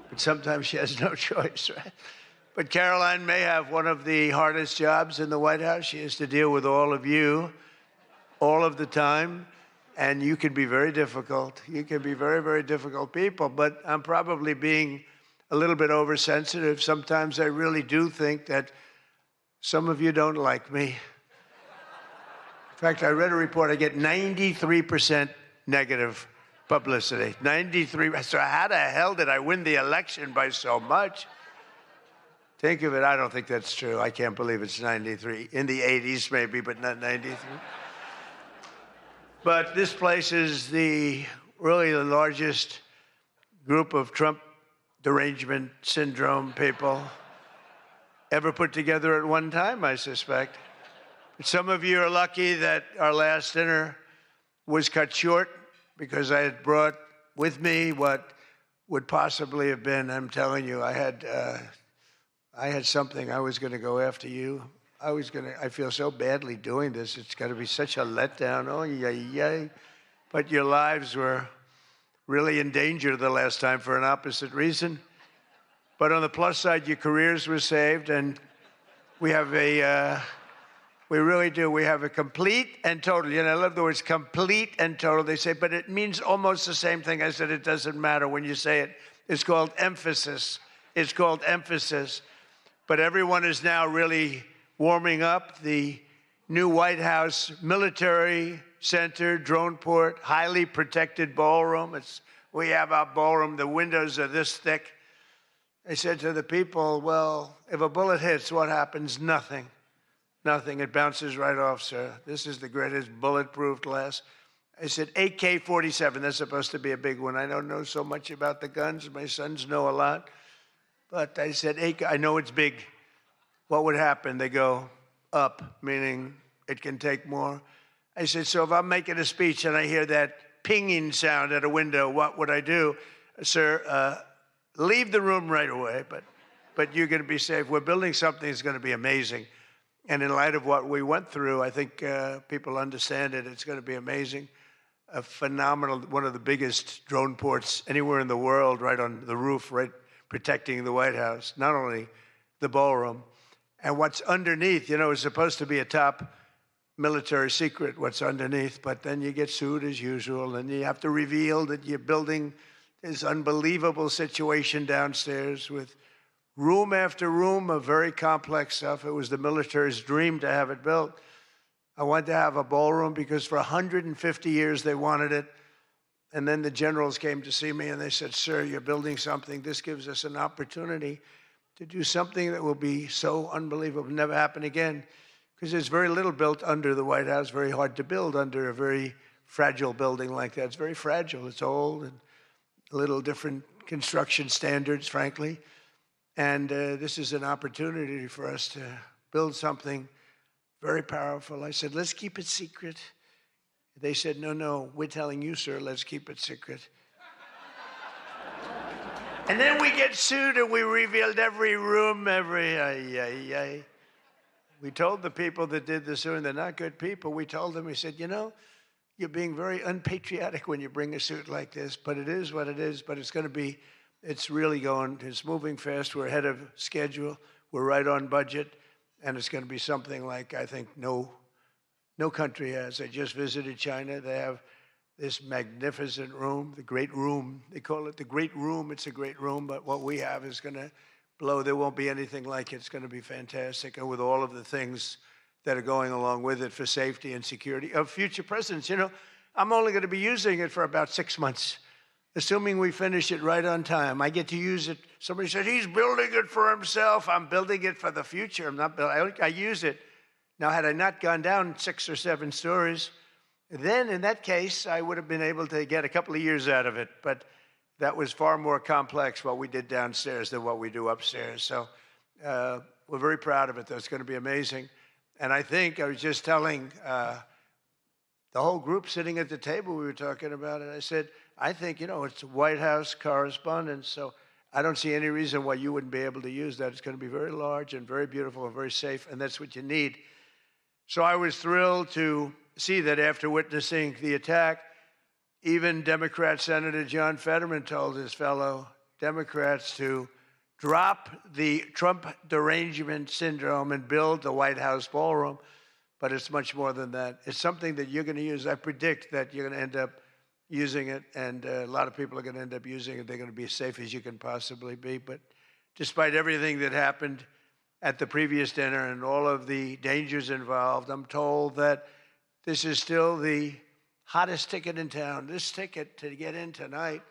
Speaker 22: But sometimes she has no choice, right? But Caroline may have one of the hardest jobs in the White House. She has to deal with all of you all of the time, and you can be very difficult. You can be very, very difficult people, but I'm probably being a little bit oversensitive. Sometimes I really do think that some of you don't like me. In fact, I read a report, I get 93% negative publicity. 93. So how the hell did I win the election by so much? Think of it, I don't think that's true. I can't believe it's 93. In the 80s maybe, but not 93. But this place is really the largest group of Trump derangement syndrome people ever put together at one time, I suspect. But some of you are lucky that our last dinner was cut short because I had brought with me what would possibly have been, I'm telling you, I had something. I was going to go after you. I feel so badly doing this. It's going to be such a letdown. Oh, yay. But your lives were really in danger the last time for an opposite reason. But on the plus side, your careers were saved, and we really do. We have a complete and total. You know, I love the words complete and total. They say, but it means almost the same thing. I said, it doesn't matter when you say it. It's called emphasis. It's called emphasis. But everyone is now really warming up. The new White House Military Center, drone port, highly protected ballroom. We have our ballroom. The windows are this thick. I said to the people, well, if a bullet hits, what happens? Nothing. Nothing. It bounces right off, sir. This is the greatest bulletproof glass. I said, AK-47. That's supposed to be a big one. I don't know so much about the guns. My sons know a lot. But I said, I know it's big. What would happen? They go up, meaning it can take more. I said, so if I'm making a speech and I hear that pinging sound at a window, what would I do? Sir, leave the room right away, but you're going to be safe. We're building something that's going to be amazing. And in light of what we went through, I think people understand it. It's going to be amazing. A phenomenal, one of the biggest drone ports anywhere in the world, right on the roof, right protecting the White House, not only the ballroom. And what's underneath, you know, is supposed to be a top military secret, what's underneath, but then you get sued as usual, and you have to reveal that you're building this unbelievable situation downstairs with room after room of very complex stuff. It was the military's dream to have it built. I wanted to have a ballroom because for 150 years they wanted it. And then the generals came to see me and they said, "Sir, you're building something. This gives us an opportunity to do something that will be so unbelievable, never happen again." Because there's very little built under the White House, very hard to build under a very fragile building like that. It's very fragile. It's old and a little different construction standards, frankly. And this is an opportunity for us to build something very powerful. I said, "Let's keep it secret." They said, "No, we're telling you, sir, let's keep it secret." And then we get sued and we revealed every room, We told the people that did the suing, they're not good people. We told them, we said, "You know, you're being very unpatriotic when you bring a suit like this, but it is what it is, but it's really going, it's moving fast. We're ahead of schedule. We're right on budget. And it's going to be something like, I think, no country has." I just visited China. They have this magnificent room, the Great Room. They call it the Great Room. It's a great room, but what we have is going to blow. There won't be anything like it. It's going to be fantastic. And with all of the things that are going along with it for safety and security of future presidents. You know, I'm only going to be using it for about 6 months, assuming we finish it right on time. I get to use it. Somebody said, "He's building it for himself." I'm building it for the future. I'm not building. I use it. Now, had I not gone down 6 or 7 stories, then in that case, I would have been able to get a couple of years out of it. But that was far more complex, what we did downstairs, than what we do upstairs. So we're very proud of it, though. It's going to be amazing. And I think I was just telling the whole group sitting at the table, we were talking about it. I said, I think, you know, it's White House Correspondents, so I don't see any reason why you wouldn't be able to use that. It's going to be very large and very beautiful and very safe, and that's what you need. So I was thrilled to see that after witnessing the attack, even Democrat Senator John Fetterman told his fellow Democrats to drop the Trump derangement syndrome and build the White House ballroom. But it's much more than that. It's something that you're going to use. I predict that you're going to end up using it, and a lot of people are going to end up using it. They're going to be as safe as you can possibly be. But despite everything that happened at the previous dinner and all of the dangers involved, I'm told that this is still the hottest ticket in town. This ticket to get in tonight,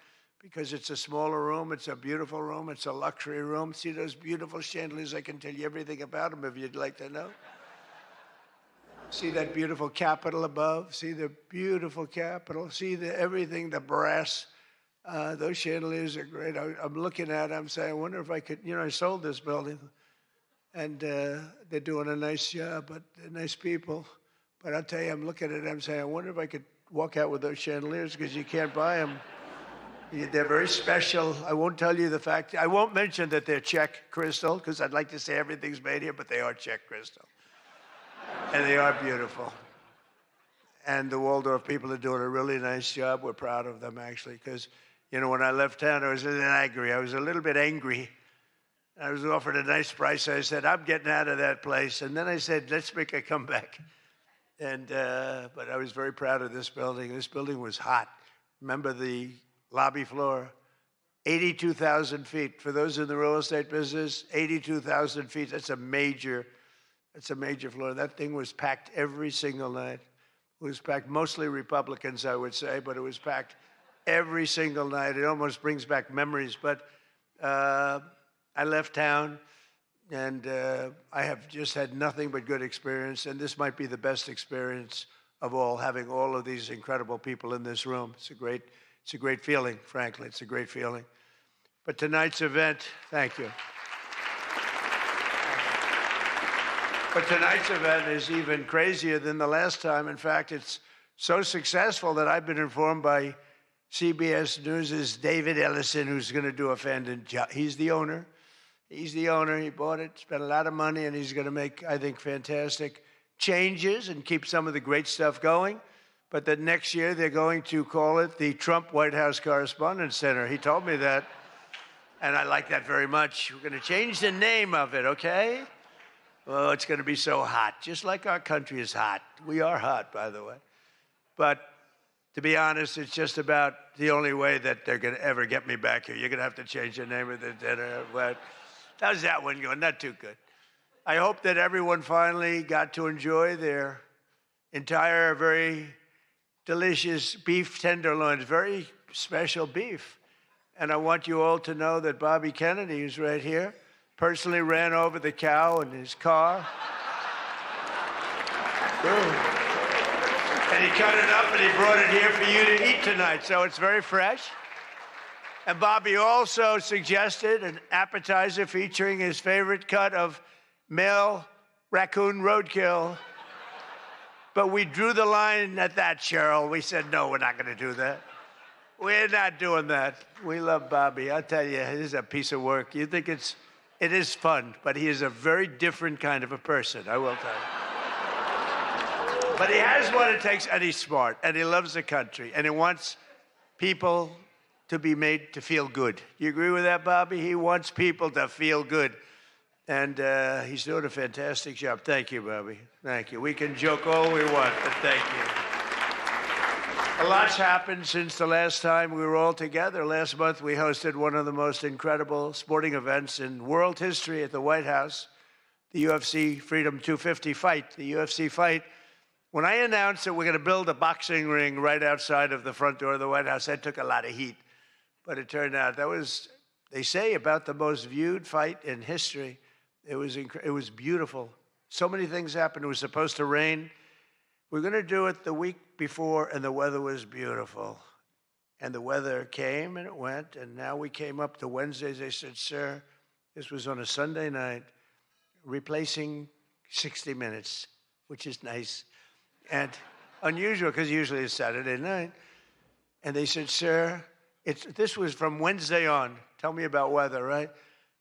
Speaker 22: because it's a smaller room, it's a beautiful room, it's a luxury room. See those beautiful chandeliers? I can tell you everything about them if you'd like to know. See that beautiful Capitol above? See the beautiful Capitol? See everything, the brass. Those chandeliers are great. I'm looking at them, saying, I wonder if I could, you know, I sold this building, and they're doing a nice job, but they're nice people. But I'll tell you, I'm looking at them saying, I wonder if I could walk out with those chandeliers, because you can't buy them. They're very special. I won't tell you the fact. I won't mention that they're Czech crystal, because I'd like to say everything's made here, but they are Czech crystal. And they are beautiful. And the Waldorf people are doing a really nice job. We're proud of them, actually, because, you know, when I left town, I was a little angry. I was a little bit angry. I was offered a nice price. I said, I'm getting out of that place. And then I said, let's make a comeback. And but I was very proud of this building. This building was hot. Remember the lobby floor? 82,000 feet. For those in the real estate business, 82,000 feet. That's a major floor. That thing was packed every single night. It was packed, mostly Republicans, I would say, but it was packed every single night. It almost brings back memories. But I left town, and I have just had nothing but good experience. And this might be the best experience of all, having all of these incredible people in this room. It's a great feeling, frankly. It's a great feeling. But tonight's event, thank you. But tonight's event is even crazier than the last time. In fact, it's so successful that I've been informed by CBS News' David Ellison, who's going to do a fantastic job. He's the owner. He's the owner. He bought it, spent a lot of money, and he's going to make, I think, fantastic changes and keep some of the great stuff going. But that next year they're going to call it the Trump White House Correspondents Dinner. He told me that. And I like that very much. We're going to change the name of it, okay? Oh, it's going to be so hot, just like our country is hot. We are hot, by the way. But to be honest, it's just about the only way that they're going to ever get me back here. You're going to have to change the name of the dinner. But how's that one going? Not too good. I hope that everyone finally got to enjoy their entire, very delicious beef tenderloins, very special beef. And I want you all to know that Bobby Kennedy, who's right here, personally ran over the cow in his car. And he cut it up and he brought it here for you to eat tonight. So it's very fresh. And Bobby also suggested an appetizer featuring his favorite cut of male raccoon roadkill. But we drew the line at that, Cheryl. We said, no, we're not going to do that. We're not doing that. We love Bobby. I'll tell you, it is a piece of work. You think it is fun, but he is a very different kind of a person, I will tell you. But he has what it takes, and he's smart, and he loves the country, and he wants people to be made to feel good. You agree with that, Bobby? He wants people to feel good. And he's doing a fantastic job. Thank you, Bobby. Thank you. We can joke all we want, but thank you. A lot's happened since the last time we were all together. Last month, we hosted one of the most incredible sporting events in world history at the White House, the UFC Freedom 250 fight. The UFC fight, when I announced that we're going to build a boxing ring right outside of the front door of the White House, that took a lot of heat. But it turned out that was, they say, about the most viewed fight in history. It was beautiful. So many things happened. It was supposed to rain. We're going to do it the week before, and the weather was beautiful. And the weather came, and it went, and now we came up to Wednesdays. They said, sir, this was on a Sunday night, replacing 60 Minutes, which is nice and unusual, because usually it's Saturday night. And they said, sir, this was from Wednesday on. Tell me about weather, right?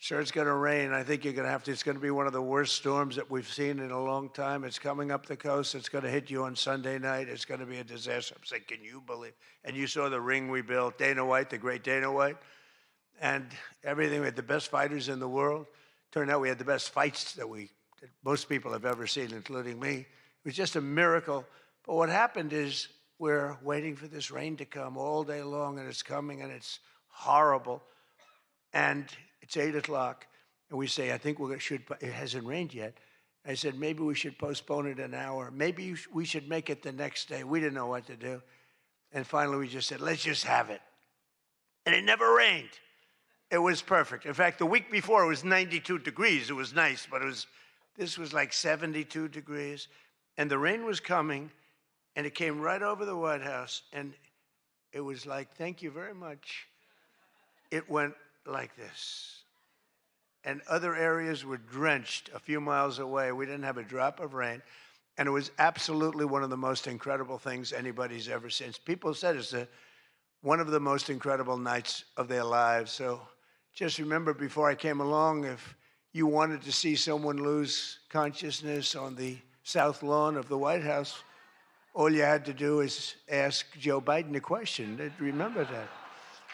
Speaker 22: Sure, it's going to rain. I think you're going to have to. It's going to be one of the worst storms that we've seen in a long time. It's coming up the coast. It's going to hit you on Sunday night. It's going to be a disaster. I'm saying, can you believe? And you saw the ring we built, Dana White, the great Dana White, and everything. We had the best fighters in the world. Turned out we had the best fights that most people have ever seen, including me. It was just a miracle. But what happened is we're waiting for this rain to come all day long, and it's coming, and it's horrible. And it's 8 o'clock, and we say, I think it hasn't rained yet. I said, maybe we should postpone it an hour. Maybe we should make it the next day. We didn't know what to do. And finally, we just said, let's just have it. And it never rained. It was perfect. In fact, the week before, it was 92 degrees. It was nice, but this was like 72 degrees. And the rain was coming, and it came right over the White House. And it was like, thank you very much. It went like this. And other areas were drenched a few miles away. We didn't have a drop of rain. And it was absolutely one of the most incredible things anybody's ever seen. People said it's one of the most incredible nights of their lives. So just remember, before I came along, if you wanted to see someone lose consciousness on the South Lawn of the White House, all you had to do is ask Joe Biden a question. Remember that.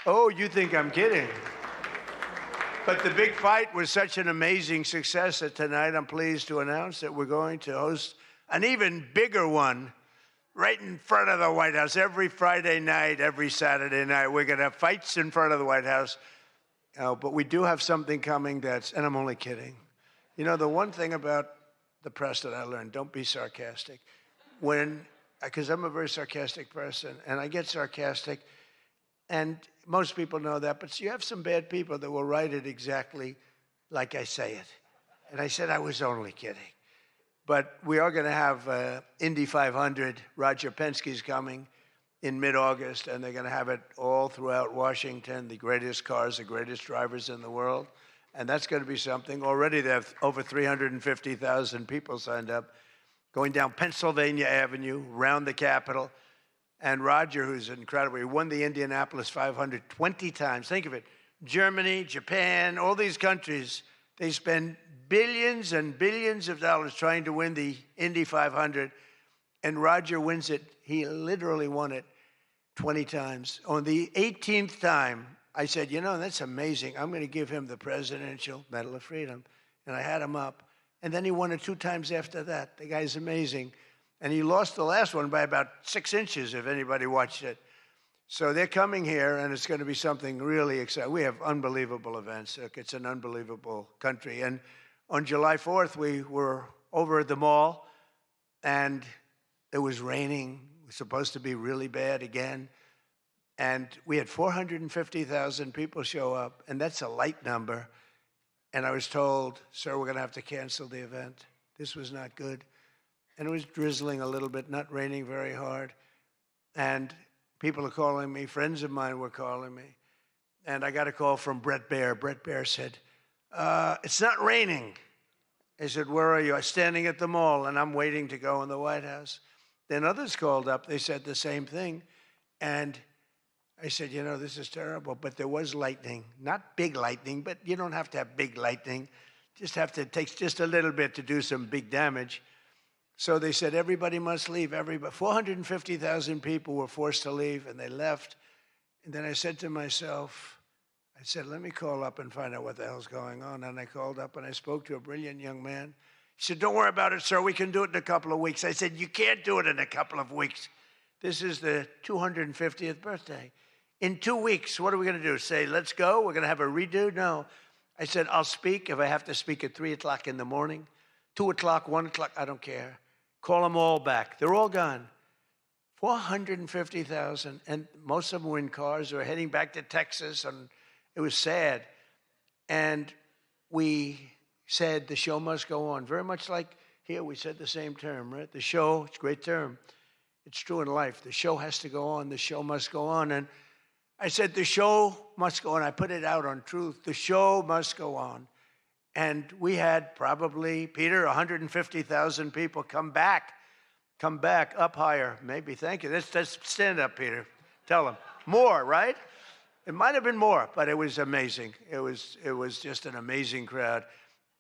Speaker 22: Oh, you think I'm kidding. But the big fight was such an amazing success that tonight I'm pleased to announce that we're going to host an even bigger one right in front of the White House. Every Friday night, every Saturday night, we're going to have fights in front of the White House. But we do have something coming and I'm only kidding. You know, the one thing about the press that I learned, don't be sarcastic. Because I'm a very sarcastic person, and I get sarcastic, and most people know that, but you have some bad people that will write it exactly like I say it. And I said I was only kidding. But we are going to have Indy 500. Roger Penske's coming in mid-August, and they're going to have it all throughout Washington, the greatest cars, the greatest drivers in the world. And that's going to be something. Already they have over 350,000 people signed up, going down Pennsylvania Avenue, around the Capitol. And Roger, who's incredible, he won the Indianapolis 500 20 times. Think of it. Germany, Japan, all these countries, they spend billions and billions of dollars trying to win the Indy 500. And Roger wins it. He literally won it 20 times. On the 18th time, I said, you know, that's amazing. I'm going to give him the Presidential Medal of Freedom. And I had him up. And then he won it 2 times after that. The guy's amazing. And he lost the last one by about 6 inches, if anybody watched it. So they're coming here, and it's going to be something really exciting. We have unbelievable events. Look, it's an unbelievable country. And on July 4th, we were over at the mall, and it was raining. It was supposed to be really bad again. And we had 450,000 people show up, and that's a light number. And I was told, sir, we're going to have to cancel the event. This was not good. And it was drizzling a little bit, not raining very hard. And people are calling me, friends of mine were calling me. And I got a call from Brett Baer. Brett Baer said, it's not raining. I said, where are you? I'm standing at the mall, and I'm waiting to go in the White House. Then others called up. They said the same thing. And I said, you know, this is terrible. But there was lightning. Not big lightning, but you don't have to have big lightning. It takes just a little bit to do some big damage. So they said, everybody must leave. 450,000 people were forced to leave, and they left. And then I said to myself, I said, let me call up and find out what the hell's going on. And I called up, and I spoke to a brilliant young man. He said, don't worry about it, sir. We can do it in a couple of weeks. I said, you can't do it in a couple of weeks. This is the 250th birthday. In 2 weeks, what are we going to do? Say, let's go? We're going to have a redo? No. I said, I'll speak if I have to speak at 3 o'clock in the morning, 2 o'clock, 1 o'clock. I don't care. Call them all back. They're all gone. 450,000, and most of them were in cars or heading back to Texas, and it was sad. And we said the show must go on. Very much like here, we said the same term, right? The show, it's a great term. It's true in life. The show has to go on. The show must go on. And I said, the show must go on. I put it out on Truth. The show must go on. And we had probably, Peter, 150,000 people come back up higher. Maybe, thank you. Let's stand up, Peter. Tell them. More, right? It might have been more, but it was amazing. It was just an amazing crowd.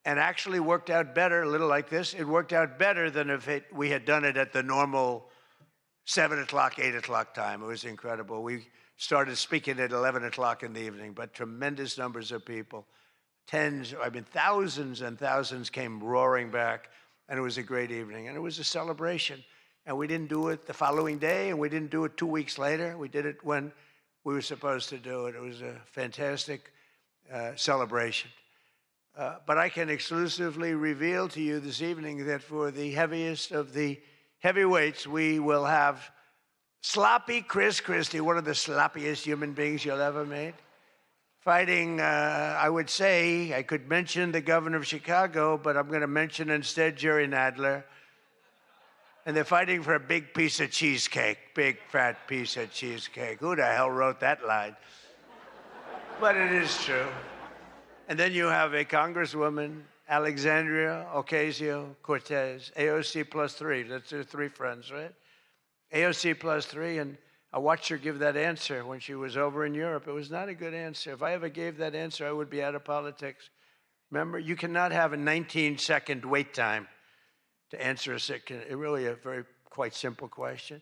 Speaker 22: And actually worked out better, a little like this. It worked out better than if we had done it at the normal 7 o'clock, 8 o'clock time. It was incredible. We started speaking at 11 o'clock in the evening, but tremendous numbers of people. Thousands and thousands came roaring back, and it was a great evening. And it was a celebration. And we didn't do it the following day, and we didn't do it 2 weeks later. We did it when we were supposed to do it. It was a fantastic celebration. But I can exclusively reveal to you this evening that for the heaviest of the heavyweights, we will have sloppy Chris Christie, one of the sloppiest human beings you'll ever meet, fighting, I would say, I could mention the governor of Chicago, but I'm going to mention instead Jerry Nadler. And they're fighting for a big piece of cheesecake, big fat piece of cheesecake. Who the hell wrote that line? But it is true. And then you have a Congresswoman, Alexandria Ocasio-Cortez, AOC plus 3. That's her 3 friends, right? AOC plus 3, and I watched her give that answer when she was over in Europe. It was not a good answer. If I ever gave that answer, I would be out of politics. Remember, you cannot have a 19-second wait time to answer really a quite simple question.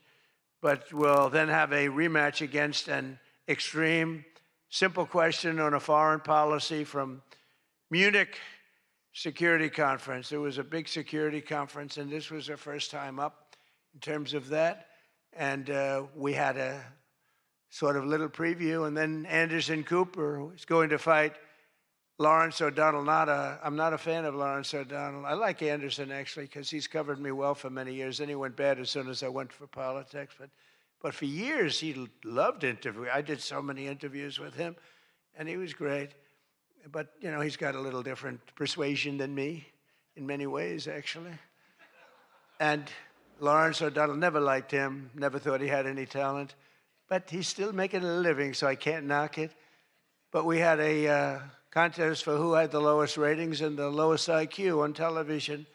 Speaker 22: But we'll then have a rematch against an extreme, simple question on a foreign policy from Munich Security Conference. It was a big security conference, and this was our first time up in terms of that. And we had a sort of little preview, and then Anderson Cooper is going to fight Lawrence O'Donnell. I'm not a fan of Lawrence O'Donnell. I like Anderson, actually, because he's covered me well for many years. Then he went bad as soon as I went for politics. But for years, he loved interviewing. I did so many interviews with him, and he was great. But, you know, he's got a little different persuasion than me in many ways, actually. And Lawrence O'Donnell, never liked him, never thought he had any talent. But he's still making a living, so I can't knock it. But we had a contest for who had the lowest ratings and the lowest IQ on television.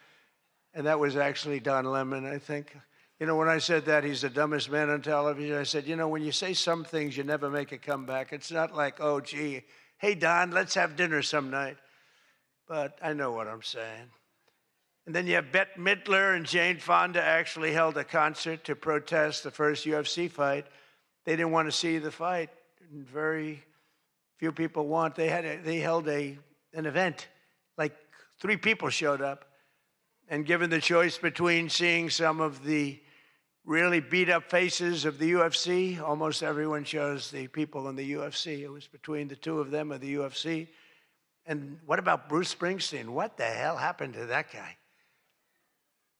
Speaker 22: And that was actually Don Lemon, I think. You know, when I said that he's the dumbest man on television, I said, you know, when you say some things, you never make a comeback. It's not like, oh, gee, hey, Don, let's have dinner some night. But I know what I'm saying. And then you have Bette Midler and Jane Fonda actually held a concert to protest the first UFC fight. They didn't want to see the fight. And very few people want. They held an event. Like 3 people showed up. And given the choice between seeing some of the really beat up faces of the UFC, almost everyone chose the people in the UFC. It was between the 2 of them or the UFC. And what about Bruce Springsteen? What the hell happened to that guy?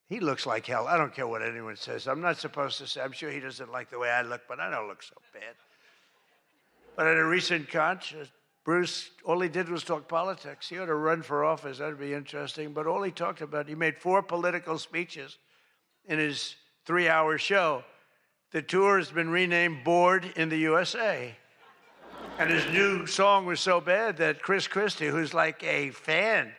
Speaker 22: He looks like hell. I don't care what anyone says. I'm not supposed to say. I'm sure he doesn't like the way I look, but I don't look so bad. But at a recent concert, Bruce, all he did was talk politics. He ought to run for office. That'd be interesting. But all he talked about, he made 4 political speeches in his 3-hour show. The tour has been renamed Bored in the USA. And his new song was so bad that Chris Christie, who's like a fan,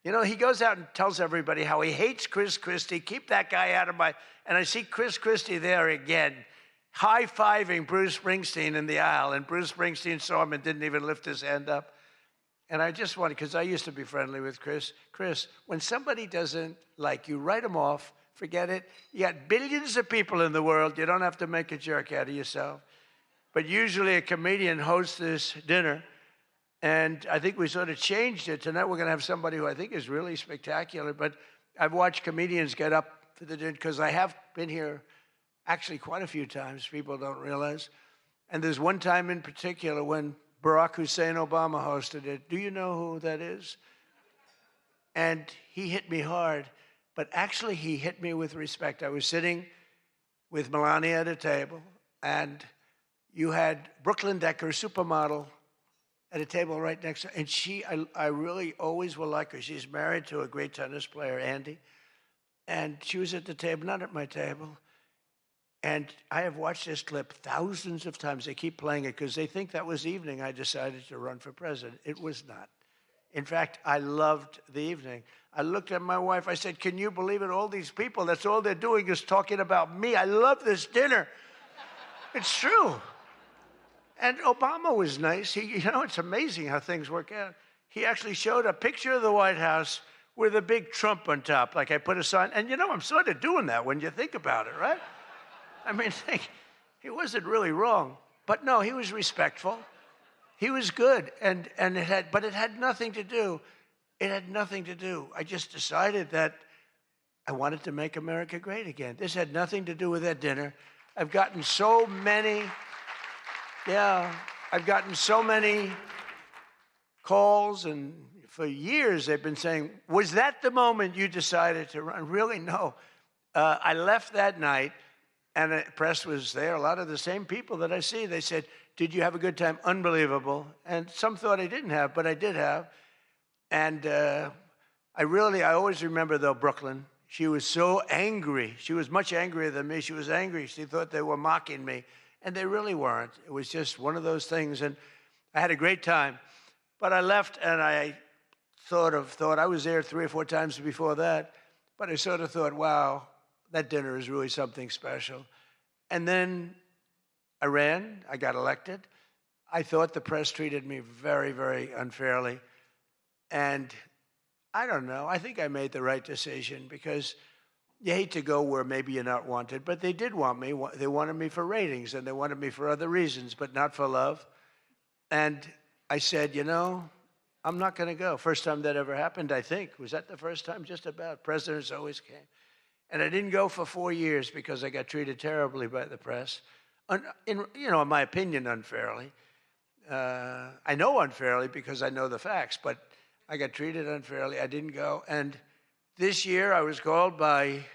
Speaker 22: you know, he goes out and tells everybody how he hates Chris Christie. Keep that guy out of my... And I see Chris Christie there again, high-fiving Bruce Springsteen in the aisle, and Bruce Springsteen saw him and didn't even lift his hand up. And I just wanted, because I used to be friendly with Chris, when somebody doesn't like you, write them off, forget it. You got billions of people in the world. You don't have to make a jerk out of yourself. But usually a comedian hosts this dinner, and I think we sort of changed it. Tonight we're going to have somebody who I think is really spectacular, but I've watched comedians get up for the dinner, because I have been here actually quite a few times, people don't realize. And there's one time in particular when Barack Hussein Obama hosted it. Do you know who that is? And he hit me hard, but actually he hit me with respect. I was sitting with Melania at a table, and you had Brooklyn Decker, supermodel, at a table right next to her. And I really always will like her. She's married to a great tennis player, Andy. And she was at the table, not at my table. And I have watched this clip thousands of times. They keep playing it because they think that was the evening I decided to run for president. It was not. In fact, I loved the evening. I looked at my wife. I said, can you believe it? All these people, that's all they're doing is talking about me. I love this dinner. It's true. And Obama was nice. You know, it's amazing how things work out. He actually showed a picture of the White House with a big Trump on top. Like I put a sign. And, you know, I'm sort of doing that when you think about it, right? I mean, he wasn't really wrong. But no, he was respectful. He was good. But it had nothing to do. It had nothing to do. I just decided that I wanted to make America great again. This had nothing to do with that dinner. I've gotten so many calls, and for years they've been saying, was that the moment you decided to run? Really, no. I left that night, and the press was there. A lot of the same people that I see, they said, did you have a good time? Unbelievable. And some thought I didn't have, but I did have. And I always remember, though, Brooklyn. She was so angry. She was much angrier than me. She was angry. She thought they were mocking me. And they really weren't. It was just one of those things. And I had a great time. But I left, and I sort of thought, I was there 3 or 4 times before that, but I sort of thought, wow, that dinner is really something special. And then I ran. I got elected. I thought the press treated me very, very unfairly. And I don't know. I think I made the right decision, because you hate to go where maybe you're not wanted, but they did want me. They wanted me for ratings, and they wanted me for other reasons, but not for love. And I said, you know, I'm not going to go. First time that ever happened, I think. Was that the first time? Just about. Presidents always came. And I didn't go for 4 years because I got treated terribly by the press. In my opinion, unfairly. I know unfairly because I know the facts, but I got treated unfairly. I didn't go. And this year I was called by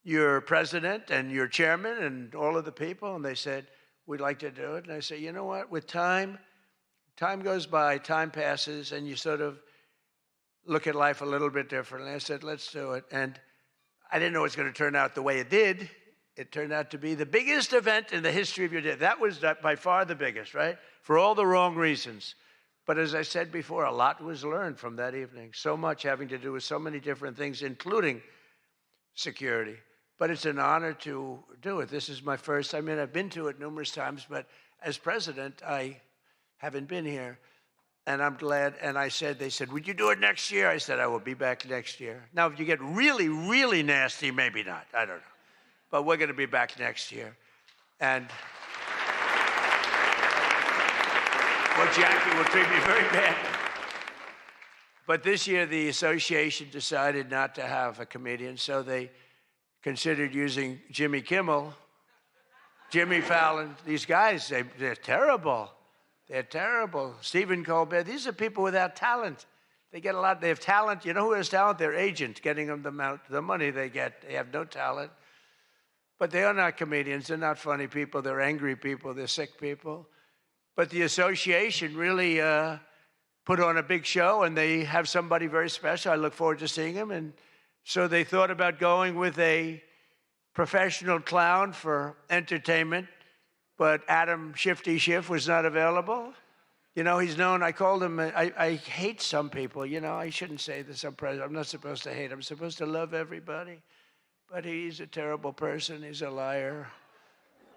Speaker 22: your president and your chairman and all of the people, and they said, we'd like to do it. And I said, you know what? With time goes by, time passes, and you sort of look at life a little bit differently. I said, let's do it. And I didn't know it was going to turn out the way it did. It turned out to be the biggest event in the history of your day. That was by far the biggest, right? For all the wrong reasons. But as I said before, a lot was learned from that evening. So much having to do with so many different things, including security. But it's an honor to do it. This is my first. I mean, I've been to it numerous times, but as president, I haven't been here. And I'm glad. And they said, would you do it next year? I said, I will be back next year. Now, if you get really, really nasty, maybe not. I don't know. But we're going to be back next year. And Well, Jackie will treat me very bad. But this year, the association decided not to have a comedian, so they considered using Jimmy Kimmel, Jimmy Fallon. These guys, they're terrible. They're terrible. Stephen Colbert, these are people without talent. They get a lot, they have talent. You know who has talent? Their agent, getting them the money they get. They have no talent. But they are not comedians. They're not funny people. They're angry people. They're sick people. But the association really put on a big show, and they have somebody very special. I look forward to seeing him. And so they thought about going with a professional clown for entertainment, but Adam Shifty Schiff was not available. You know, he's known, I called him, I hate some people. You know, I shouldn't say this. I'm not supposed to hate. I'm supposed to love everybody. But he's a terrible person. He's a liar.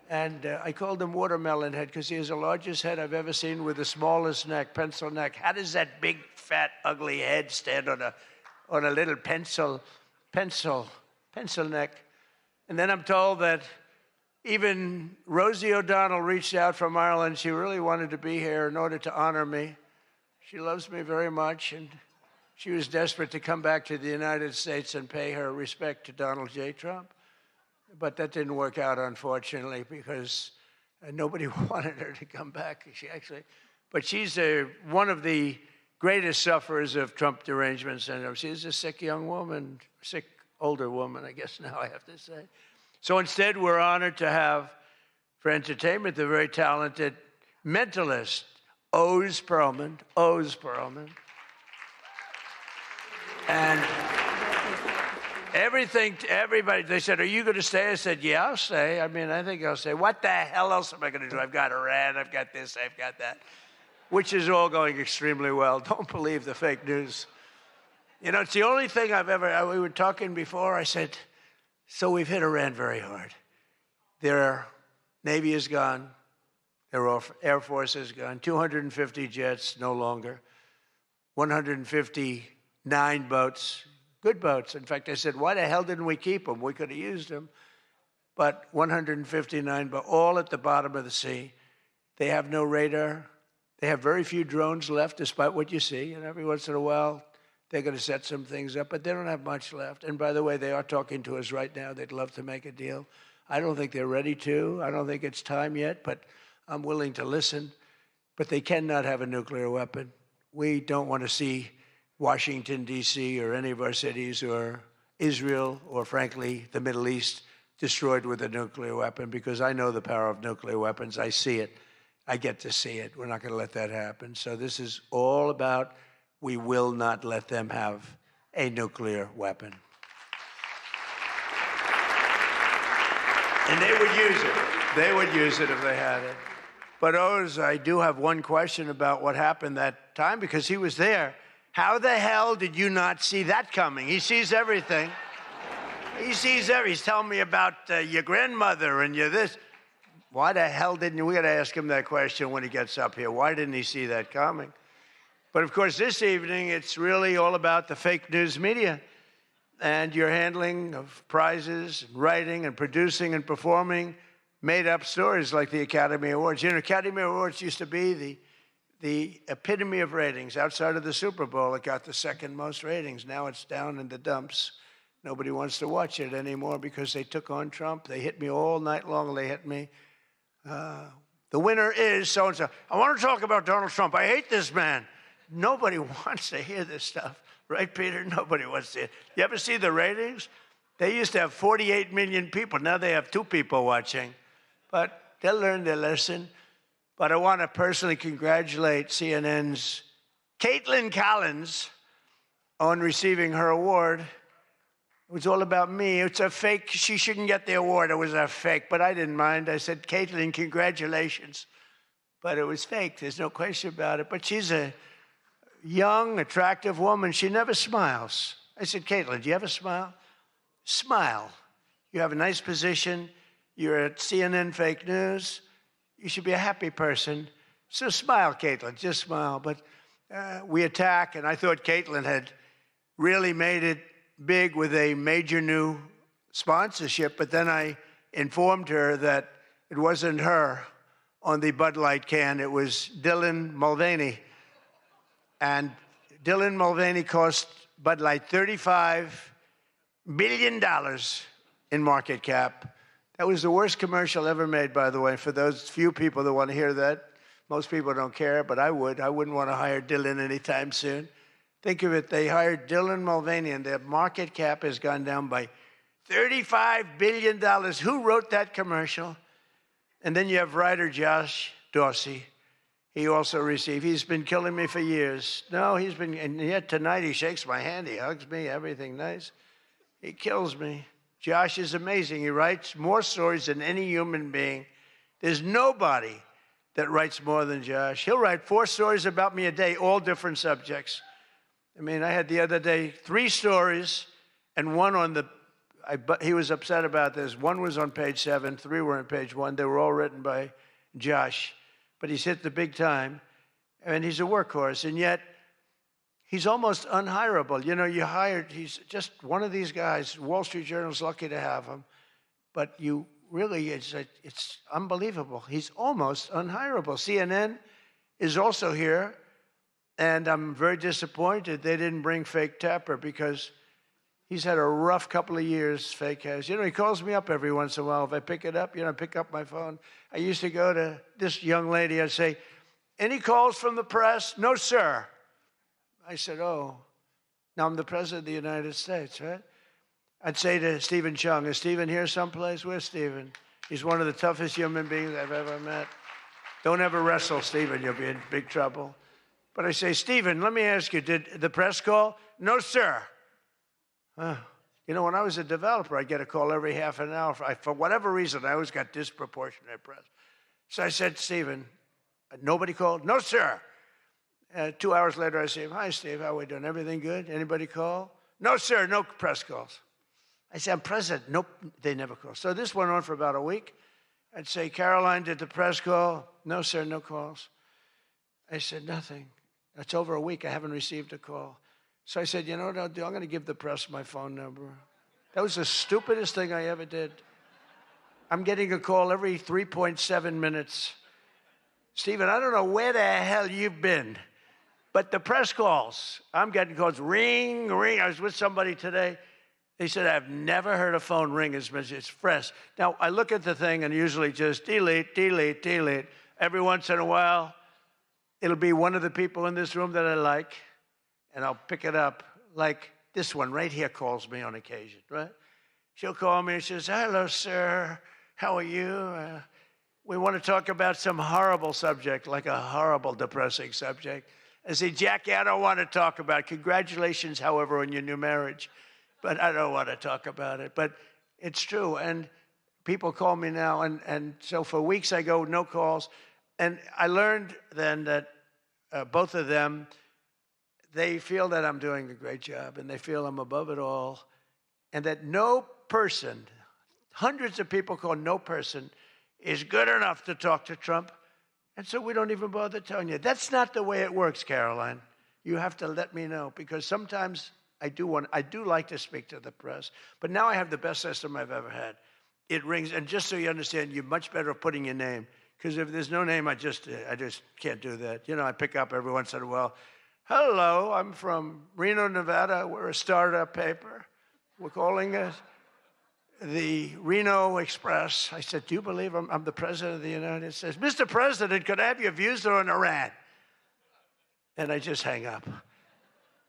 Speaker 22: And I called him Watermelon Head because he has the largest head I've ever seen with the smallest neck, pencil neck. How does that big, fat, ugly head stand on a little pencil neck? And then I'm told that even Rosie O'Donnell reached out from Ireland. She really wanted to be here in order to honor me. She loves me very much, and she was desperate to come back to the United States and pay her respect to Donald J. Trump. But that didn't work out, unfortunately, because nobody wanted her to come back. But she's one of the greatest sufferers of Trump derangement syndrome. She's a sick young woman, sick older woman, I guess now I have to say. So instead, we're honored to have, for entertainment, the very talented mentalist, Oz Perlman. And everybody, they said, are you going to stay? I said, yeah, I'll stay. I mean, I think I'll stay. What the hell else am I going to do? I've got Iran, I've got this, I've got that, which is all going extremely well. Don't believe the fake news. You know, it's the only thing we were talking before, I said, so we've hit Iran very hard. Their Navy is gone. Their Air Force is gone. 250 jets, no longer. 159 boats, good boats. In fact, I said, why the hell didn't we keep them? We could have used them. But 159, but all at the bottom of the sea. They have no radar. They have very few drones left, despite what you see. And every once in a while, they're going to set some things up, but they don't have much left. And by the way, they are talking to us right now. They'd love to make a deal. I don't think they're ready to. I don't think it's time yet, but I'm willing to listen. But they cannot have a nuclear weapon. We don't want to see Washington, D.C., or any of our cities, or Israel, or frankly, the Middle East, destroyed with a nuclear weapon, because I know the power of nuclear weapons. I see it. I get to see it. We're not going to let that happen. So this is all about, we will not let them have a nuclear weapon. And they would use it. They would use it if they had it. But Oz, I do have one question about what happened that time, because he was there. How the hell did you not see that coming? He sees everything. He sees everything. He's telling me about your grandmother and your this. Why the hell didn't you? We got to ask him that question when he gets up here. Why didn't he see that coming? But of course, this evening, it's really all about the fake news media and your handling of prizes, and writing and producing and performing made-up stories like the Academy Awards. You know, Academy Awards used to be the epitome of ratings. Outside of the Super Bowl, it got the second most ratings. Now it's down in the dumps. Nobody wants to watch it anymore because they took on Trump. They hit me all night long. They hit me. The winner is so-and-so. I want to talk about Donald Trump. I hate this man. Nobody wants to hear this stuff. Right, Peter? Nobody wants to hear it. You ever see the ratings? They used to have 48 million people. Now they have 2 people watching. But they'll learn their lesson. But I want to personally congratulate CNN's Caitlin Collins on receiving her award. It was all about me. It's a fake. She shouldn't get the award. It was a fake. But I didn't mind. I said, Caitlin, congratulations. But it was fake. There's no question about it. But she's a young, attractive woman. She never smiles. I said, Caitlin, do you have a smile? Smile. You have a nice position. You're at CNN Fake News. You should be a happy person. So smile, Caitlin. Just smile. But we attack, and I thought Caitlin had really made it big with a major new sponsorship, but then I informed her that it wasn't her, on the Bud Light can. It was Dylan Mulvaney. And Dylan Mulvaney cost Bud Light $35 billion in market cap. That was the worst commercial ever made, by the way, for those few people that want to hear that. Most people don't care, but I would. I wouldn't want to hire Dylan anytime soon. Think of it, they hired Dylan Mulvaney, and their market cap has gone down by $35 billion. Who wrote that commercial? And then you have writer Josh Dorsey. He also received, he's been killing me for years. No, he's been, and yet tonight he shakes my hand, he hugs me, everything nice. He kills me. Josh is amazing. He writes more stories than any human being. There's nobody that writes more than Josh. He'll write 4 stories about me a day, all different subjects. I mean, I had the other day 3 stories and one on the, he was upset about this. 1 was on page 7, 3 were on page 1. They were all written by Josh. But he's hit the big time, and he's a workhorse, and yet he's almost unhireable. You know, he's just one of these guys. Wall Street Journal's lucky to have him, but you really, it's unbelievable. He's almost unhireable. CNN is also here, and I'm very disappointed they didn't bring Fake Tapper because he's had a rough couple of years, Fake has. You know, he calls me up every once in a while. If I pick it up, I pick up my phone. I used to go to this young lady. I'd say, any calls from the press? No, sir. I said, oh, now I'm the president of the United States, right? I'd say to Stephen Chung, is Stephen here someplace? Where's Stephen? He's one of the toughest human beings I've ever met. Don't ever wrestle Stephen. You'll be in big trouble. But I say, Stephen, let me ask you, did the press call? No, sir. You know, when I was a developer, I'd get a call every half an hour. For whatever reason, I always got disproportionate press. So I said, Stephen, nobody called? No, sir. 2 hours later, I say, hi, Steve, how are we doing? Everything good? Anybody call? No, sir, no press calls. I say, I'm president. Nope, they never call. So this went on for about a week. I'd say, Caroline, did the press call? No, sir, no calls. I said, nothing. It's over a week. I haven't received a call. So I said, you know what I'll do? I'm going to give the press my phone number. That was the stupidest thing I ever did. I'm getting a call every 3.7 minutes. Stephen, I don't know where the hell you've been, but the press calls, I'm getting calls, ring, ring. I was with somebody today. They said, I've never heard a phone ring as much as it's fresh. Now, I look at the thing and usually just delete, delete, delete. Every once in a while, it'll be one of the people in this room that I like, and I'll pick it up. Like this one right here calls me on occasion, right? She'll call me and she says, hello, sir. How are you? We want to talk about some horrible subject, like a horrible, depressing subject. I say, Jackie, I don't want to talk about it. Congratulations, however, on your new marriage. But I don't want to talk about it. But it's true. And people call me now. And so for weeks I go, no calls. And I learned then that both of them, they feel that I'm doing a great job. And they feel I'm above it all. And that no person, hundreds of people call no person, is good enough to talk to Trump. And so we don't even bother telling you. That's not the way it works, Caroline. You have to let me know, because sometimes I do like to speak to the press, but now I have the best system I've ever had. It rings, and just so you understand, you're much better at putting your name, because if there's no name, I just can't do that. You know, I pick up every once in a while. Hello, I'm from Reno, Nevada. We're a startup paper. We're calling it the Reno Express. I said, do you believe I'm the president of the United States? Mr. President, could I have your views on Iran? And I just hang up.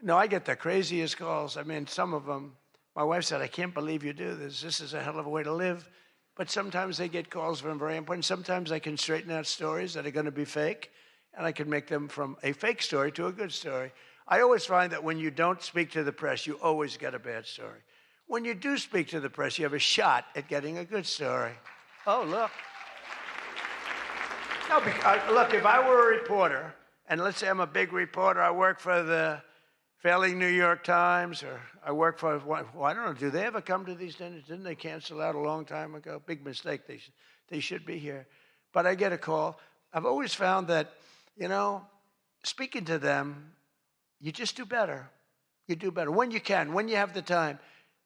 Speaker 22: No, I get the craziest calls. I mean, some of them, my wife said, I can't believe you do this. This is a hell of a way to live. But sometimes they get calls from very important. Sometimes I can straighten out stories that are going to be fake, and I can make them from a fake story to a good story. I always find that when you don't speak to the press, you always get a bad story. When you do speak to the press, you have a shot at getting a good story. Oh, look. No, look, if I were a reporter, and let's say I'm a big reporter, I work for the failing New York Times, or I work for, well, I don't know, do they ever come to these dinners? Didn't they cancel out a long time ago? Big mistake. They should be here. But I get a call. I've always found that, you know, speaking to them, you just do better. You do better. When you can, when you have the time.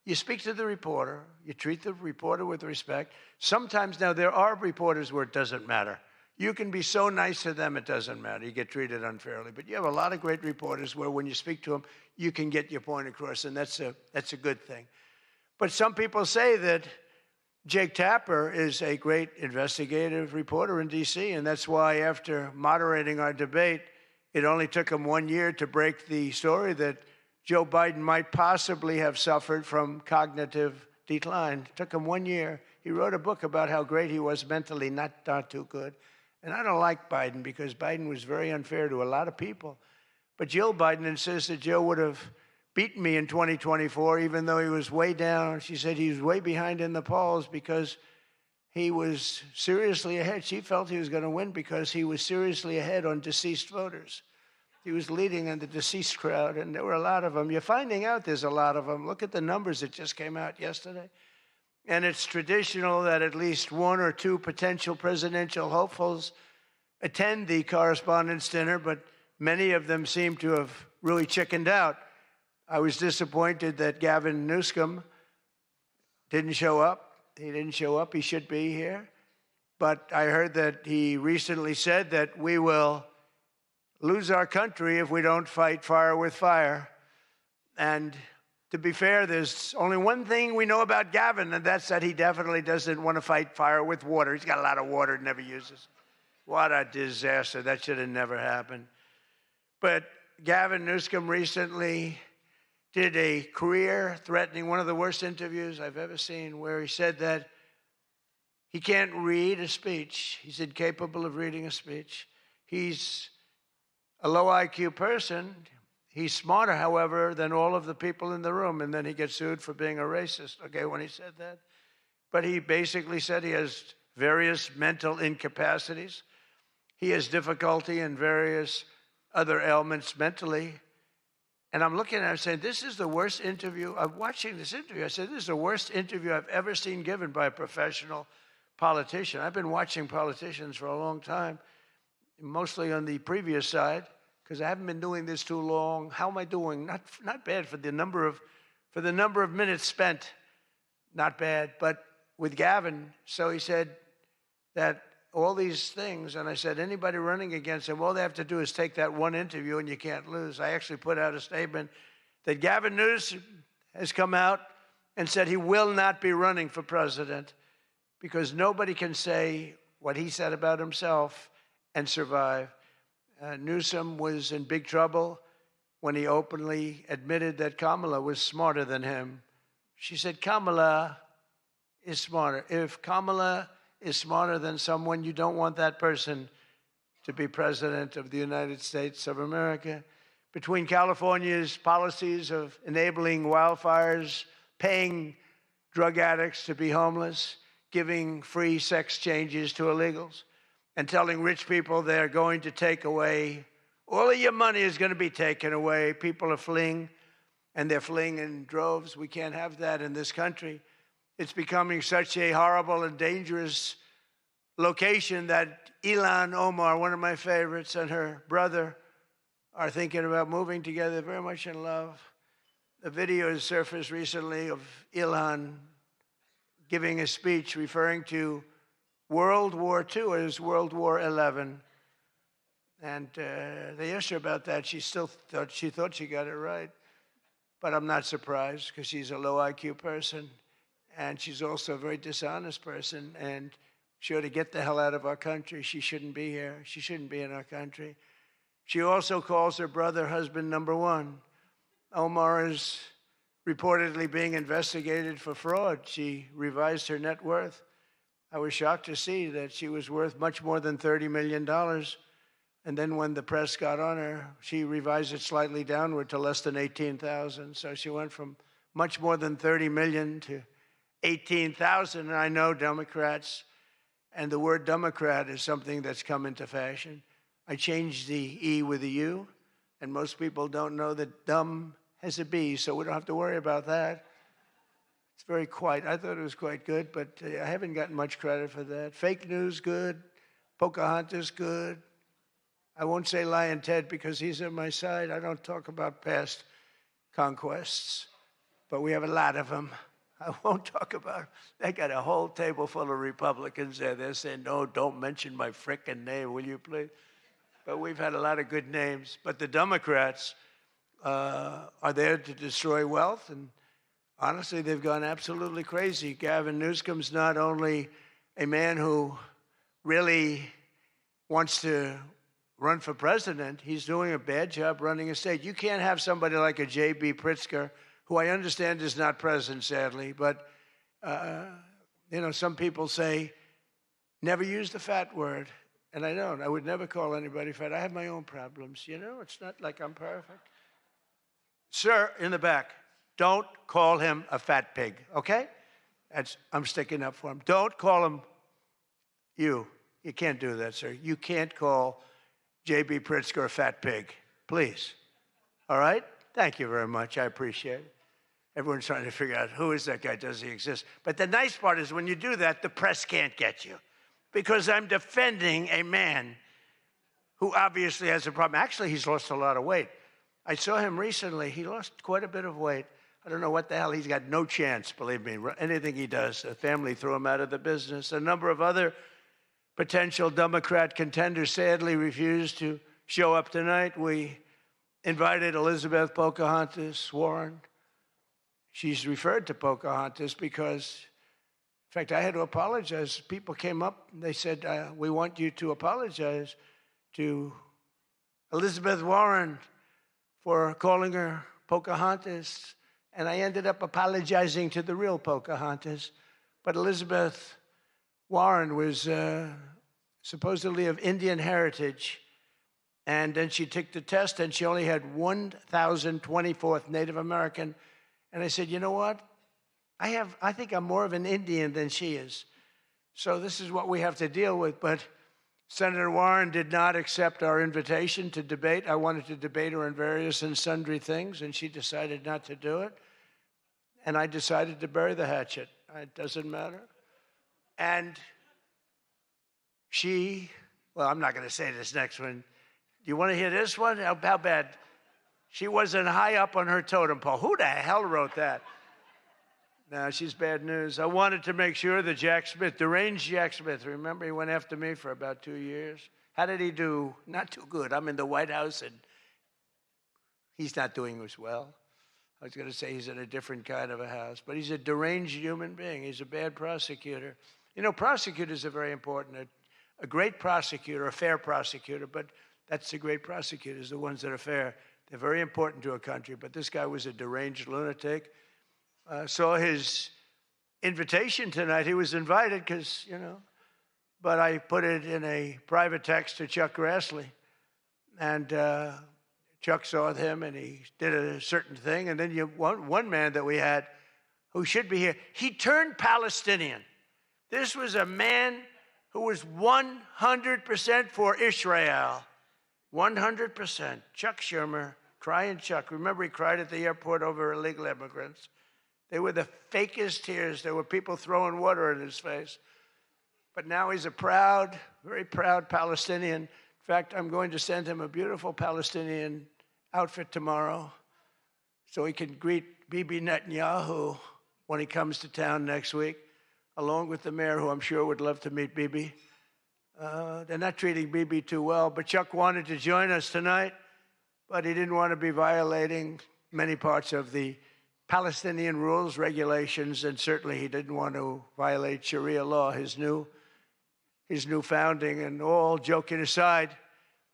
Speaker 22: You speak to the reporter. You treat the reporter with respect. Sometimes now there are reporters where it doesn't matter. You can be so nice to them, it doesn't matter. You get treated unfairly. But you have a lot of great reporters where when you speak to them, you can get your point across, and that's a good thing. But some people say that Jake Tapper is a great investigative reporter in D.C., and that's why after moderating our debate, it only took him 1 year to break the story that Joe Biden might possibly have suffered from cognitive decline. It took him 1 year. He wrote a book about how great he was mentally, not too good. And I don't like Biden because Biden was very unfair to a lot of people. But Jill Biden insists that Joe would have beaten me in 2024, even though he was way down. She said he was way behind in the polls because he was seriously ahead. She felt he was going to win because he was seriously ahead on deceased voters. He was leading in the deceased crowd, and there were a lot of them. You're finding out there's a lot of them. Look at the numbers that just came out yesterday. And it's traditional that at least one or two potential presidential hopefuls attend the Correspondents' Dinner, but many of them seem to have really chickened out. I was disappointed that Gavin Newsom didn't show up. He didn't show up. He should be here. But I heard that he recently said that we will lose our country if we don't fight fire with fire. And to be fair, there's only one thing we know about Gavin, and that's that he definitely doesn't want to fight fire with water. He's got a lot of water, never uses. What a disaster. That should have never happened. But Gavin Newsom recently did a career-threatening, one of the worst interviews I've ever seen, where he said that he can't read a speech. He's incapable of reading a speech. He's a low IQ person. He's smarter, however, than all of the people in the room. And then he gets sued for being a racist, okay, when he said that. But he basically said he has various mental incapacities. He has difficulty in various other ailments mentally. And I'm looking at him saying, this is the worst interview. I'm watching this interview. I said, this is the worst interview I've ever seen given by a professional politician. I've been watching politicians for a long time, mostly on the previous side, because I haven't been doing this too long. How am I doing? Not bad for the number of minutes spent. Not bad. But with Gavin, so he said that all these things, and I said, anybody running against him, all they have to do is take that one interview and you can't lose. I actually put out a statement that Gavin Newsom has come out and said he will not be running for president because nobody can say what he said about himself and survive. Newsom was in big trouble when he openly admitted that Kamala was smarter than him. She said, Kamala is smarter. If Kamala is smarter than someone, you don't want that person to be president of the United States of America. Between California's policies of enabling wildfires, paying drug addicts to be homeless, giving free sex changes to illegals, and telling rich people they're going to take away, all of your money is going to be taken away. People are fleeing, and they're fleeing in droves. We can't have that in this country. It's becoming such a horrible and dangerous location that Ilhan Omar, one of my favorites, and her brother are thinking about moving together, very much in love. A video has surfaced recently of Ilhan giving a speech referring to World War II as World War XI. And they asked her about that. She thought she got it right. But I'm not surprised because she's a low IQ person. And she's also a very dishonest person. And she ought to get the hell out of our country. She shouldn't be here. She shouldn't be in our country. She also calls her brother husband number one. Omar is reportedly being investigated for fraud. She revised her net worth. I was shocked to see that she was worth much more than $30 million. And then when the press got on her, she revised it slightly downward to less than 18,000. So she went from much more than 30 million to 18,000. And I know Democrats, and the word Democrat is something that's come into fashion. I changed the E with a U, and most people don't know that dumb has a B, so we don't have to worry about that. It's very quiet. I thought it was quite good, but I haven't gotten much credit for that. Fake news, good. Pocahontas, good. I won't say Lion Ted because he's on my side. I don't talk about past conquests, but we have a lot of them. I won't talk about it. They got a whole table full of Republicans there. They're saying, no, don't mention my frickin' name, will you please? But we've had a lot of good names. But the Democrats are there to destroy wealth. And honestly, they've gone absolutely crazy. Gavin Newsom's not only a man who really wants to run for president, he's doing a bad job running a state. You can't have somebody like a J.B. Pritzker, who I understand is not present, sadly, but, some people say, never use the fat word. And I don't. I would never call anybody fat. I have my own problems, It's not like I'm perfect. Sir, in the back, don't call him a fat pig, okay? I'm sticking up for him. Don't call him you. You can't do that, sir. You can't call J.B. Pritzker a fat pig, please. All right? Thank you very much. I appreciate it. Everyone's trying to figure out who is that guy, does he exist? But the nice part is when you do that, the press can't get you because I'm defending a man who obviously has a problem. Actually, he's lost a lot of weight. I saw him recently. He lost quite a bit of weight. I don't know what the hell. He's got no chance, believe me. Anything he does, the family threw him out of the business. A number of other potential Democrat contenders sadly refused to show up tonight. We invited Elizabeth Pocahontas Warren. She's referred to Pocahontas because, in fact, I had to apologize. People came up and they said, we want you to apologize to Elizabeth Warren for calling her Pocahontas. And I ended up apologizing to the real Pocahontas. But Elizabeth Warren was supposedly of Indian heritage. And then she took the test and she only had 1,024th Native American. And I said, you know what? I think I'm more of an Indian than she is. So this is what we have to deal with. But Senator Warren did not accept our invitation to debate. I wanted to debate her on various and sundry things, and she decided not to do it. And I decided to bury the hatchet. It doesn't matter. And well, I'm not going to say this next one. Do you want to hear this one? How bad? She wasn't high up on her totem pole. Who the hell wrote that? No, she's bad news. I wanted to make sure that Jack Smith, deranged Jack Smith, remember he went after me for about 2 years? How did he do? Not too good. I'm in the White House and he's not doing as well. I was going to say he's in a different kind of a house, but he's a deranged human being. He's a bad prosecutor. Prosecutors are very important. A great prosecutor, a fair prosecutor, but that's the great prosecutors, the ones that are fair. They're very important to a country, but this guy was a deranged lunatic. Saw his invitation tonight. He was invited because, but I put it in a private text to Chuck Grassley. And Chuck saw him and he did a certain thing. And then one man that we had who should be here, he turned Palestinian. This was a man who was 100% for Israel. 100%. Chuck Schumer, crying Chuck. Remember he cried at the airport over illegal immigrants. They were the fakest tears. There were people throwing water in his face. But now he's a proud, very proud Palestinian. In fact, I'm going to send him a beautiful Palestinian outfit tomorrow so he can greet Bibi Netanyahu when he comes to town next week, along with the mayor, who I'm sure would love to meet Bibi. They're not treating Bibi too well, but Chuck wanted to join us tonight, but he didn't want to be violating many parts of the Palestinian rules, regulations, and certainly he didn't want to violate Sharia law, his new founding. And all joking aside,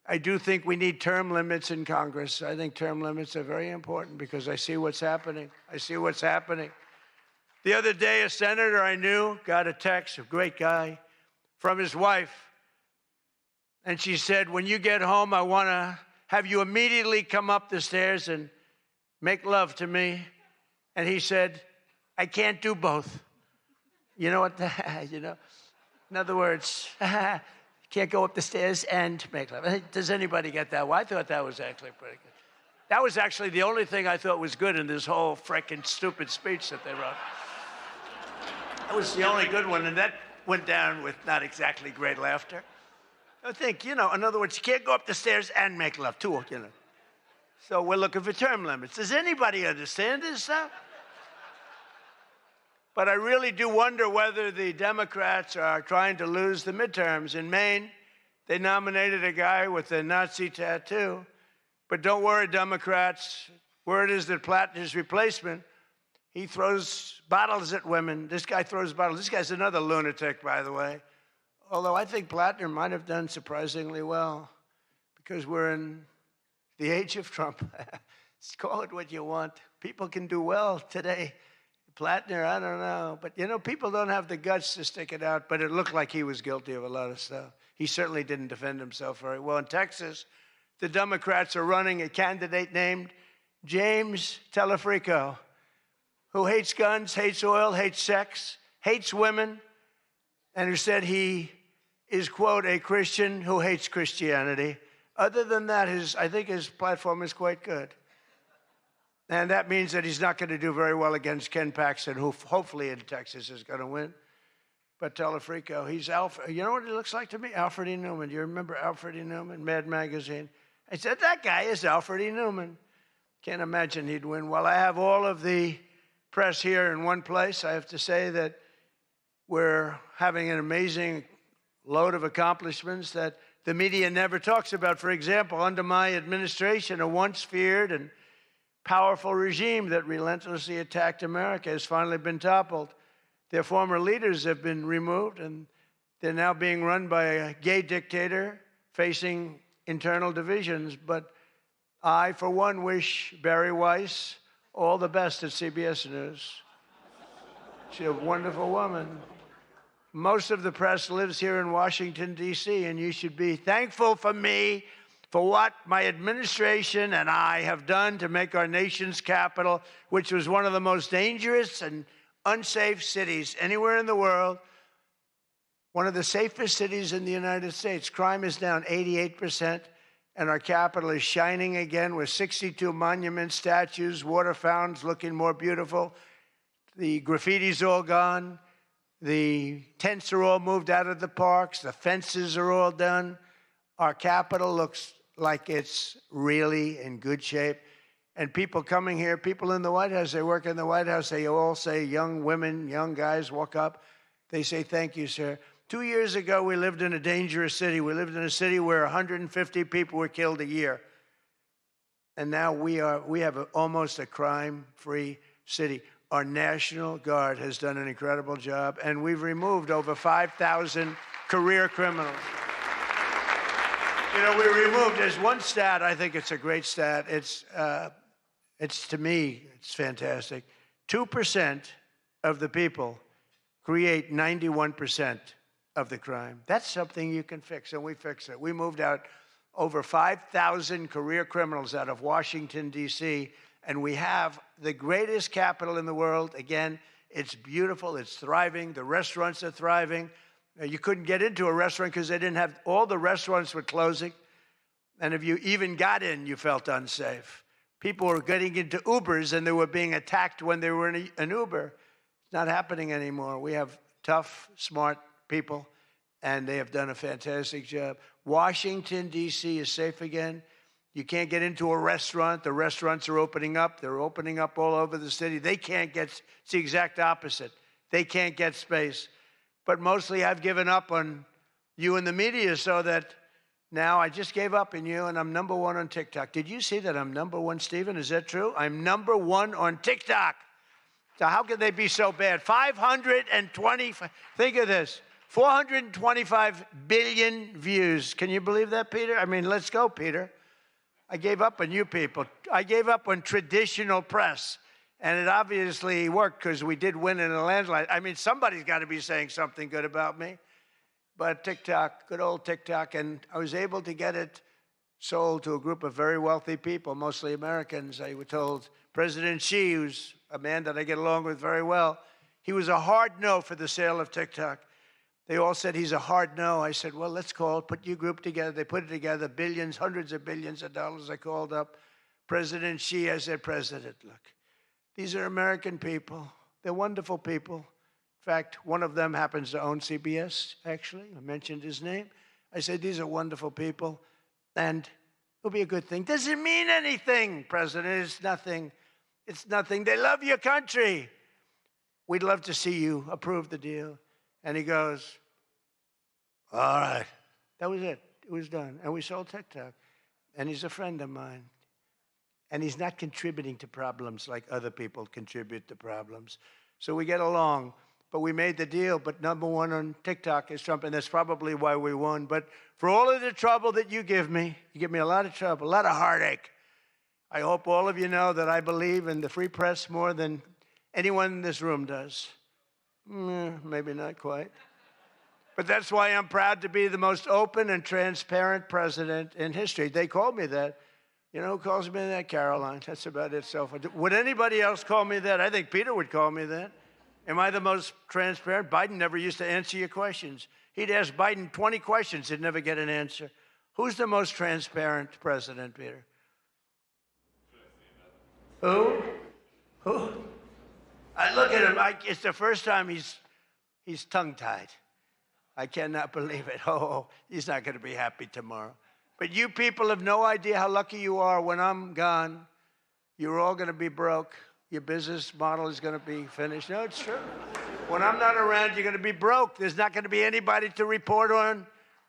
Speaker 22: I do think we need term limits in Congress. I think term limits are very important because I see what's happening. The other day, a senator I knew got a text, a great guy, from his wife. And she said, when you get home, I want to have you immediately come up the stairs and make love to me. And he said, I can't do both. You know what? In other words, can't go up the stairs and make love. Does anybody get that? Well, I thought that was actually pretty good. That was actually the only thing I thought was good in this whole frickin' stupid speech that they wrote. That was the only good one, and that went down with not exactly great laughter. I think, in other words, you can't go up the stairs and make love, too, So we're looking for term limits. Does anybody understand this stuff? But I really do wonder whether the Democrats are trying to lose the midterms. In Maine, they nominated a guy with a Nazi tattoo. But don't worry, Democrats. Word is that Plattner's replacement, he throws bottles at women. This guy throws bottles. This guy's another lunatic, by the way. Although I think Plattner might have done surprisingly well because we're in the age of Trump. Call it what you want. People can do well today. Plattner, I don't know. But, you know, people don't have the guts to stick it out, but it looked like he was guilty of a lot of stuff. He certainly didn't defend himself very well. In Texas, the Democrats are running a candidate named James Telefrico, who hates guns, hates oil, hates sex, hates women, and who said he is, quote, a Christian who hates Christianity. Other than that, I think his platform is quite good. And that means that he's not going to do very well against Ken Paxton, who hopefully in Texas is going to win. But Telefrico, he's Alfred. You know what he looks like to me? Alfred E. Newman. Do you remember Alfred E. Newman, Mad Magazine? I said, that guy is Alfred E. Newman. Can't imagine he'd win. Well, I have all of the press here in one place. I have to say that we're having an amazing load of accomplishments that the media never talks about. For example, under my administration, a once feared and powerful regime that relentlessly attacked America has finally been toppled. Their former leaders have been removed, and they're now being run by a gay dictator facing internal divisions. But I, for one, wish Barry Weiss all the best at CBS News. She's a wonderful woman. Most of the press lives here in Washington, D.C., and you should be thankful for me for what my administration and I have done to make our nation's capital, which was one of the most dangerous and unsafe cities anywhere in the world, one of the safest cities in the United States. Crime is down 88%, and our capital is shining again with 62 monuments, statues, water fountains looking more beautiful. The graffiti's all gone. The tents are all moved out of the parks. The fences are all done. Our capital looks like it's really in good shape. And people coming here, people in the White House, they work in the White House, they all say, young women, young guys walk up. They say, thank you, sir. 2 years ago, we lived in a dangerous city. We lived in a city where 150 people were killed a year. And now we have almost a crime-free city. Our National Guard has done an incredible job, and we've removed over 5,000 career criminals. You know, we removed, there's one stat, I think it's a great stat. It's to me, it's fantastic. 2% of the people create 91% of the crime. That's something you can fix, and we fix it. We moved out over 5,000 career criminals out of Washington, D.C., and we have the greatest capital in the world. Again, it's beautiful, it's thriving, the restaurants are thriving. You couldn't get into a restaurant because they didn't have, all the restaurants were closing. And if you even got in, you felt unsafe. People were getting into Ubers and they were being attacked when they were in an Uber. It's not happening anymore. We have tough, smart people, and they have done a fantastic job. Washington, D.C. is safe again. You can't get into a restaurant. The restaurants are opening up. They're opening up all over the city. They can't get, it's the exact opposite. They can't get space. But mostly I've given up on you and the media so that now I just gave up on you and I'm number one on TikTok. Did you see that I'm number one, Stephen? Is that true? I'm number one on TikTok. So how can they be so bad? 520, think of this, 425 billion views. Can you believe that, Peter? I mean, let's go, Peter. I gave up on you people. I gave up on traditional press. And it obviously worked because we did win in a landslide. I mean, somebody's got to be saying something good about me. But TikTok, good old TikTok, and I was able to get it sold to a group of very wealthy people, mostly Americans. I was told President Xi, who's a man that I get along with very well, he was a hard no for the sale of TikTok. They all said he's a hard no. I said, well, let's call it, put your group together. They put it together, billions, hundreds of billions of dollars. I called up President Xi. I said, President, look. These are American people. They're wonderful people. In fact, one of them happens to own CBS, actually. I mentioned his name. I said, these are wonderful people, and it'll be a good thing. Does it mean anything, President? It's nothing. It's nothing. They love your country. we'd love to see you approve the deal. And he goes, all right. That was it. It was done. And we sold TikTok. And he's a friend of mine. And he's not contributing to problems like other people contribute to problems. So we get along. But we made the deal. But number one on TikTok is Trump, and that's probably why we won. But for all of the trouble that you give me a lot of trouble, a lot of heartache. I hope all of you know that I believe in the free press more than anyone in this room does. Maybe not quite. But that's why I'm proud to be the most open and transparent president in history. They called me that. You know who calls me that? Caroline. That's about it so far. Would anybody else call me that? I think Peter would call me that. Am I the most transparent? Biden never used to answer your questions. He'd ask Biden 20 questions, he'd never get an answer. Who's the most transparent president, Peter? Who? I look at him, it's the first time he's tongue-tied. I cannot believe it. Oh, he's not going to be happy tomorrow. But you people have no idea how lucky you are. When I'm gone, you're all going to be broke. Your business model is going to be finished. No, it's true. When I'm not around, you're going to be broke. There's not going to be anybody to report on.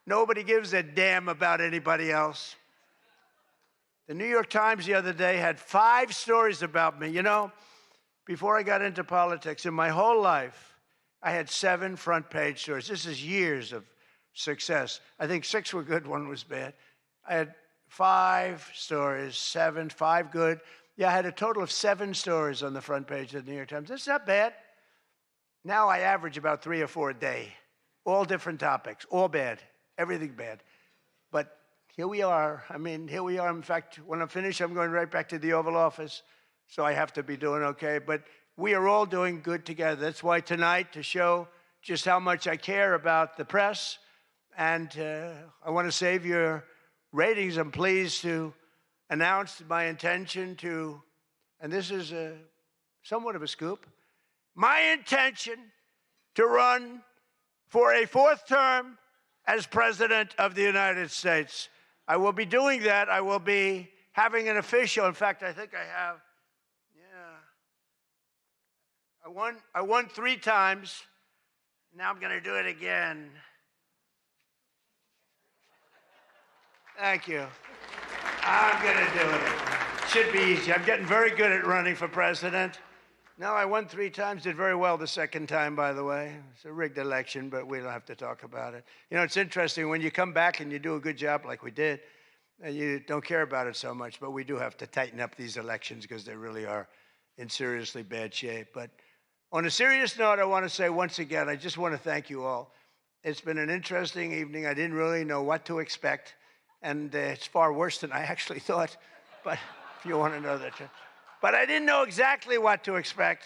Speaker 22: Nobody gives a damn about anybody else. The New York Times the other day had 5 stories about me. You know, before I got into politics, in my whole life, I had 7 front-page stories. This is years of success. I think 6 were good, 1 was bad. I had 5 stories, 7, 5 good. Yeah, I had a total of 7 stories on the front page of the New York Times. That's not bad. Now I average about 3 or 4 a day, all different topics, all bad, everything bad. But here we are. I mean, here we are. In fact, when I'm finished, I'm going right back to the Oval Office, so I have to be doing okay. But we are all doing good together. That's why tonight, to show just how much I care about the press, and I want to save your ratings, I'm pleased to announce my intention to, and this is somewhat of a scoop, my intention to run for a 4th term as President of the United States. I will be doing that. I will be having an official, in fact, I think I have, I won 3 times. Now I'm going to do it again. Thank you. I'm going to do it. Should be easy. I'm getting very good at running for president. No, I won 3 times, did very well the 2nd time, by the way. It's a rigged election, but we don't have to talk about it. You know, it's interesting, when you come back and you do a good job like we did, and you don't care about it so much, but we do have to tighten up these elections because they really are in seriously bad shape. But on a serious note, I want to say once again, I just want to thank you all. It's been an interesting evening. I didn't really know what to expect, and it's far worse than I actually thought, but if you want to know that. But I didn't know exactly what to expect,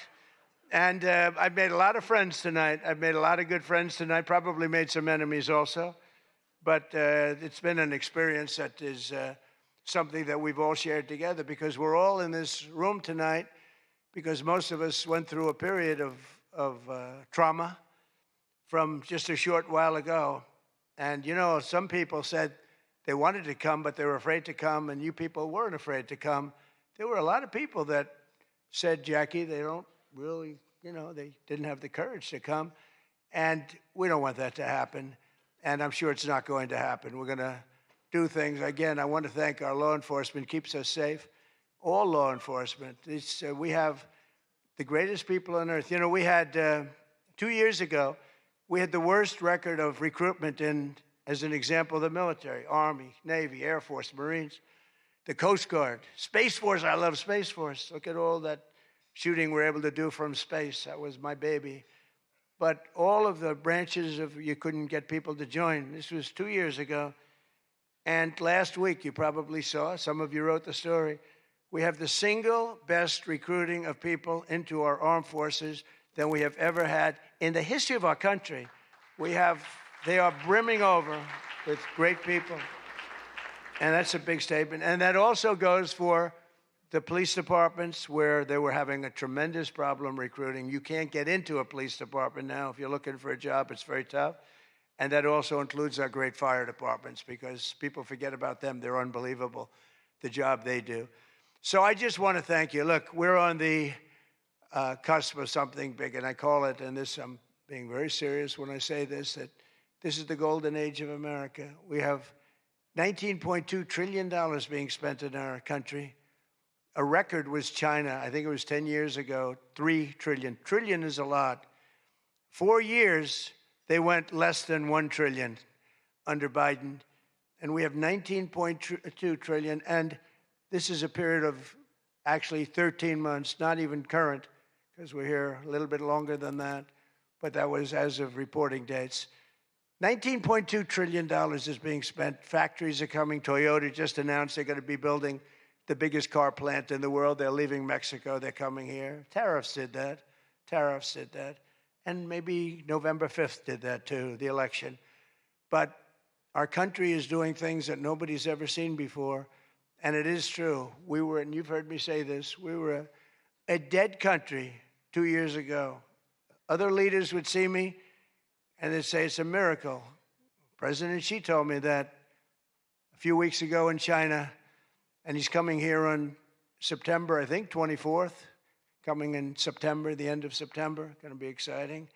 Speaker 22: and I've made a lot of friends tonight. I've made a lot of good friends tonight, probably made some enemies also, but it's been an experience that is something that we've all shared together, because we're all in this room tonight because most of us went through a period of trauma from just a short while ago. And, you know, some people said they wanted to come, but they were afraid to come, and you people weren't afraid to come. There were a lot of people that said, Jackie, they don't really, you know, they didn't have the courage to come. And we don't want that to happen. And I'm sure it's not going to happen. We're going to do things. Again, I want to thank our law enforcement, keeps us safe. All law enforcement. We have the greatest people on earth. You know, we had, 2 years ago, we had the worst record of recruitment in, as an example, the military, Army, Navy, Air Force, Marines, the Coast Guard, Space Force. I love Space Force. Look at all that shooting we're able to do from space. That was my baby. But all of the branches of, you couldn't get people to join. This was 2 years ago. And last week, you probably saw, some of you wrote the story, we have the single best recruiting of people into our armed forces than we have ever had in the history of our country. They are brimming over with great people. And that's a big statement. And that also goes for the police departments, where they were having a tremendous problem recruiting. You can't get into a police department now. If you're looking for a job, it's very tough. And that also includes our great fire departments, because people forget about them. They're unbelievable, the job they do. So I just want to thank you. Look, we're on the cusp of something big. And I call it, and this I'm being very serious when I say this, that this is the golden age of America. We have $19.2 trillion being spent in our country. A record was China. I think it was 10 years ago, 3 trillion. Trillion is a lot. 4 years, they went less than 1 trillion under Biden. And we have 19.2 trillion. And this is a period of actually 13 months, not even current, because we're here a little bit longer than that. But that was as of reporting dates. $19.2 trillion is being spent. Factories are coming. Toyota just announced they're going to be building the biggest car plant in the world. They're leaving Mexico. They're coming here. Tariffs did that. Tariffs did that. And maybe November 5th did that too, the election. But our country is doing things that nobody's ever seen before. And it is true. We were, and you've heard me say this, we were a dead country 2 years ago. Other leaders would see me and they'd say it's a miracle. President Xi told me that a few weeks ago in China, and he's coming here on September, I think, 24th, coming in September, the end of September, going to be exciting.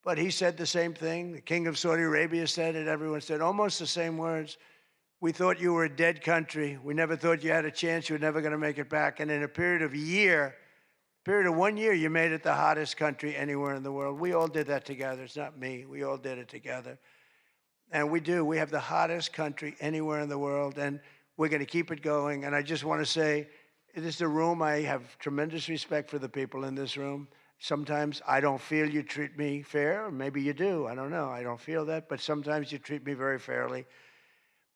Speaker 22: But he said the same thing. The King of Saudi Arabia said it. Everyone said almost the same words. We thought you were a dead country. We never thought you had a chance. You were never going to make it back. And in a period of 1 year, you made it the hottest country anywhere in the world. We all did that together. It's not me. We all did it together. And we do. We have the hottest country anywhere in the world, and we're going to keep it going. And I just want to say, it is the room. I have tremendous respect for the people in this room. Sometimes I don't feel you treat me fair, or maybe you do. I don't know. I don't feel that. But sometimes you treat me very fairly.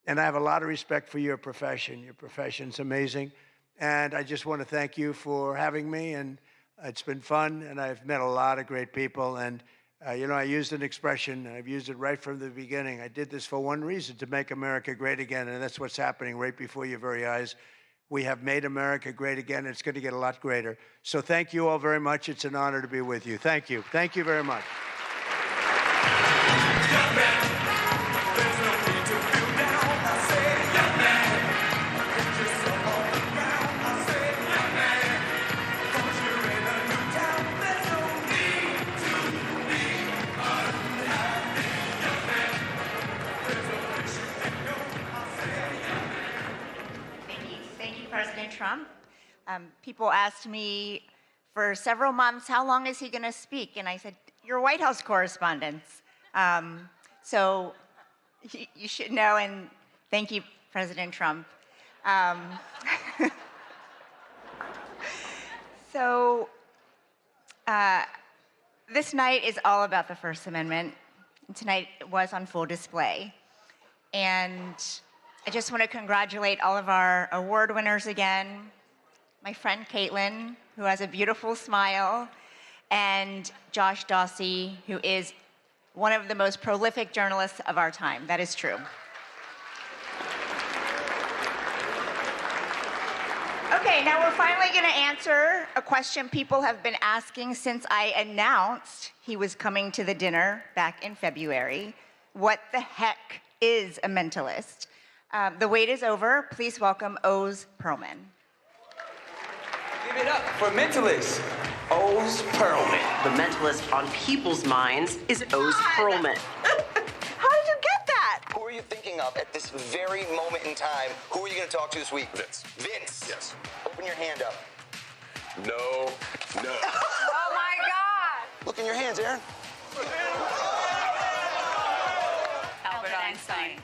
Speaker 22: And I have a lot of respect for your profession. Your profession's amazing. And I just want to thank you for having me. And it's been fun. And I've met a lot of great people. And, you know, I used an expression, and I've used it right from the beginning. I did this for one reason, to make America great again. And that's what's happening right before your very eyes. We have made America great again. And it's going to get a lot greater. So thank you all very much. It's an honor to be with you. Thank you. Thank you very much.
Speaker 11: Trump. People asked me for several months, how long is he going to speak? And I said, you're White House correspondents. So you should know, and thank you, President Trump. This night is all about the First Amendment. And tonight it was on full display. And I just want to congratulate all of our award winners again, my friend Caitlin, who has a beautiful smile, and Josh Dawsey, who is one of the most prolific journalists of our time. That is true. Okay, now we're finally going to answer a question people have been asking since I announced he was coming to the dinner back in February. What the heck is a mentalist? The wait is over. Please welcome Oz Perlman.
Speaker 10: Give it up for mentalist, Oz Perlman.
Speaker 12: The mentalist on people's minds is Oz Perlman.
Speaker 10: How did you get that?
Speaker 23: Who are you thinking of at this very moment in time? Who are you going to talk to this week? Vince. Vince? Yes. Open your hand up.
Speaker 10: No.
Speaker 23: Oh, my God. Look in your hands, Aaron.
Speaker 2: Albert Einstein.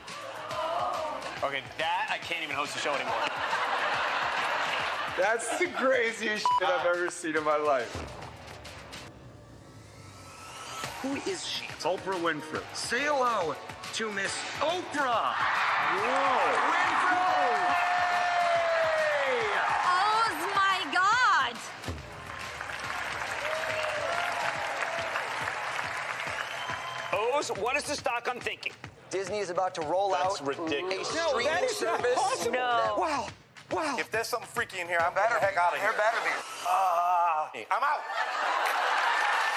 Speaker 10: Okay, that I can't even host the show anymore. That's the craziest shit I've ever seen in my life.
Speaker 23: Who is she? It's Oprah Winfrey. Say hello to Miss Oprah. Whoa. Winfrey!
Speaker 2: Oh my God!
Speaker 10: Oz, what is the stock I'm thinking?
Speaker 23: Disney is about to roll out
Speaker 10: ridiculous.
Speaker 23: a streaming service.
Speaker 10: No.
Speaker 23: Wow. Wow.
Speaker 10: If there's something freaky in here, I'm better heck out of here.
Speaker 23: There better be.
Speaker 10: I'm out.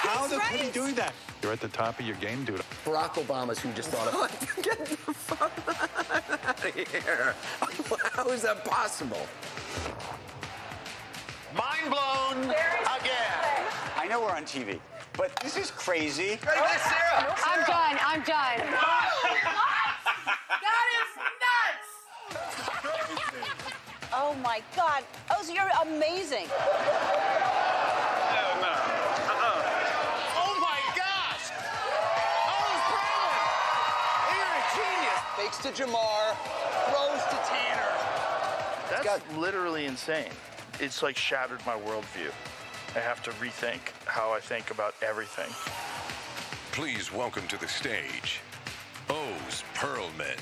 Speaker 24: How are you doing that? You're at the top of your game, dude.
Speaker 23: Barack Obama's who just thought of
Speaker 10: Get the fuck out of here. How is that possible?
Speaker 23: Mind blown again.
Speaker 10: I know we're on TV, but this is crazy.
Speaker 5: I'm done. I'm done.
Speaker 7: That is nuts! Oh my God. Oz, you're amazing.
Speaker 23: Oh my gosh! Oh, you're a genius.
Speaker 10: Fakes to Jamar, throws to Tanner.
Speaker 13: That's literally insane. It's like shattered my worldview. I have to rethink how I think about everything.
Speaker 14: Please welcome to the stage, Oz Perlman.